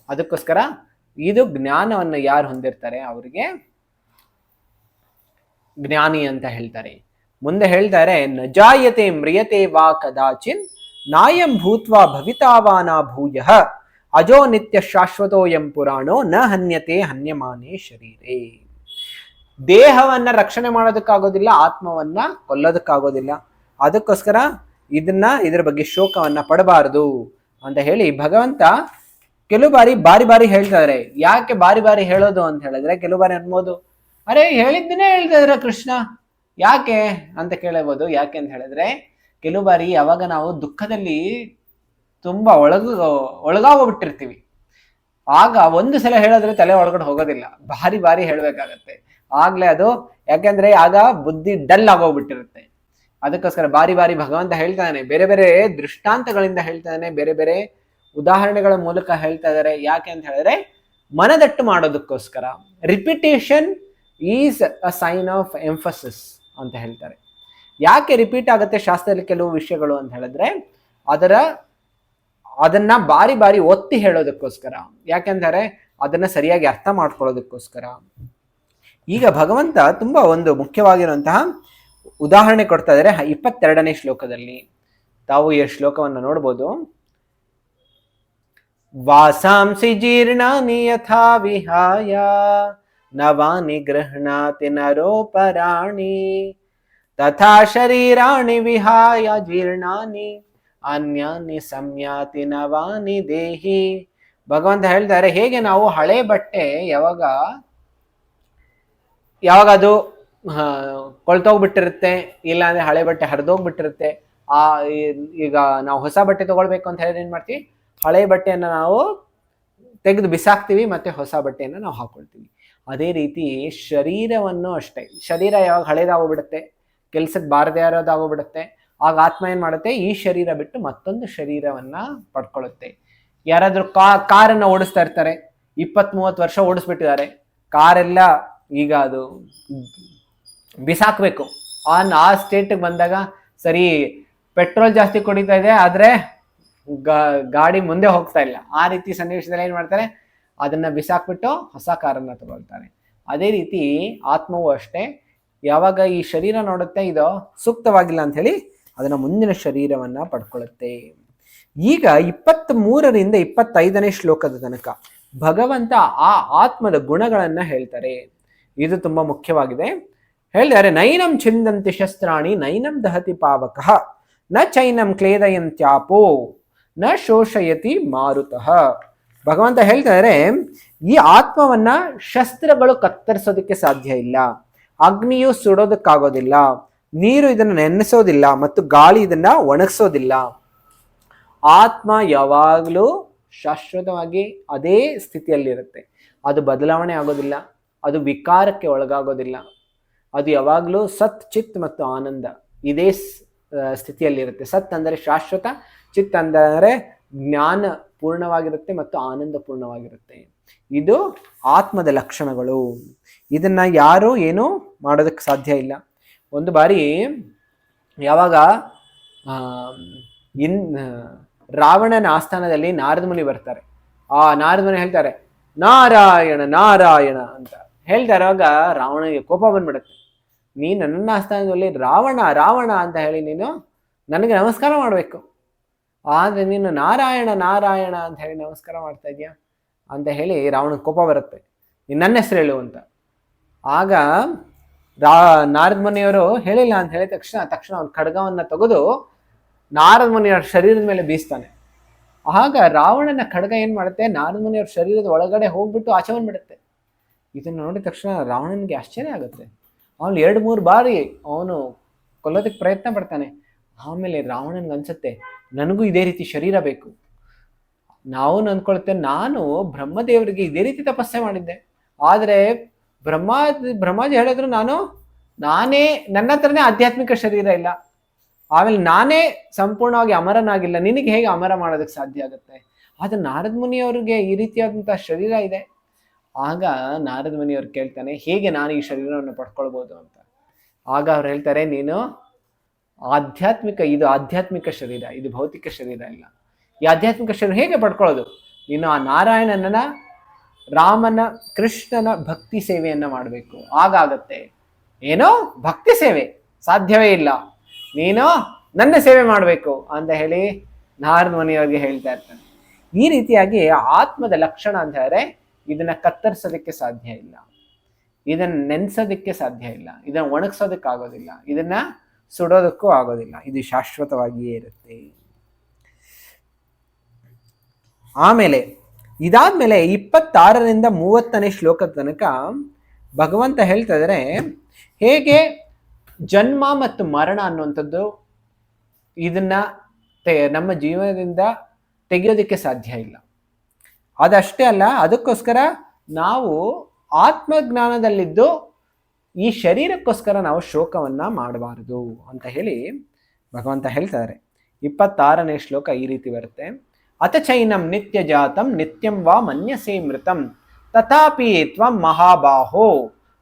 ಅದಕ್ಕೋಸ್ಕರ ಇದು ಜ್ಞಾನವನ್ನು ಯಾರು ಹೊಂದಿರ್ತಾರೆ ಅವರಿಗೆ ಜ್ಞಾನಿ ಅಂತ ಹೇಳ್ತಾರೆ. ಮುಂದೆ ಹೇಳ್ತಾರೆ, ನ ಜಾಯತೆ ಮ್ರಿಯತೆ ವಾ ಕದಾಚಿನ್ ನಾಯಂ ಭೂತ್ವಾ ಭವಿತಾವಾನ ಭೂಯಃ ಅಜೋ ನಿತ್ಯ ಶಾಶ್ವತೋಯಂ ಪುರಾಣೋ ನ ಹನ್ಯತೆ ಹನ್ಯಮಾನೇ ಶರೀರೇ. ದೇಹವನ್ನ ರಕ್ಷಣೆ ಮಾಡೋದಕ್ಕಾಗೋದಿಲ್ಲ, ಆತ್ಮವನ್ನ ಕೊಲ್ಲೋದಕ್ಕಾಗೋದಿಲ್ಲ. ಅದಕ್ಕೋಸ್ಕರ ಇದ್ರ ಬಗ್ಗೆ ಶೋಕವನ್ನ ಪಡಬಾರದು ಅಂತ ಹೇಳಿ ಭಗವಂತ ಕೆಲವು ಬಾರಿ ಬಾರಿ ಹೇಳ್ತಾರೆ. ಯಾಕೆ ಬಾರಿ ಹೇಳೋದು ಅಂತ ಹೇಳಿದ್ರೆ, ಕೆಲವು ಬಾರಿ ಅನ್ಬೋದು, ಅರೆ ಹೇಳಿದ್ದನ್ನೇ ಹೇಳ್ತಾ ಇದ್ರ ಕೃಷ್ಣ ಯಾಕೆ ಅಂತ ಕೇಳಬಹುದು. ಯಾಕೆ ಅಂತ ಹೇಳಿದ್ರೆ, ಕೆಲವು ಬಾರಿ ಯಾವಾಗ ನಾವು ದುಃಖದಲ್ಲಿ ತುಂಬಾ ಒಳಗಾಗೋಗ್ಬಿಟ್ಟಿರ್ತೀವಿ, ಆಗ ಒಂದು ಸಲ ಹೇಳಿದ್ರೆ ತಲೆ ಒಳಗಡೆ ಹೋಗೋದಿಲ್ಲ, ಬಾರಿ ಹೇಳ್ಬೇಕಾಗತ್ತೆ. ಆಗ್ಲೇ ಅದು, ಯಾಕೆಂದ್ರೆ ಆಗ ಬುದ್ಧಿ ಡಲ್ ಆಗೋಗ್ಬಿಟ್ಟಿರುತ್ತೆ. ಅದಕ್ಕೋಸ್ಕರ ಬಾರಿ ಭಗವಂತ ಹೇಳ್ತಾನೆ, ಬೇರೆ ಬೇರೆ ದೃಷ್ಟಾಂತಗಳಿಂದ ಹೇಳ್ತಾನೆ, ಬೇರೆ ಬೇರೆ ಉದಾಹರಣೆಗಳ ಮೂಲಕ ಹೇಳ್ತಾ ಇದಾರೆ. ಯಾಕೆ ಅಂತ ಹೇಳಿದ್ರೆ, ಮನದಟ್ಟು ಮಾಡೋದಕ್ಕೋಸ್ಕರ. Repetition is a sign of emphasis ಅಂತ ಹೇಳ್ತಾರೆ. ಯಾಕೆ ರಿಪೀಟ್ ಆಗುತ್ತೆ ಶಾಸ್ತ್ರದಲ್ಲಿ ಕೆಲವು ವಿಷಯಗಳು ಅಂತ ಹೇಳಿದ್ರೆ, ಅದನ್ನ ಬಾರಿ ಒತ್ತಿ ಹೇಳೋದಕ್ಕೋಸ್ಕರ. ಯಾಕೆಂದರೆ ಅದನ್ನ ಸರಿಯಾಗಿ ಅರ್ಥ ಮಾಡ್ಕೊಳ್ಳೋದಕ್ಕೋಸ್ಕರ. ಈಗ ಭಗವಂತ ತುಂಬಾ ಒಂದು ಮುಖ್ಯವಾಗಿರುವಂತಹ ಉದಾಹರಣೆ ಕೊಡ್ತಾ ಇದ್ದಾರೆ 22ನೇ ಶ್ಲೋಕದಲ್ಲಿ. ತಾವು ಈ ಶ್ಲೋಕವನ್ನು ನೋಡ್ಬೋದು. ವಾಸಾಂಸಿ ಜೀರ್ಣಾನಿ ಯಥಾ ವಿಹಾಯ ನವಾನಿ ಗೃಹ್ಣಾತಿ ನರೋಪರಾಣಿ ತಥಾ ಶರೀರಾಣಿ ವಿಹಾಯ ಜೀರ್ಣಾನಿ ಅನ್ಯಾನಿ ಸಂಯಾತಿ ನವಾನಿ ದೇಹಿ. ಭಗವಂತ ಹೇಳ್ತಾರೆ, ಹೇಗೆ ನಾವು ಹಳೆ ಬಟ್ಟೆ ಯಾವಾಗ ಅದು ಕೊಳ್ತೋಗ್ಬಿಟ್ಟಿರುತ್ತೆ, ಇಲ್ಲ ಅಂದ್ರೆ ಹಳೆ ಬಟ್ಟೆ ಹರಿದೋಗ್ಬಿಟ್ಟಿರುತ್ತೆ, ಈಗ ನಾವು ಹೊಸ ಬಟ್ಟೆ ತಗೊಳ್ಬೇಕು ಅಂತ ಹೇಳಿದ್ರೆ ಏನ್ ಮಾಡ್ತೀವಿ, ಹಳೆ ಬಟ್ಟೆಯನ್ನ ನಾವು ತೆಗೆದು ಬಿಸಾಕ್ತಿವಿ, ಮತ್ತೆ ಹೊಸ ಬಟ್ಟೆಯನ್ನ ನಾವು ಹಾಕೊಳ್ತೀವಿ. ಅದೇ ರೀತಿ ಶರೀರವನ್ನು ಅಷ್ಟೇ, ಶರೀರ ಯಾವಾಗ ಹಳೇದಾಗೋಗ್ಬಿಡುತ್ತೆ, ಕೆಲ್ಸಕ್ಕೆ ಬಾರದೇ ಇರೋದಾಗೋಗ್ಬಿಡುತ್ತೆ, ಆಗ ಆತ್ಮ ಏನ್ ಮಾಡುತ್ತೆ, ಈ ಶರೀರ ಬಿಟ್ಟು ಮತ್ತೊಂದು ಶರೀರವನ್ನ ಪಡ್ಕೊಳ್ಳುತ್ತೆ. ಯಾರಾದ್ರೂ ಕಾರನ್ನ ಓಡಿಸ್ತಾ ಇರ್ತಾರೆ, 20-30 ವರ್ಷ ಓಡಿಸ್ಬಿಟ್ಟಿದ್ದಾರೆ, ಕಾರೆಲ್ಲ ಈಗ ಅದು ಬಿಸಾಕ್ಬೇಕು ಆ ಸ್ಟೇಟ್ಗೆ ಬಂದಾಗ, ಸರಿ ಪೆಟ್ರೋಲ್ ಜಾಸ್ತಿ ಕುಡಿತಾ ಇದೆ ಆದ್ರೆ ಗಾಡಿ ಮುಂದೆ ಹೋಗ್ತಾ ಇಲ್ಲ, ಆ ರೀತಿ ಸನ್ನಿವೇಶದಲ್ಲಿ ಏನ್ ಮಾಡ್ತಾರೆ, ಅದನ್ನ ಬಿಸಾಕ್ಬಿಟ್ಟು ಹೊಸ ಕಾರನ್ನ ತಗೊಳ್ತಾರೆ. ಅದೇ ರೀತಿ ಆತ್ಮವು ಅಷ್ಟೇ, ಯಾವಾಗ ಈ ಶರೀರ ನೋಡುತ್ತೆ ಇದು ಸೂಕ್ತವಾಗಿಲ್ಲ ಅಂತ ಹೇಳಿ ಅದನ್ನ ಮುಂದಿನ ಶರೀರವನ್ನ ಪಡ್ಕೊಳ್ಳುತ್ತೆ. ಈಗ 23ರಿಂದ 25ನೇ ಶ್ಲೋಕದ ತನಕ ಭಗವಂತ ಆ ಆತ್ಮದ ಗುಣಗಳನ್ನ ಹೇಳ್ತಾರೆ. ಇದು ತುಂಬಾ ಮುಖ್ಯವಾಗಿದೆ. ಹೇಳಿದ್ದಾರೆ, ನೈನಂ ಛಿಂದಂತಿ ಶಸ್ತ್ರಾಣಿ ನೈನಂ ದಹತಿ ಪಾವಕಃ ನ ಚೈನಂ ಕ್ಲೇದಯಂತ್ಯಾಪೋ ನ ಶೋಷಯತಿ ಮಾರುತಃ. ಭಗವಂತ ಹೇಳ್ತಾರೆ, ಈ ಆತ್ಮವನ್ನ ಶಸ್ತ್ರಗಳು ಕತ್ತರಿಸೋದಕ್ಕೆ ಸಾಧ್ಯ ಇಲ್ಲ, ಅಗ್ನಿಯು ಸುಡೋದಕ್ಕಾಗೋದಿಲ್ಲ, ನೀರು ಇದನ್ನು ನೆನೆಸೋದಿಲ್ಲ, ಮತ್ತು ಗಾಳಿ ಇದನ್ನ ಒಣಗಿಸೋದಿಲ್ಲ. ಆತ್ಮ ಯಾವಾಗಲೂ ಶಾಶ್ವತವಾಗಿ ಅದೇ ಸ್ಥಿತಿಯಲ್ಲಿರುತ್ತೆ, ಅದು ಬದಲಾವಣೆ ಆಗೋದಿಲ್ಲ, ಅದು ವಿಕಾರಕ್ಕೆ ಒಳಗಾಗೋದಿಲ್ಲ, ಅದು ಯಾವಾಗಲೂ ಸತ್, ಚಿತ್ ಮತ್ತು ಆನಂದ ಇದೇ ಸ್ಥಿತಿಯಲ್ಲಿರುತ್ತೆ. ಸತ್ ಅಂದರೆ ಶಾಶ್ವತ, ಚಿತ್ ಅಂದರೆ ಜ್ಞಾನ ಪೂರ್ಣವಾಗಿರುತ್ತೆ ಮತ್ತು ಆನಂದ ಪೂರ್ಣವಾಗಿರುತ್ತೆ. ಇದು ಆತ್ಮದ ಲಕ್ಷಣಗಳು. ಇದನ್ನ ಯಾರು ಏನು ಮಾಡೋದಕ್ಕೆ ಸಾಧ್ಯ ಇಲ್ಲ. ಒಂದು ಬಾರಿ ಯಾವಾಗ ರಾವಣನ ಆಸ್ಥಾನದಲ್ಲಿ ನಾರದ ಮುನಿ ಬರ್ತಾರೆ, ಆ ನಾರದ ಮುನಿ ಹೇಳ್ತಾರೆ, ನಾರಾಯಣ ನಾರಾಯಣ ಅಂತ ಹೇಳ್ತಾರೆ. ಆಗ ರಾವಣನಿಗೆ ಕೋಪ ಬಂದ್ಬಿಡುತ್ತೆ, ನೀನು ನನ್ನ ಆಸ್ಥಾನದಲ್ಲಿ ರಾವಣ ರಾವಣ ಅಂತ ಹೇಳಿ ನೀನು ನನಗೆ ನಮಸ್ಕಾರ ಮಾಡಬೇಕು, ಆದ್ರೆ ನೀನು ನಾರಾಯಣ ನಾರಾಯಣ ಅಂತ ಹೇಳಿ ನಮಸ್ಕಾರ ಮಾಡ್ತಾ ಇದೀಯಾ ಅಂತ ಹೇಳಿ ರಾವಣನ ಕೋಪ ಬರುತ್ತೆ, ನೀನು ನನ್ನ ಹೆಸರು ಹೇಳು ಅಂತ. ಆಗ ನಾರದ ಮುನಿಯವರು ಹೇಳಿಲ್ಲ ಅಂತ ಹೇಳಿ ತಕ್ಷಣ ಅವ್ನ ಖಡ್ಗವನ್ನ ತೆಗೆದು ನಾರದ ಮುನಿಯವರ ಶರೀರದ ಮೇಲೆ ಬೀಸ್ತಾನೆ. ಆಗ ರಾವಣನ ಖಡ್ಗ ಏನ್ ಮಾಡುತ್ತೆ, ನಾರದ ಮುನಿಯವರ ಶರೀರದ ಒಳಗಡೆ ಹೋಗ್ಬಿಟ್ಟು ಆಚೆ ಬಂದ್ಬಿಡುತ್ತೆ. ಇದನ್ನ ನೋಡಿದ ತಕ್ಷಣ ರಾವಣನಿಗೆ ಆಶ್ಚರ್ಯ ಆಗುತ್ತೆ. ಅವನು 2-3 ಬಾರಿ ಅವನು ಕೊಲ್ಲೋದಕ್ಕೆ ಪ್ರಯತ್ನ ಪಡ್ತಾನೆ. ಆಮೇಲೆ ರಾವಣನ್ಗೆ ಅನ್ಸುತ್ತೆ, ನನಗೂ ಇದೇ ರೀತಿ ಶರೀರ ಬೇಕು. ನಾವು ಅಂದ್ಕೊಳ್ತೇವೆ, ನಾನು ಬ್ರಹ್ಮದೇವರಿಗೆ ಇದೇ ರೀತಿ ತಪಸ್ಸೆ ಮಾಡಿದ್ದೆ, ಆದ್ರೆ ಬ್ರಹ್ಮಾಜಿ ಹೇಳಿದ್ರು ನಾನೇ ನನ್ನ ಹತ್ರನೇ ಆಧ್ಯಾತ್ಮಿಕ ಶರೀರ ಇಲ್ಲ, ಆಮೇಲೆ ನಾನೇ ಸಂಪೂರ್ಣವಾಗಿ ಅಮರನಾಗಿಲ್ಲ, ನಿನಗೆ ಹೇಗೆ ಅಮರ ಮಾಡೋದಕ್ಕೆ ಸಾಧ್ಯ ಆಗುತ್ತೆ? ಆದ್ರೆ ನಾರದ ಮುನಿಯವರಿಗೆ ಈ ರೀತಿಯಾದಂತಹ ಶರೀರ ಇದೆ. ಆಗ ನಾರದ ಮುನಿಯವ್ರು ಕೇಳ್ತಾನೆ, ಹೇಗೆ ನಾನು ಈ ಶರೀರವನ್ನು ಪಡ್ಕೊಳ್ಬೋದು ಅಂತ. ಆಗ ಅವ್ರು ಹೇಳ್ತಾರೆ, ನೀನು ಇದು ಆಧ್ಯಾತ್ಮಿಕ ಶರೀರ, ಇದು ಭೌತಿಕ ಶರೀರ ಇಲ್ಲ. ಈ ಆಧ್ಯಾತ್ಮಿಕ ಶರೀರ ಹೇಗೆ ಪಡ್ಕೊಳ್ಳೋದು? ನೀನು ಆ ನಾರಾಯಣನ, ರಾಮನ, ಕೃಷ್ಣನ ಭಕ್ತಿ ಸೇವೆಯನ್ನ ಮಾಡಬೇಕು, ಆಗಾಗತ್ತೆ. ಏನೋ ಭಕ್ತಿ ಸೇವೆ ಸಾಧ್ಯವೇ ಇಲ್ಲ, ನೀನು ನನ್ನ ಸೇವೆ ಮಾಡಬೇಕು ಅಂತ ಹೇಳಿ ನಾರದ ಮುನಿಯವರಿಗೆ ಹೇಳ್ತಾ ಇರ್ತಾನೆ. ಈ ರೀತಿಯಾಗಿ ಆತ್ಮದ ಲಕ್ಷಣ ಅಂತ ಹೇಳಿದ್ರೆ ಇದನ್ನ ಕತ್ತರಿಸೋದಕ್ಕೆ ಸಾಧ್ಯ ಇಲ್ಲ, ಇದನ್ನ ನೆನ್ಸೋದಕ್ಕೆ ಸಾಧ್ಯ ಇಲ್ಲ, ಇದನ್ನ ಒಣಗಿಸೋದಕ್ಕಾಗೋದಿಲ್ಲ, ಇದನ್ನ ಸುಡೋದಕ್ಕೂ ಆಗೋದಿಲ್ಲ. ಇದು ಶಾಶ್ವತವಾಗಿಯೇ ಇರುತ್ತೆ. ಆಮೇಲೆ ಇದಾದ್ಮೇಲೆ 26ರಿಂದ 30ನೇ ಶ್ಲೋಕದ ತನಕ ಭಗವಂತ ಹೇಳ್ತಾ ಇದ್ದಾರೆ ಹೇಗೆ ಜನ್ಮ ಮತ್ತು ಮರಣ ಅನ್ನುವಂಥದ್ದು ಇದನ್ನ ನಮ್ಮ ಜೀವನದಿಂದ ತೆಗೆಯೋದಕ್ಕೆ ಸಾಧ್ಯ ಇಲ್ಲ. ಅದಷ್ಟೇ ಅಲ್ಲ, ಅದಕ್ಕೋಸ್ಕರ ನಾವು ಆತ್ಮಜ್ಞಾನದಲ್ಲಿದ್ದು ಈ ಶರೀರಕ್ಕೋಸ್ಕರ ನಾವು ಶೋಕವನ್ನ ಮಾಡಬಾರದು ಅಂತ ಹೇಳಿ ಭಗವಂತ ಹೇಳ್ತಾರೆ. 26ನೇ ಶ್ಲೋಕ ಈ ರೀತಿ ಬರುತ್ತೆ. ಅಥ ಚೈನಂ ನಿತ್ಯ ಜಾತಂ ನಿತ್ಯಂ ವಾ ಮನ್ಯಸೇ ಮೃತಂ ತಥಾಪಿ ತ್ವಂ ಮಹಾಬಾಹೋ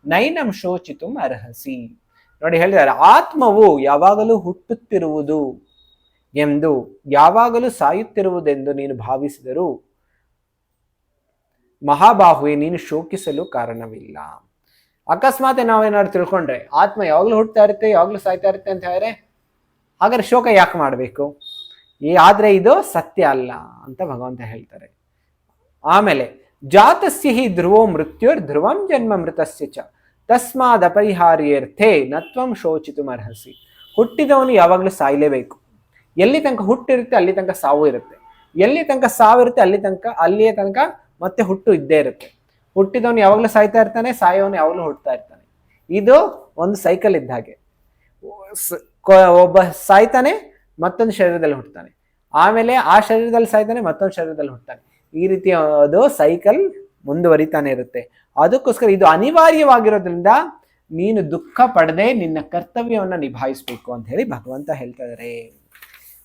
ನೈನಂ ಶೋಚಿತುಂ ಅರ್ಹಸಿ. ನೋಡಿ ಹೇಳಿದ್ದಾರೆ, ಆತ್ಮವು ಯಾವಾಗಲೂ ಹುಟ್ಟುತ್ತಿರುವುದು ಎಂದು, ಯಾವಾಗಲೂ ಸಾಯುತ್ತಿರುವುದೆಂದು ನೀನು ಭಾವಿಸಿದರೂ ಮಹಾಬಾಹುವೆ ನೀನು ಶೋಕಿಸಲು ಕಾರಣವಿಲ್ಲ. ಅಕಸ್ಮಾತ್ ನಾವೇನಾದ್ರು ತಿಳ್ಕೊಂಡ್ರೆ ಆತ್ಮ ಯಾವಾಗಲೂ ಹುಟ್ಟುತ್ತಾ ಇರುತ್ತೆ, ಯಾವಾಗಲೂ ಸಾಯ್ತಾ ಇರುತ್ತೆ ಅಂತ ಹೇಳಿದ್ರೆ ಹಾಗಾದ್ರೆ ಶೋಕ ಯಾಕೆ ಮಾಡಬೇಕು? ಆದ್ರೆ ಇದು ಸತ್ಯ ಅಲ್ಲ ಅಂತ ಭಗವಂತ ಹೇಳ್ತಾರೆ. ಆಮೇಲೆ ಜಾತಸ್ಯ ಹಿ ಧ್ರುವೋ ಮೃತ್ಯುರ್ ಧ್ರುವಂ ಜನ್ಮ ಮೃತಸ್ಯ ಚ ತಸ್ಮಾದ್ ಅಪರಿಹಾರ್ಯರ್ಥೇ ನತ್ವಂ ಶೋಚಿತುಂ ಅರ್ಹಸಿ. ಹುಟ್ಟಿದವನು ಯಾವಾಗಲೂ ಸಾಯಲೇಬೇಕು. ಎಲ್ಲಿ ತನಕ ಹುಟ್ಟಿರುತ್ತೆ ಅಲ್ಲಿ ತನಕ ಸಾವು ಇರುತ್ತೆ, ಎಲ್ಲಿ ತನಕ ಸಾವಿರುತ್ತೆ ಅಲ್ಲಿಯ ತನಕ ಮತ್ತೆ ಹುಟ್ಟು ಇದ್ದೇ ಇರುತ್ತೆ. ಹುಟ್ಟಿದವನು ಯಾವಾಗಲೂ ಸಾಯ್ತಾ ಇರ್ತಾನೆ, ಸಾಯೋನು ಯಾವಾಗಲೂ ಹುಟ್ಟುತ್ತಾ ಇರ್ತಾನೆ. ಇದು ಒಂದು ಸೈಕಲ್ ಇದ್ದ ಹಾಗೆ. ಒಬ್ಬ ಸಾಯ್ತಾನೆ, ಮತ್ತೊಂದು ಶರೀರದಲ್ಲಿ ಹುಟ್ಟುತ್ತಾನೆ, ಆಮೇಲೆ ಆ ಶರೀರದಲ್ಲಿ ಸಾಯ್ತಾನೆ, ಮತ್ತೊಂದು ಶರೀರದಲ್ಲಿ ಹುಟ್ಟುತ್ತಾನೆ. ಈ ರೀತಿ ಅದು ಸೈಕಲ್ ಮುಂದುವರಿತಾನೆ ಇರುತ್ತೆ. ಅದಕ್ಕೋಸ್ಕರ ಇದು ಅನಿವಾರ್ಯವಾಗಿರೋದ್ರಿಂದ ನೀನು ದುಃಖ ಪಡದೆ ನಿನ್ನ ಕರ್ತವ್ಯವನ್ನ ನಿಭಾಯಿಸ್ಬೇಕು ಅಂತ ಹೇಳಿ ಭಗವಂತ ಹೇಳ್ತಾ ಇದ್ದಾರೆ.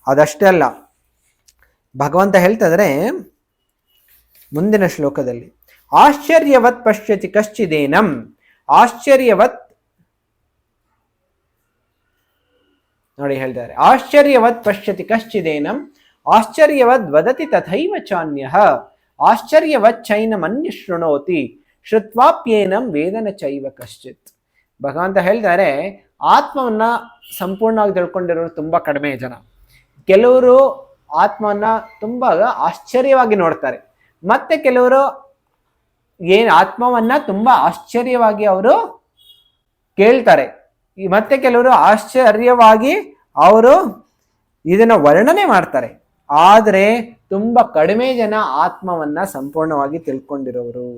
ಅದಷ್ಟೇ ಅಲ್ಲ, ಭಗವಂತ ಹೇಳ್ತಾ ಇದ್ದಾರೆ ಮುಂದಿನ ಶ್ಲೋಕದಲ್ಲಿ, ಆಶ್ಚರ್ಯವತ್ ಪಶ್ಯತಿ ಕಶ್ಚಿದೇನಂ ಆಶ್ಚರ್ಯವತ್, ನೋಡಿ ಹೇಳ್ತಾರೆ, ಆಶ್ಚರ್ಯವತ್ ಪಶ್ಯತಿ ಕಶ್ಚಿದೇನಂ ಆಶ್ಚರ್ಯವದ್ ವದತಿ ತಥೈವ ಚಾನ್ಯಃ ಆಶ್ಚರ್ಯವತ್ ಚೈನಮನ್ಯ ಶೃಣೋತಿ ಶ್ರುತ್ವಾಪ್ಯೇನಂ ವೇದನ ಚೈವ ಕಶ್ಚಿತ್. ಭಗವಂತ ಹೇಳ್ತಾರೆ, ಆತ್ಮವನ್ನ ಸಂಪೂರ್ಣವಾಗಿ ತಿಳ್ಕೊಂಡಿರೋರು ತುಂಬಾ ಕಡಿಮೆ ಜನ. ಕೆಲವರು ಆತ್ಮವನ್ನ ತುಂಬಾ ಆಶ್ಚರ್ಯವಾಗಿ ನೋಡ್ತಾರೆ, ಮತ್ತೆ ಕೆಲವರು ಆತ್ಮವನ್ನ ತುಂಬಾ ಆಶ್ಚರ್ಯವಾಗಿ ಅವರು ಕೇಳ್ತಾರೆ, ಮತ್ತೆ ಕೆಲವರು ಆಶ್ಚರ್ಯವಾಗಿ ಅವರು ಇದನ್ನ ವರ್ಣನೆ ಮಾಡ್ತಾರೆ. ಆದರೆ ತುಂಬಾ ಕಡಿಮೆ ಜನ ಆತ್ಮವನ್ನ ಸಂಪೂರ್ಣವಾಗಿ ತಿಳ್ಕೊಂಡಿರೋರು.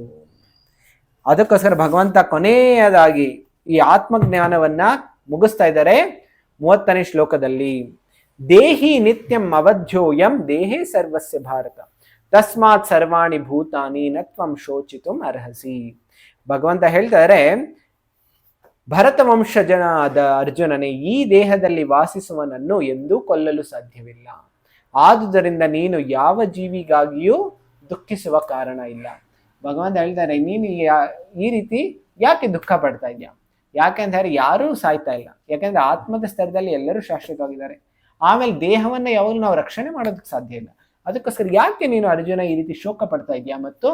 ಅದಕ್ಕೋಸ್ಕರ ಭಗವಂತ ಕೊನೆಯದಾಗಿ ಈ ಆತ್ಮಜ್ಞಾನವನ್ನ ಮುಗಿಸ್ತಾ ಇದ್ದಾರೆ 30ನೇ ಶ್ಲೋಕದಲ್ಲಿ. ದೇಹಿ ನಿತ್ಯಂ ಅವಧ್ಯೋಯಂ ದೇಹೇ ಸರ್ವಸ್ಯ ಭಾರತ ತಸ್ಮಾತ್ ಸರ್ವಾಣಿ ಭೂತಾನಿ ನತ್ವಂ ಶೋಚಿತುಂ ಅರ್ಹಸಿ. ಭಗವಂತ ಹೇಳ್ತಾರೆ, ಭರತ ವಂಶಜನಾದ ಅರ್ಜುನನೇ, ಈ ದೇಹದಲ್ಲಿ ವಾಸಿಸುವನನ್ನು ಎಂದೂ ಕೊಲ್ಲಲು ಸಾಧ್ಯವಿಲ್ಲ. ಆದುದರಿಂದ ನೀನು ಯಾವ ಜೀವಿಗಾಗಿಯೂ ದುಃಖಿಸುವ ಕಾರಣ ಇಲ್ಲ. ಭಗವಂತ ಹೇಳ್ತಾರೆ, ನೀನು ಈ ರೀತಿ ಯಾಕೆ ದುಃಖ ಪಡ್ತಾ ಇದೆಯಾ? ಯಾಕೆಂದ್ರೆ ಯಾರೂ ಸಾಯ್ತಾ ಇಲ್ಲ, ಯಾಕೆಂದ್ರೆ ಆತ್ಮದ ಸ್ತರದಲ್ಲಿ ಎಲ್ಲರೂ ಶಾಶ್ವತವಾಗಿದ್ದಾರೆ. ಆಮೇಲೆ ದೇಹವನ್ನ ಯಾವಾಗಲೂ ನಾವು ರಕ್ಷಣೆ ಮಾಡೋದಕ್ಕೆ ಸಾಧ್ಯ ಇಲ್ಲ. ಅದಕ್ಕೋಸ್ಕರ ಯಾಕೆ ನೀನು ಅರ್ಜುನ ಈ ರೀತಿ ಶೋಕ ಪಡ್ತಾ ಇದೆಯಾ? ಮತ್ತು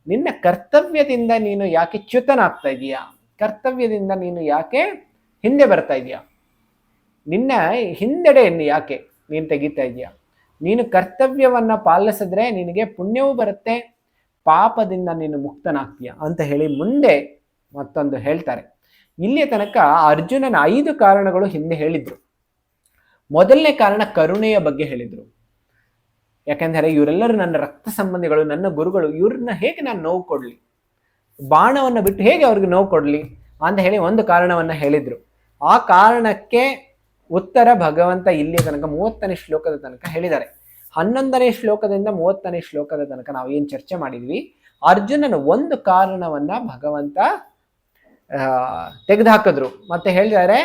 ನಿನ್ನ ಕರ್ತವ್ಯದಿಂದ ನೀನು ಯಾಕೆ ಚ್ಯುತನಾಗ್ತಾ ಇದೀಯಾ? ಕರ್ತವ್ಯದಿಂದ ನೀನು ಯಾಕೆ ಹಿಂದೆ ಬರ್ತಾ ಇದೀಯಾ? ನಿನ್ನ ಹಿಂದೆಡೆಯನ್ನು ಯಾಕೆ ನೀನು ತೆಗಿತಾ ಇದೀಯಾ? ನೀನು ಕರ್ತವ್ಯವನ್ನ ಪಾಲಿಸಿದ್ರೆ ನಿನಗೆ ಪುಣ್ಯವೂ ಬರುತ್ತೆ, ಪಾಪದಿಂದ ನೀನು ಮುಕ್ತನಾಗ್ತೀಯ ಅಂತ ಹೇಳಿ ಮುಂದೆ ಮತ್ತೊಂದು ಹೇಳ್ತಾರೆ. ಇಲ್ಲಿಯ ತನಕ ಅರ್ಜುನನ 5 ಕಾರಣಗಳು ಹಿಂದೆ ಹೇಳಿದ್ರು. ಮೊದಲನೇ ಕಾರಣ ಕರುಣೆಯ ಬಗ್ಗೆ ಹೇಳಿದ್ರು. ಯಾಕೆಂದರೆ ಇವರೆಲ್ಲರೂ ನನ್ನ ರಕ್ತ ಸಂಬಂಧಿಗಳು, ನನ್ನ ಗುರುಗಳು, ಇವ್ರನ್ನ ಹೇಗೆ ನಾನು ನೋವು ಕೊಡ್ಲಿ, ಬಾಣವನ್ನು ಬಿಟ್ಟು ಹೇಗೆ ಅವ್ರಿಗೆ ನೋವು ಕೊಡ್ಲಿ ಅಂತ ಹೇಳಿ ಒಂದು ಕಾರಣವನ್ನ ಹೇಳಿದ್ರು. ಆ ಕಾರಣಕ್ಕೆ ಉತ್ತರ ಭಗವಂತ ಇಲ್ಲಿಯ ತನಕ 30ನೇ ಶ್ಲೋಕದ ತನಕ ಹೇಳಿದ್ದಾರೆ. 11ನೇ ಶ್ಲೋಕದಿಂದ 30ನೇ ಶ್ಲೋಕದ ತನಕ ನಾವು ಏನ್ ಚರ್ಚೆ ಮಾಡಿದ್ವಿ, ಅರ್ಜುನನ ಒಂದು ಕಾರಣವನ್ನ ಭಗವಂತ ತೆಗೆದುಹಾಕಿದ್ರು. ಮತ್ತೆ ಹೇಳಿದ್ದಾರೆ,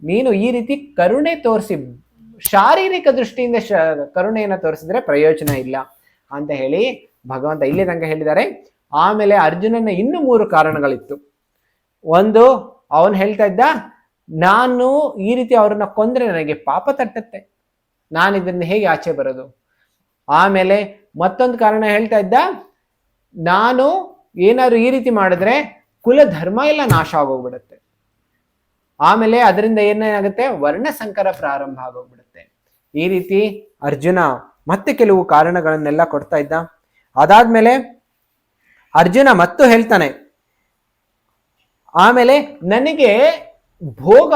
ನೀನು ಈ ರೀತಿ ಕರುಣೆ ತೋರಿಸಿ ಶಾರೀರಿಕ ದೃಷ್ಟಿಯಿಂದ ಕರುಣೆಯನ್ನು ತೋರಿಸಿದ್ರೆ ಪ್ರಯೋಜನ ಇಲ್ಲ ಅಂತ ಹೇಳಿ ಭಗವಂತ ಇಲ್ಲಿ ತನಕ ಹೇಳಿದ್ದಾರೆ. ಆಮೇಲೆ ಅರ್ಜುನನ ಇನ್ನೂ 3 ಕಾರಣಗಳಿತ್ತು. ಒಂದು, ಅವನು ಹೇಳ್ತಾ ಇದ್ದ ನಾನು ಈ ರೀತಿ ಅವ್ರನ್ನ ಕೊಂದ್ರೆ ನನಗೆ ಪಾಪ ತಟ್ಟತ್ತೆ, ನಾನು ಇದನ್ನ ಹೇಗೆ ಆಚೆ ಬರೋದು? ಆಮೇಲೆ ಮತ್ತೊಂದು ಕಾರಣ ಹೇಳ್ತಾ ಇದ್ದ, ನಾನು ಏನಾದ್ರು ಈ ರೀತಿ ಮಾಡಿದ್ರೆ ಕುಲ ಧರ್ಮ ಎಲ್ಲ ನಾಶ ಆಗೋಗ್ಬಿಡುತ್ತೆ, ಆಮೇಲೆ ಅದರಿಂದ ಏನಾಗುತ್ತೆ, ವರ್ಣ ಸಂಕರ ಪ್ರಾರಂಭ ಆಗೋಗ್ಬಿಡುತ್ತೆ. ಈ ರೀತಿ ಅರ್ಜುನ ಮತ್ತೆ ಕೆಲವು ಕಾರಣಗಳನ್ನೆಲ್ಲ ಕೊಡ್ತಾ ಇದ್ದ. ಅದಾದ್ಮೇಲೆ ಅರ್ಜುನ ಮತ್ತು ಹೇಳ್ತಾನೆ, ಆಮೇಲೆ ನನಗೆ ಭೋಗ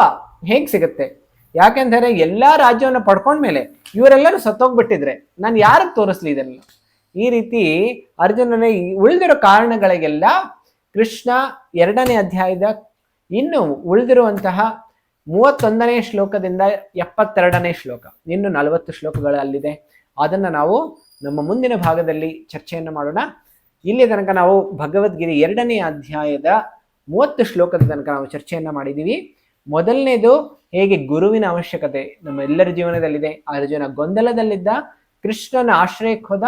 ಹೇಗ್ ಸಿಗುತ್ತೆ? ಯಾಕೆಂದರೆ ಎಲ್ಲಾ ರಾಜ್ಯವನ್ನು ಪಡ್ಕೊಂಡ್ಮೇಲೆ ಇವರೆಲ್ಲರೂ ಸತ್ತೋಗ್ಬಿಟ್ಟಿದ್ರೆ ನಾನು ಯಾರಿಗೆ ತೋರಿಸ್ಲಿ ಇದನ್ನು? ಈ ರೀತಿ ಅರ್ಜುನನ ಉಳಿದಿರೋ ಕಾರಣಗಳಿಗೆಲ್ಲ ಕೃಷ್ಣ 2ನೇ ಅಧ್ಯಾಯದ ಇನ್ನು ಉಳಿದಿರುವಂತಹ 31ನೇ ಶ್ಲೋಕದಿಂದ 72ನೇ ಶ್ಲೋಕ, ಇನ್ನು 40 ಶ್ಲೋಕಗಳು ಅಲ್ಲಿದೆ. ಅದನ್ನ ನಾವು ನಮ್ಮ ಮುಂದಿನ ಭಾಗದಲ್ಲಿ ಚರ್ಚೆಯನ್ನು ಮಾಡೋಣ. ಇಲ್ಲಿ ತನಕ ನಾವು ಭಗವದ್ಗೀತೆ 2ನೇ ಅಧ್ಯಾಯದ 30 ಶ್ಲೋಕದ ತನಕ ನಾವು ಚರ್ಚೆಯನ್ನ ಮಾಡಿದೀವಿ. ಮೊದಲನೇದು ಹೇಗೆ ಗುರುವಿನ ಅವಶ್ಯಕತೆ ನಮ್ಮ ಎಲ್ಲರ ಜೀವನದಲ್ಲಿದೆ. ಅರ್ಜುನ ಗೊಂದಲದಲ್ಲಿದ್ದ, ಕೃಷ್ಣನ ಆಶ್ರಯಕ್ಕೆ ಹೋದ,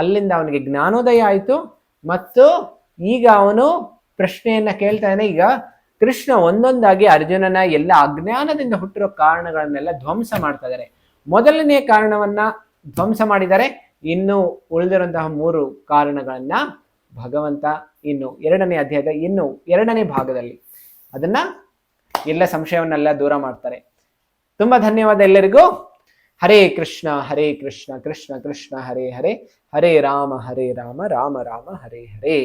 ಅಲ್ಲಿಂದ ಅವನಿಗೆ ಜ್ಞಾನೋದಯ ಆಯಿತು, ಮತ್ತು ಈಗ ಅವನು ಪ್ರಶ್ನೆಯನ್ನ ಕೇಳ್ತಾನೆ. ಈಗ ಕೃಷ್ಣ ಒಂದೊಂದಾಗಿ ಅರ್ಜುನನ ಎಲ್ಲ ಅಜ್ಞಾನದಿಂದ ಹುಟ್ಟಿರೋ ಕಾರಣಗಳನ್ನೆಲ್ಲ ಧ್ವಂಸ ಮಾಡ್ತಾ ಇದ್ದಾರೆ. ಮೊದಲನೇ ಕಾರಣವನ್ನ ಧ್ವಂಸ ಮಾಡಿದರೆ, ಇನ್ನು ಉಳಿದಿರುವಂತಹ 3 ಕಾರಣಗಳನ್ನ ಭಗವಂತ ಇನ್ನು 2ನೇ ಅಧ್ಯಾಯದ ಇನ್ನು 2ನೇ ಭಾಗದಲ್ಲಿ ಅದನ್ನ ಎಲ್ಲ ಸಂಶಯವನ್ನೆಲ್ಲ ದೂರ ಮಾಡ್ತಾರೆ. ತುಂಬಾ ಧನ್ಯವಾದ ಎಲ್ಲರಿಗೂ. ಹರೇ ಕೃಷ್ಣ ಕೃಷ್ಣ ಕೃಷ್ಣ ಹರೇ ಹರೇ, ಹರೇ ರಾಮ ರಾಮ ರಾಮ ಹರೇ ಹರೇ.